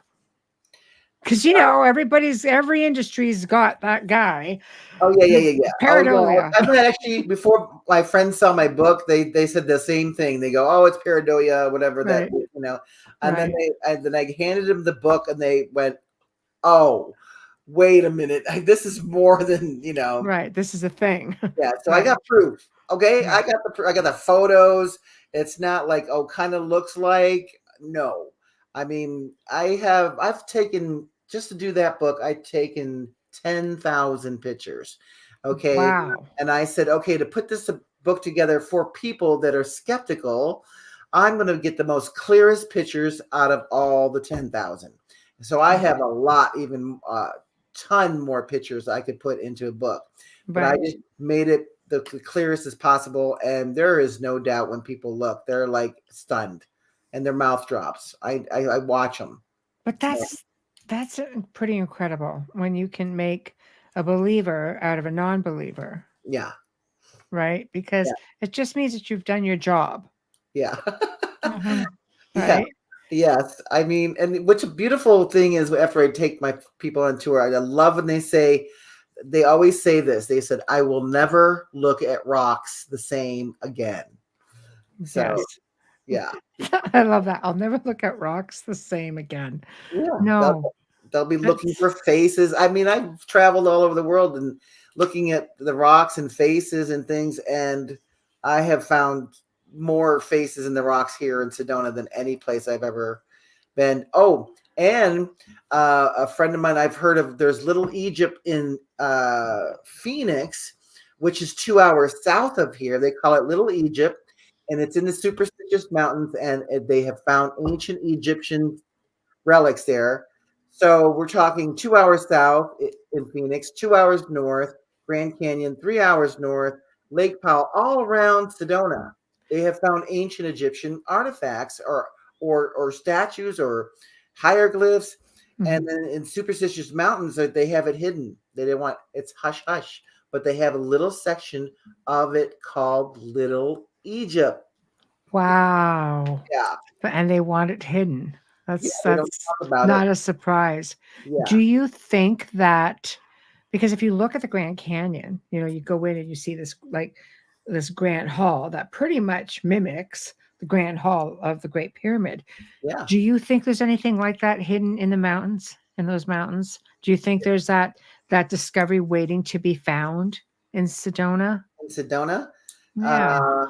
Speaker 2: Because every industry's got that guy.
Speaker 4: Oh yeah.
Speaker 2: Pareidolia.
Speaker 4: I've had actually before my friends saw my book, they said the same thing. They go, "Oh, it's pareidolia, whatever that And then I handed them the book, and they went, "Oh, wait a minute, this is more than
Speaker 2: Right, this is a thing."
Speaker 4: Yeah, so
Speaker 2: Right.
Speaker 4: I got proof. Okay,
Speaker 2: Yeah.
Speaker 4: I got the photos. It's not like kind of looks like. No, I mean I've taken, just to do that book, I've taken 10,000 pictures. Okay,
Speaker 2: Wow.
Speaker 4: and I said, okay, to put this book together for people that are skeptical, I'm going to get the most clearest pictures out of all the 10,000. So I have a lot, even ton more pictures I could put into a book. But I just made it the clearest as possible, and there is no doubt when people look, they're like stunned, and their mouth drops. I watch them.
Speaker 2: But that's pretty incredible when you can make a believer out of a non-believer.
Speaker 4: Yeah.
Speaker 2: Right? Because it just means that you've done your job.
Speaker 4: Yeah.
Speaker 2: Right?
Speaker 4: Yeah. Yes. I mean, and what's a beautiful thing is after I take my people on tour, I love when they always say this. They said, "I will never look at rocks the same again." So, yeah.
Speaker 2: I love that. I'll never look at rocks the same again.
Speaker 4: Yeah.
Speaker 2: No.
Speaker 4: They'll be looking for faces. I mean, I've traveled all over the world and looking at the rocks and faces and things, and I have found more faces in the rocks here in Sedona than any place I've ever been. Oh, and a friend of mine, I've heard of, there's Little Egypt in Phoenix, which is 2 hours south of here. They call it Little Egypt, and it's in the Superstitious Mountains, and they have found ancient Egyptian relics there. So we're talking 2 hours south in Phoenix, 2 hours north, Grand Canyon, 3 hours north, Lake Powell, all around Sedona. They have found ancient Egyptian artifacts or statues or hieroglyphs. And then in Superstitious Mountains, they have it hidden. They didn't want, it's hush hush, but they have a little section of it called Little Egypt.
Speaker 2: Wow.
Speaker 4: Yeah.
Speaker 2: And they want it hidden. That's
Speaker 4: not
Speaker 2: a surprise.
Speaker 4: Yeah.
Speaker 2: Do you think that, because if you look at the Grand Canyon, you go in and you see this Grand Hall that pretty much mimics the Grand Hall of the Great Pyramid.
Speaker 4: Yeah.
Speaker 2: Do you think there's anything like that hidden in the mountains, in those mountains? Do you think there's that discovery waiting to be found in Sedona?
Speaker 4: In Sedona?
Speaker 2: Yeah.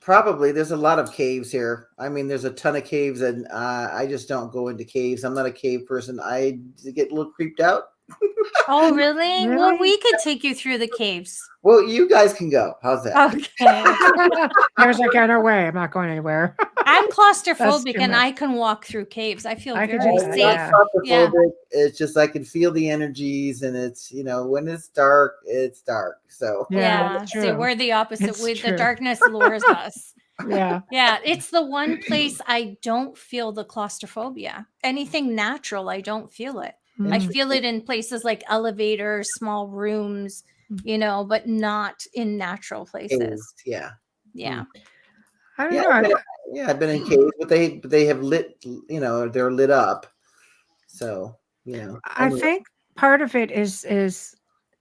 Speaker 4: Probably. There's a lot of caves here. I mean, there's a ton of caves, and I just don't go into caves. I'm not a cave person. I get a little creeped out.
Speaker 3: Oh, really? Well, we could take you through the caves.
Speaker 4: Well, you guys can go. How's that?
Speaker 3: Okay.
Speaker 2: I was like, on our way. I'm not going anywhere.
Speaker 3: I'm claustrophobic, and I can walk through caves. I feel very safe.
Speaker 4: Yeah. It's just I can feel the energies, and it's when it's dark, it's dark. So
Speaker 3: so we're the opposite. The darkness lures us. Yeah. It's the one place I don't feel the claustrophobia. Anything natural, I don't feel it. I feel it in places like elevators, small rooms, but not in natural places.
Speaker 4: Yeah.
Speaker 2: I don't know.
Speaker 4: I've been in caves, but they have lit. They're lit up. So
Speaker 2: I think part of it is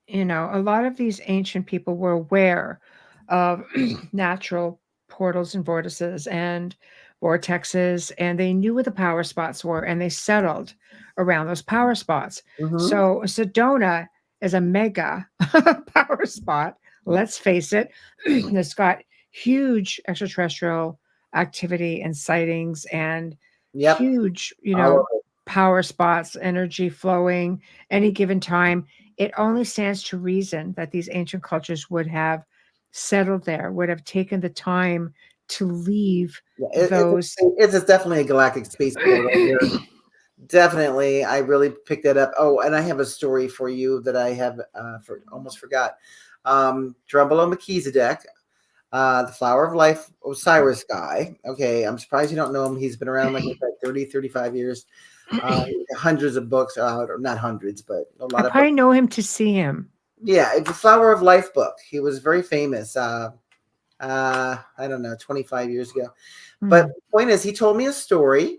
Speaker 2: a lot of these ancient people were aware of natural portals and vortices and vortexes, and they knew where the power spots were, and they settled around those power spots. So Sedona is a mega power spot. Let's face it. It's got huge extraterrestrial activity and sightings and huge, power spots, energy flowing any given time. It only stands to reason that these ancient cultures would have settled there, would have taken the time to leave those.
Speaker 4: It's definitely a galactic space portal here. Definitely. I really picked that up. Oh, and I have a story for you that I have almost forgot. Drumbelow Melchizedek, the Flower of Life Osiris guy. Okay, I'm surprised you don't know him. He's been around like 30, 35 years. Hundreds of books, or not hundreds, but a lot of
Speaker 2: I know him to see him.
Speaker 4: Yeah, it's the Flower of Life book. He was very famous. I don't know, 25 years ago. But the point is, he told me a story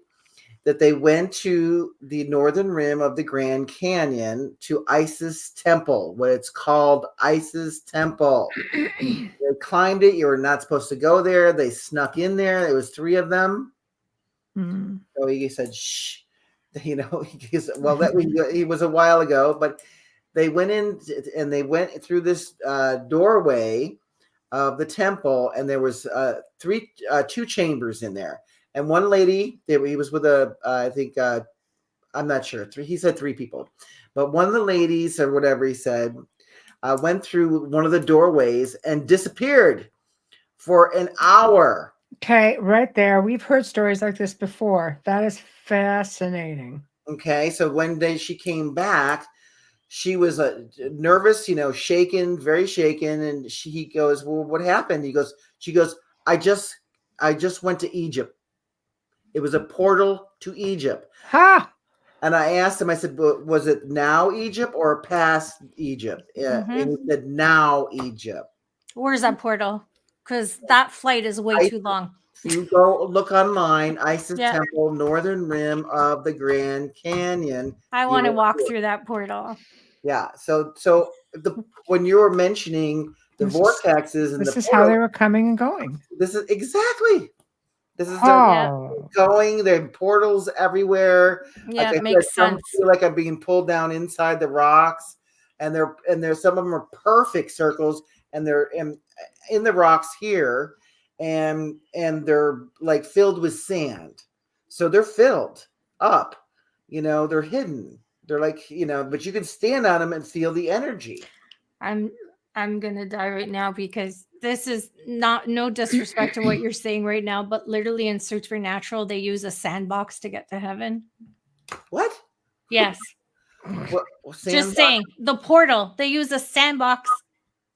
Speaker 4: that they went to the northern rim of the Grand Canyon to Isis Temple, what it's called, Isis Temple. They climbed it. You were not supposed to go there. They snuck in there. It was 3 of them. So he said, shh. Well, he was a while ago, but they went in and they went through this doorway of the temple, and there was 2 chambers in there. And one lady, he was with I think, I'm not sure. He said 3 people. But one of the ladies, or whatever he said, went through one of the doorways and disappeared for an hour.
Speaker 2: Okay, right there. We've heard stories like this before. That is fascinating.
Speaker 4: Okay, so one day she came back. She was nervous, shaken, very shaken. And he goes, well, what happened? She goes, I just went to Egypt. It was a portal to Egypt.
Speaker 2: Ha!
Speaker 4: And I asked him, I said, was it now Egypt or past Egypt? And he said, now Egypt.
Speaker 3: Where's that portal? Because that flight is way too long.
Speaker 4: You go look online, Isis Temple, northern rim of the Grand Canyon.
Speaker 3: I want to walk through that portal.
Speaker 4: Yeah. So when you were mentioning the vortexes and
Speaker 2: this is how they were coming and going.
Speaker 4: This is exactly. This is going. There are portals everywhere.
Speaker 3: Yeah, it makes sense.
Speaker 4: I feel like I'm being pulled down inside the rocks, and there's some of them are perfect circles, and they're in the rocks here, and they're like filled with sand. So they're filled up. They're hidden. They're like, but you can stand on them and feel the energy.
Speaker 3: I'm gonna die right now because this is no disrespect to what you're saying right now, but literally in Supernatural, they use a sandbox to get to heaven.
Speaker 4: What?
Speaker 3: Yes. Just saying, the portal. They use a sandbox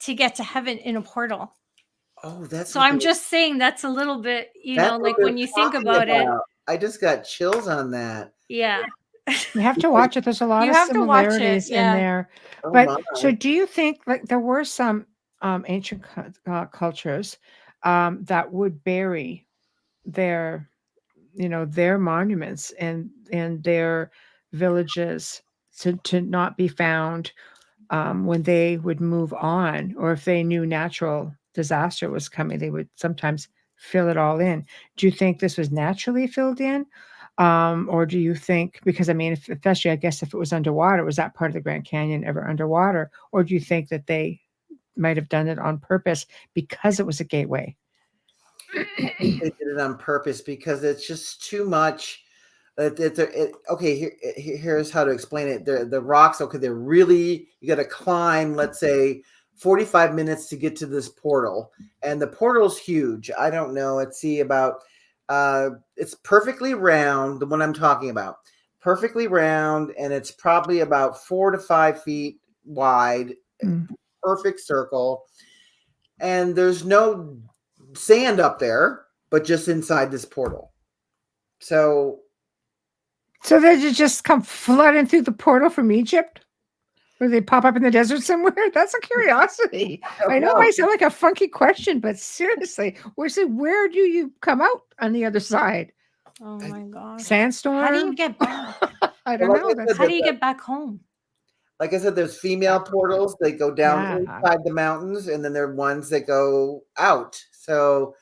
Speaker 3: to get to heaven in a portal.
Speaker 4: Oh, that's
Speaker 3: so. I'm just saying that's a little bit, like when you think about it.
Speaker 4: I just got chills on that.
Speaker 3: Yeah.
Speaker 2: You have to watch it. There's a lot of similarities in there. So do you think like there were some ancient cultures that would bury their monuments and their villages to not be found when they would move on, or if they knew natural disaster was coming, they would sometimes fill it all in. Do you think this was naturally filled in? Or do you think, because especially I guess if it was underwater, was that part of the Grand Canyon ever underwater? Or do you think that they might have done it on purpose because it was a gateway?
Speaker 4: They did it on purpose because it's just too much. Okay, here's how to explain it. The rocks, okay, they're really, you got to climb, let's say, 45 minutes to get to this portal. And the portal's huge. I don't know. Let's see about... it's perfectly round, the one I'm talking about. Perfectly round, and it's probably about 4 to 5 feet wide. Perfect circle. And there's no sand up there, but just inside this portal. So they just come flooding through the portal from Egypt? Or they pop up in the desert somewhere? That's a curiosity. I know I sound like a funky question, but seriously, where do you come out on the other side?
Speaker 3: Oh my gosh.
Speaker 2: Sandstorm?
Speaker 3: How do you get back?
Speaker 2: I don't know.
Speaker 3: How do you get back home?
Speaker 4: Like I said, there's female portals. They go down inside the mountains, and then there are ones that go out. So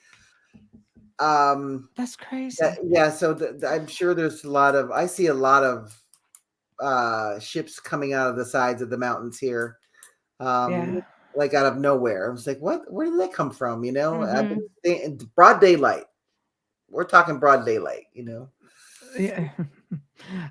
Speaker 2: that's crazy.
Speaker 4: So I'm sure there's I see a lot of ships coming out of the sides of the mountains here, like out of nowhere. I was like, what? Where did they come from? Broad daylight. We're talking broad daylight.
Speaker 2: Yeah.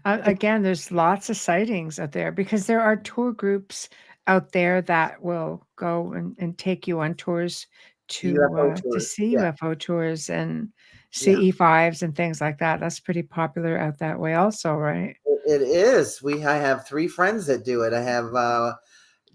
Speaker 2: Again, there's lots of sightings out there because there are tour groups out there that will go and take you on tours to see UFO tours and CE5s and things like that. That's pretty popular out that way also, right?
Speaker 4: It is. I have 3 friends that do it. I have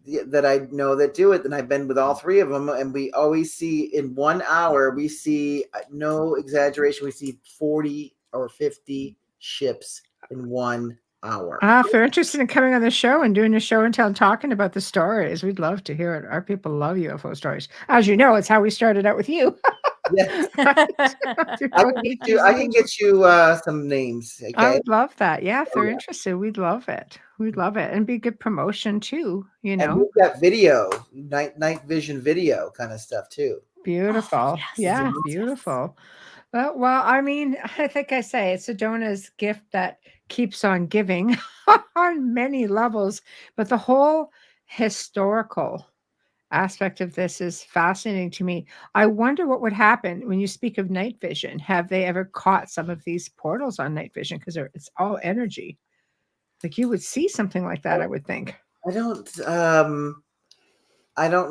Speaker 4: that I know that do it, and I've been with all 3 of them, and we always see in 1 hour, we see, no exaggeration, we see 40 or 50 ships in 1 hour.
Speaker 2: If they're interested in coming on the show and doing a show and talking about the stories, we'd love to hear it. Our people love UFO stories. As you know, it's how we started out with you.
Speaker 4: Yes.
Speaker 2: Do
Speaker 4: I
Speaker 2: cookies.
Speaker 4: can get you some names.
Speaker 2: I
Speaker 4: Okay.
Speaker 2: would love that. Yeah, if
Speaker 4: Oh,
Speaker 2: they're
Speaker 4: yeah.
Speaker 2: interested, we'd love it. We'd love it. And be good promotion too, you
Speaker 4: And
Speaker 2: know.
Speaker 4: we've got video, night vision video kind of stuff too.
Speaker 2: Beautiful.
Speaker 3: yes,
Speaker 2: Yeah,
Speaker 3: yes,
Speaker 2: beautiful. Well, I mean, I think I say it's Sedona's gift that keeps on giving on many levels, but the whole historical aspect of this is fascinating to me. I wonder what would happen when you speak of night vision. Have they ever caught some of these portals on night vision? Because it's all energy. Like you would see something like that, I would think.
Speaker 4: I don't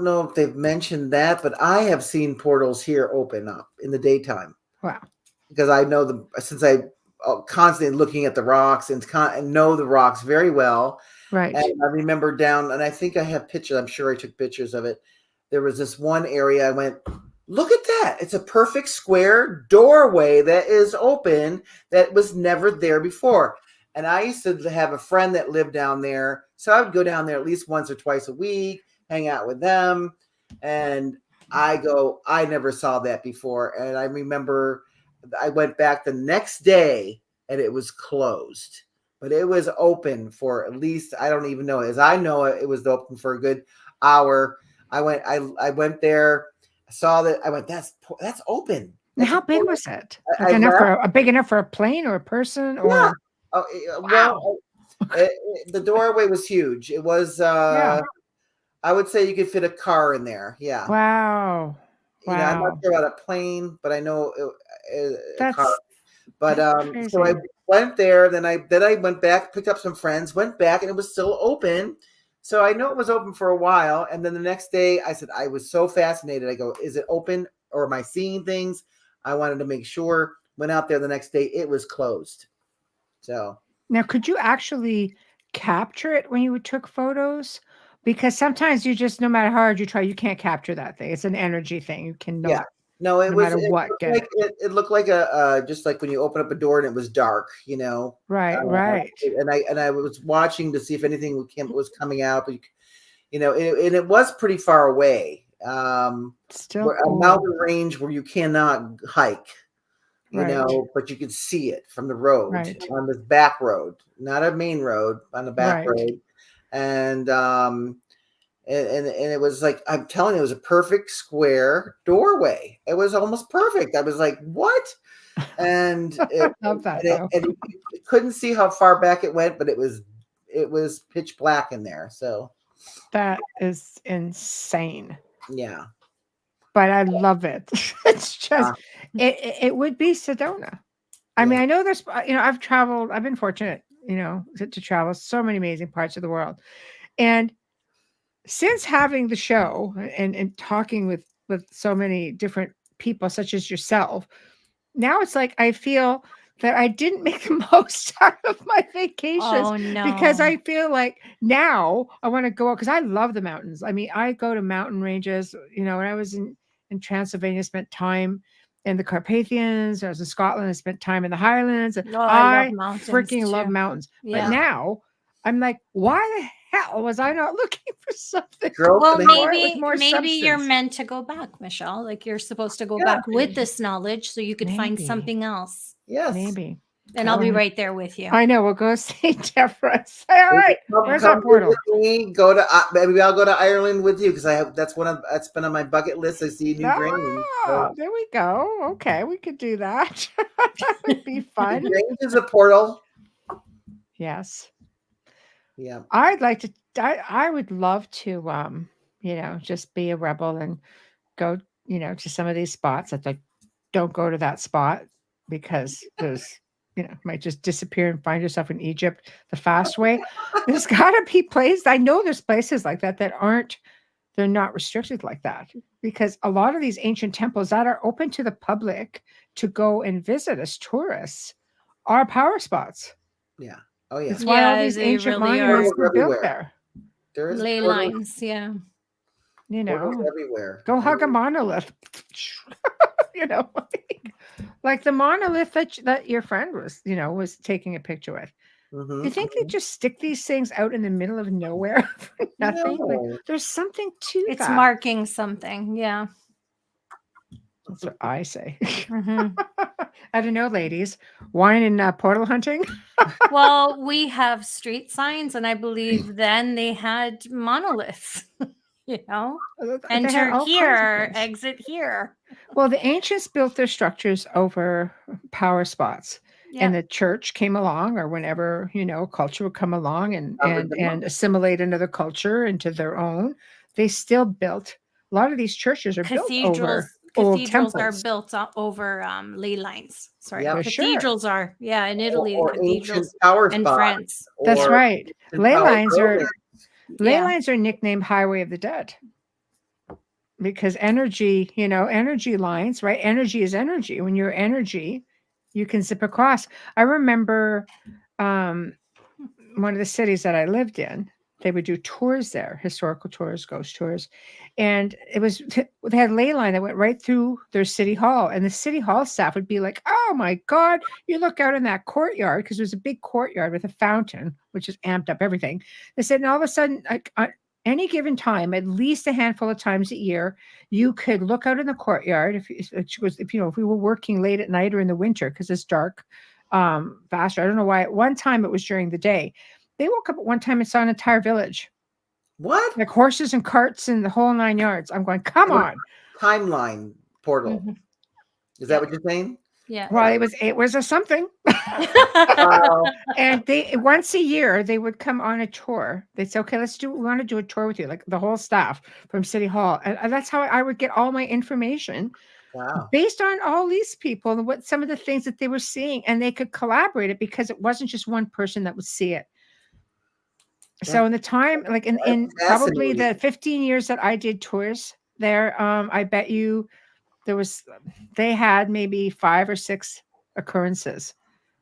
Speaker 4: know if they've mentioned that, but I have seen portals here open up in the daytime.
Speaker 2: Wow.
Speaker 4: Because I know them since I constantly looking at the rocks and know the rocks very well.
Speaker 2: Right.
Speaker 4: And I remember down, and I think I have pictures. I'm sure I took pictures of it. There was this one area I went, look at that. It's a perfect square doorway that is open that was never there before. And I used to have a friend that lived down there. So I would go down there at least once or twice a week, hang out with them. And I never saw that before. And I remember I went back the next day and it was closed. But it was open for at least, I don't even know. As I know it was open for a good hour. I went there, saw that. I went, that's open.
Speaker 2: Now, how big was it? Like
Speaker 4: I
Speaker 2: enough
Speaker 4: left.
Speaker 2: for big enough for a plane or a person? Or
Speaker 4: Yeah.
Speaker 2: wow.
Speaker 4: The doorway was huge. It was,
Speaker 2: Yeah.
Speaker 4: I would say you could fit a car in there. Yeah.
Speaker 2: Wow.
Speaker 4: You know, I'm not
Speaker 2: Wow.
Speaker 4: sure about a plane, but I know a car.
Speaker 2: That's
Speaker 4: But
Speaker 2: crazy.
Speaker 4: so I went there. Then I went back, picked up some friends, went back, and it was still open. So I know it was open for a while. And then the next day, I said I was so fascinated. I go, is it open or am I seeing things? I wanted to make sure. Went out there the next day, it was closed. So
Speaker 2: Now, could you actually capture it when you took photos? Because sometimes you just, no matter how hard you try, you can't capture that thing. It's an energy thing. You can
Speaker 4: yeah, no,
Speaker 2: no matter what, get it.
Speaker 4: It looked like a just like when you open up a door and it was dark, you know.
Speaker 2: Right, right.
Speaker 4: And I was watching to see if anything was coming out, but you know, and it was pretty far away.
Speaker 2: Still
Speaker 4: a
Speaker 2: cool.
Speaker 4: mountain range where you cannot hike, you
Speaker 2: Right.
Speaker 4: know, but you could see it from the road
Speaker 2: Right.
Speaker 4: on this back road, not a main road, on the back
Speaker 2: Right.
Speaker 4: road. And it was like, I'm telling you, it was a perfect square doorway. It was almost perfect. I was like, what? And
Speaker 2: Love that,
Speaker 4: and you couldn't see how far back it went, but it was pitch black in there. So
Speaker 2: that is insane.
Speaker 4: yeah.
Speaker 2: But I love it. It's just it would be Sedona. I mean, I know there's, you know, I've been fortunate, you know, to travel so many amazing parts of the world. And since having the show and talking with so many different people such as yourself, now it's like I feel that I didn't make the most out of my vacations.
Speaker 3: Oh no.
Speaker 2: Because I feel like now I want to go out because I love the mountains. I mean, I go to mountain ranges. You know, when I was in Transylvania, spent time in the Carpathians. I was in Scotland. I spent time in the Highlands.
Speaker 3: Oh, I love mountains
Speaker 2: freaking love
Speaker 3: too.
Speaker 2: mountains.
Speaker 3: Yeah.
Speaker 2: But now I'm like, why the hell was I not looking for something?
Speaker 3: Well,
Speaker 2: maybe
Speaker 3: you're meant to go back, Michelle. Like you're supposed to go back with this knowledge so you could find something else.
Speaker 4: Yes.
Speaker 2: Maybe.
Speaker 3: And I'll be right there with you.
Speaker 2: I know. We'll go see Devera. Say, all right. Where's that portal?
Speaker 4: Go to maybe I'll go to Ireland with you because that's been on my bucket list. I see New Grange. So.
Speaker 2: There we go. Okay, we could do that. That would be fun.
Speaker 4: Grange is a portal.
Speaker 2: Yes.
Speaker 4: Yeah.
Speaker 2: I'd like to. I would love to. You know, just be a rebel and go. You know, to some of these spots. That like, don't go to that spot because there's. You know, might just disappear and find yourself in Egypt the fast way. There's got to be places. I know there's places like that they're not restricted like that because a lot of these ancient temples that are open to the public to go and visit as tourists are power spots.
Speaker 4: Yeah. Oh yeah.
Speaker 2: That's why all these ancient monuments were built there.
Speaker 4: There is
Speaker 3: ley lines. Yeah.
Speaker 2: You know,
Speaker 4: everywhere.
Speaker 2: Go hug a monolith. You know, like the monolith that your friend was taking a picture with. You think they just stick these things out in the middle of nowhere for nothing?
Speaker 4: No.
Speaker 2: Like, there's something to
Speaker 3: it's
Speaker 2: that.
Speaker 3: marking something. Yeah.
Speaker 2: That's what I say.
Speaker 3: Mhm.
Speaker 2: I don't know, ladies. Wine and portal hunting?
Speaker 3: Well, we have street signs, and I believe then they had monoliths, you know?
Speaker 2: They had
Speaker 3: Enter
Speaker 2: all kinds of
Speaker 3: here,
Speaker 2: things.
Speaker 3: exit here.
Speaker 2: Well, the ancients built their structures over power spots. And
Speaker 3: Yeah.
Speaker 2: the church came along, or whenever, culture would come along
Speaker 4: Covered them up.
Speaker 2: and assimilate another culture into their own, they still built. A lot of these churches are built over old
Speaker 3: Cathedrals are
Speaker 2: temples.
Speaker 3: built over ley lines. Sorry.
Speaker 4: Yep.
Speaker 2: For sure.
Speaker 3: Cathedrals are, yeah, in Italy, the
Speaker 4: Or ancient
Speaker 3: cathedrals,
Speaker 4: power
Speaker 3: and
Speaker 4: spots,
Speaker 3: France.
Speaker 2: That's
Speaker 3: Yeah.
Speaker 4: or
Speaker 2: right.
Speaker 4: ancient
Speaker 2: Ley
Speaker 4: power
Speaker 2: lines
Speaker 4: buildings.
Speaker 2: are nicknamed Highway of the Dead because energy lines, right? Energy is energy. When you're energy, you can zip across. I remember one of the cities that I lived in, they would do tours there, historical tours, ghost tours. And they had a ley line that went right through their city hall. And the city hall staff would be like, oh my God, you look out in that courtyard, because there was a big courtyard with a fountain, which just amped up everything. They said, and all of a sudden, like, any given time, at least a handful of times a year, you could look out in the courtyard. If we were working late at night or in the winter, because it's dark, faster. I don't know why. At one time it was during the day. They woke up at one time and saw an entire village,
Speaker 4: What?
Speaker 2: like horses and carts and the whole 9 yards. I'm going, come on.
Speaker 4: Timeline portal.
Speaker 3: Mhm.
Speaker 4: Is that what you're saying?
Speaker 3: Yeah.
Speaker 2: Well, it was a something.
Speaker 4: Wow.
Speaker 2: And they once a year they would come on a tour. They'd say, okay, we want to do a tour with you, like the whole staff from City Hall. And that's how I would get all my information
Speaker 4: Wow.
Speaker 2: based on all these people and what some of the things that they were seeing, and they could collaborate it because it wasn't just one person that would see it. So in the time, like in probably the 15 years that I did tours there, I bet you they had maybe 5 or 6 occurrences.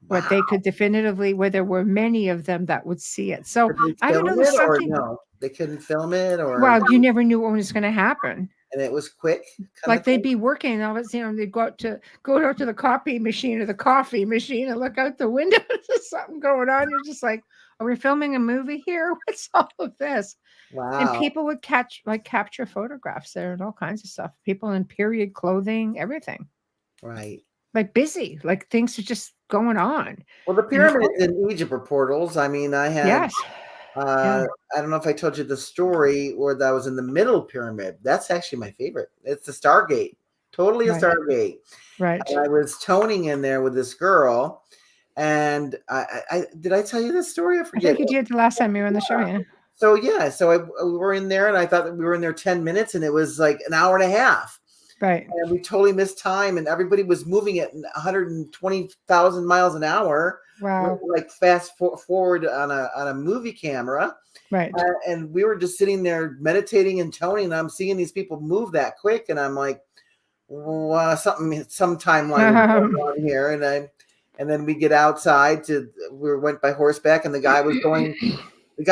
Speaker 2: What they could definitively, where there were many of them that would see it. So I don't know, there's something.
Speaker 4: No, they couldn't film it, or
Speaker 2: Well, you never knew what was going to happen.
Speaker 4: and it was quick.
Speaker 2: Like they'd be working, and all of a sudden they'd go out to the copy machine or the coffee machine and look out the window. There's something going on. You're just like, are we filming a movie here? What's all of this?
Speaker 4: Wow.
Speaker 2: And people would capture photographs there and all kinds of stuff. People in period clothing, everything.
Speaker 4: Right.
Speaker 2: Like busy, like things are just going on.
Speaker 4: Well, the pyramids in Egypt are portals. I mean, I had.
Speaker 2: Yes.
Speaker 4: I don't know if I told you the story where that was in the middle pyramid. That's actually my favorite. It's the Stargate. Totally a Stargate.
Speaker 2: Right.
Speaker 4: And I was toning in there with this girl, and I did I tell you this story? I forget.
Speaker 2: I think you did the last time you were on the show, yeah.
Speaker 4: So we were in there, and I thought that we were in there 10 minutes, and it was like an hour and a half.
Speaker 2: Right.
Speaker 4: And we totally missed time, and everybody was moving at 120,000 miles an hour.
Speaker 2: Wow.
Speaker 4: Like fast forward on a movie camera.
Speaker 2: Right.
Speaker 4: And we were just sitting there meditating and toning, and I'm seeing these people move that quick, and I'm like, well, some timeline on here. And then we get outside we went by horseback, and the guy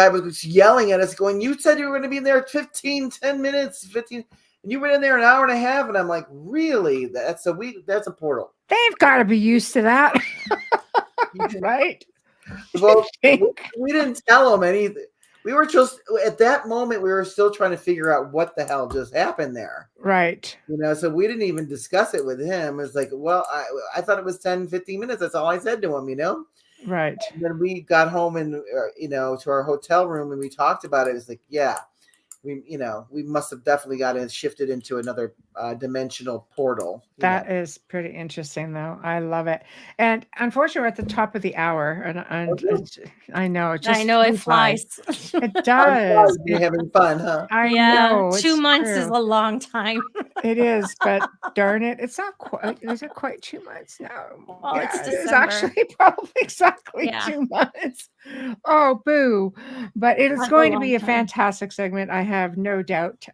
Speaker 4: was yelling at us going, you said you were going to be there 10 minutes, 15. And you went in there an hour and a half, and I'm like, really? That's a portal.
Speaker 2: They've got to be used to that. Right?
Speaker 4: Well, we didn't tell them anything. We were just, at that moment, we were still trying to figure out what the hell just happened there.
Speaker 2: Right.
Speaker 4: So we didn't even discuss it with him. It's like, well, I thought it was 10, 15 minutes. That's all I said to him,
Speaker 2: Right.
Speaker 4: And then we got home and, to our hotel room, and we talked about it. It's like, yeah, we must have definitely got it shifted into another dimensional portal.
Speaker 2: That is pretty interesting, though. I love it. And unfortunately, we're at the top of the hour, and I know it
Speaker 3: flies.
Speaker 2: It does.
Speaker 4: You're having fun, huh?
Speaker 2: I know.
Speaker 3: 2 months is a long time.
Speaker 2: It is, but darn it, it's not quite. Is it quite 2 months now?
Speaker 3: Oh,
Speaker 2: yeah,
Speaker 3: it's December.
Speaker 2: It's actually probably exactly 2 months. Oh, boo! But it is going to be a fantastic segment. I have no doubt.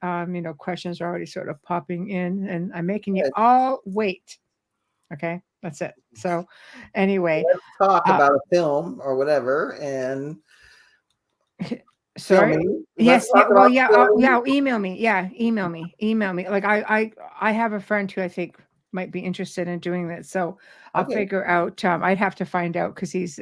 Speaker 2: Questions are already sort of popping in, and I'm making you all wait. Okay, that's it. So, anyway,
Speaker 4: let's talk about a film or whatever. And
Speaker 2: sorry. Yes. Well, yeah. Email me. Yeah, email me. Like I have a friend who I think might be interested in doing that. So I'll
Speaker 4: Okay.
Speaker 2: figure out. I'd have to find out because he's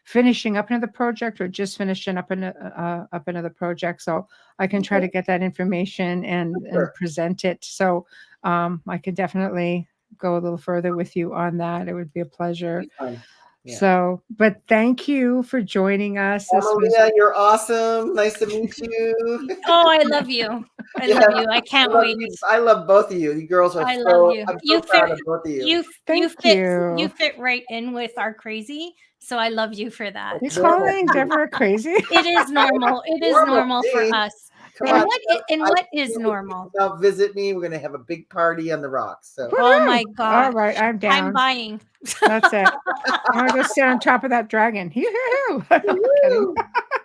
Speaker 2: finishing up another project or just finishing up another project. So I can try to get that information and
Speaker 4: Sure.
Speaker 2: present it. So I can definitely go a little further with you on that. It would be a pleasure.
Speaker 4: Be fun. Yeah.
Speaker 2: So, but thank you for joining us. This was
Speaker 4: Maria, you're awesome. Nice to meet you.
Speaker 3: Oh, I love you. I love you. I can't wait.
Speaker 4: I love both of you. You girls are
Speaker 3: I love you.
Speaker 4: I'm so proud of both of you.
Speaker 3: You fit right in with our crazy. So I love you for that.
Speaker 2: You calling Devera crazy?
Speaker 3: It is normal. It is normal for us.
Speaker 4: Come
Speaker 3: and
Speaker 4: on.
Speaker 3: what is normal?
Speaker 4: Now visit me. We're gonna have a big party on the rocks. So.
Speaker 3: Oh my God!
Speaker 2: All right, I'm down.
Speaker 3: I'm buying.
Speaker 2: That's it. I'm gonna go sit on top of that dragon.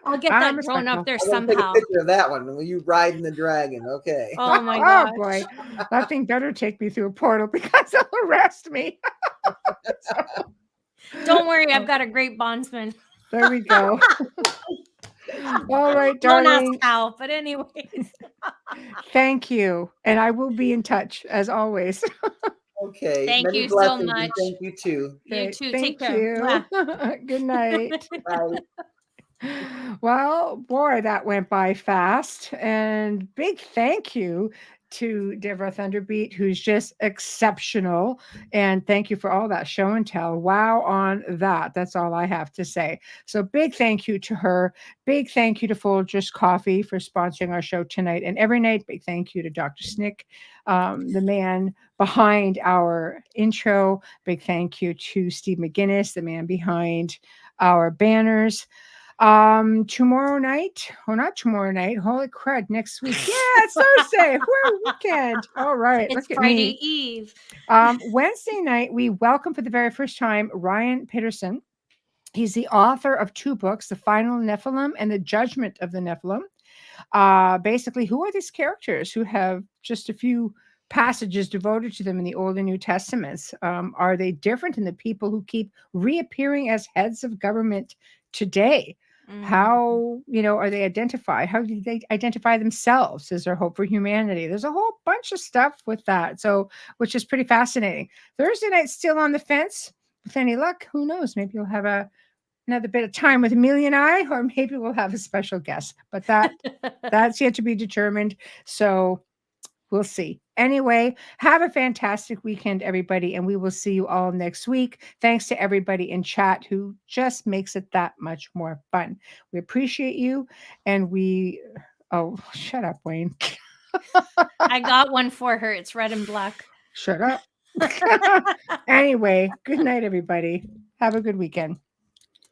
Speaker 3: I'll get that drone up there somehow.
Speaker 4: Take a picture of that one. Will you riding the dragon? Okay.
Speaker 3: Oh my God!
Speaker 2: Oh boy, that thing better take me through a portal because they'll arrest me.
Speaker 3: Don't worry, I've got a great bondsman.
Speaker 2: There we go. All right, darling.
Speaker 3: Don't ask how, but anyways.
Speaker 2: Thank you, and I will be in touch as always.
Speaker 4: Okay.
Speaker 3: Thank you so much.
Speaker 4: Thank you too.
Speaker 3: You too.
Speaker 2: Thank
Speaker 3: Take care.
Speaker 2: Good night.
Speaker 4: Bye.
Speaker 2: Well, boy, that went by fast. And big thank you to Devara Thunderbeat, who's just exceptional. And thank you for all that show and tell. Wow on that. That's all I have to say. So big thank you to her. Big thank you to Folgers Coffee for sponsoring our show tonight and every night. Big thank you to Dr. Snick, the man behind our intro. Big thank you to Steve McGinnis, the man behind our banners. Tomorrow night, not tomorrow night, holy crud, next week. Yeah, it's Thursday. We're weekend. All right.
Speaker 3: It's Friday Eve.
Speaker 2: Wednesday night, we welcome for the very first time Ryan Peterson. He's the author of 2 books, The Final Nephilim and The Judgment of the Nephilim. Basically, who are these characters who have just a few passages devoted to them in the Old and New Testaments? Are they different than the people who keep reappearing as heads of government today? How, are they identified? How do they identify themselves? Is there hope for humanity? There's a whole bunch of stuff with that. So, which is pretty fascinating. Thursday night, still on the fence. With any luck, who knows? Maybe you'll have another bit of time with Amelia and I, or maybe we'll have a special guest. But that's yet to be determined. So we'll see. Anyway, have a fantastic weekend, everybody, and we will see you all next week. Thanks to everybody in chat who just makes it that much more fun. We appreciate you, and oh, shut up, Wayne.
Speaker 3: I got one for her. It's red and black.
Speaker 2: Shut up. Anyway, good night, everybody. Have a good weekend.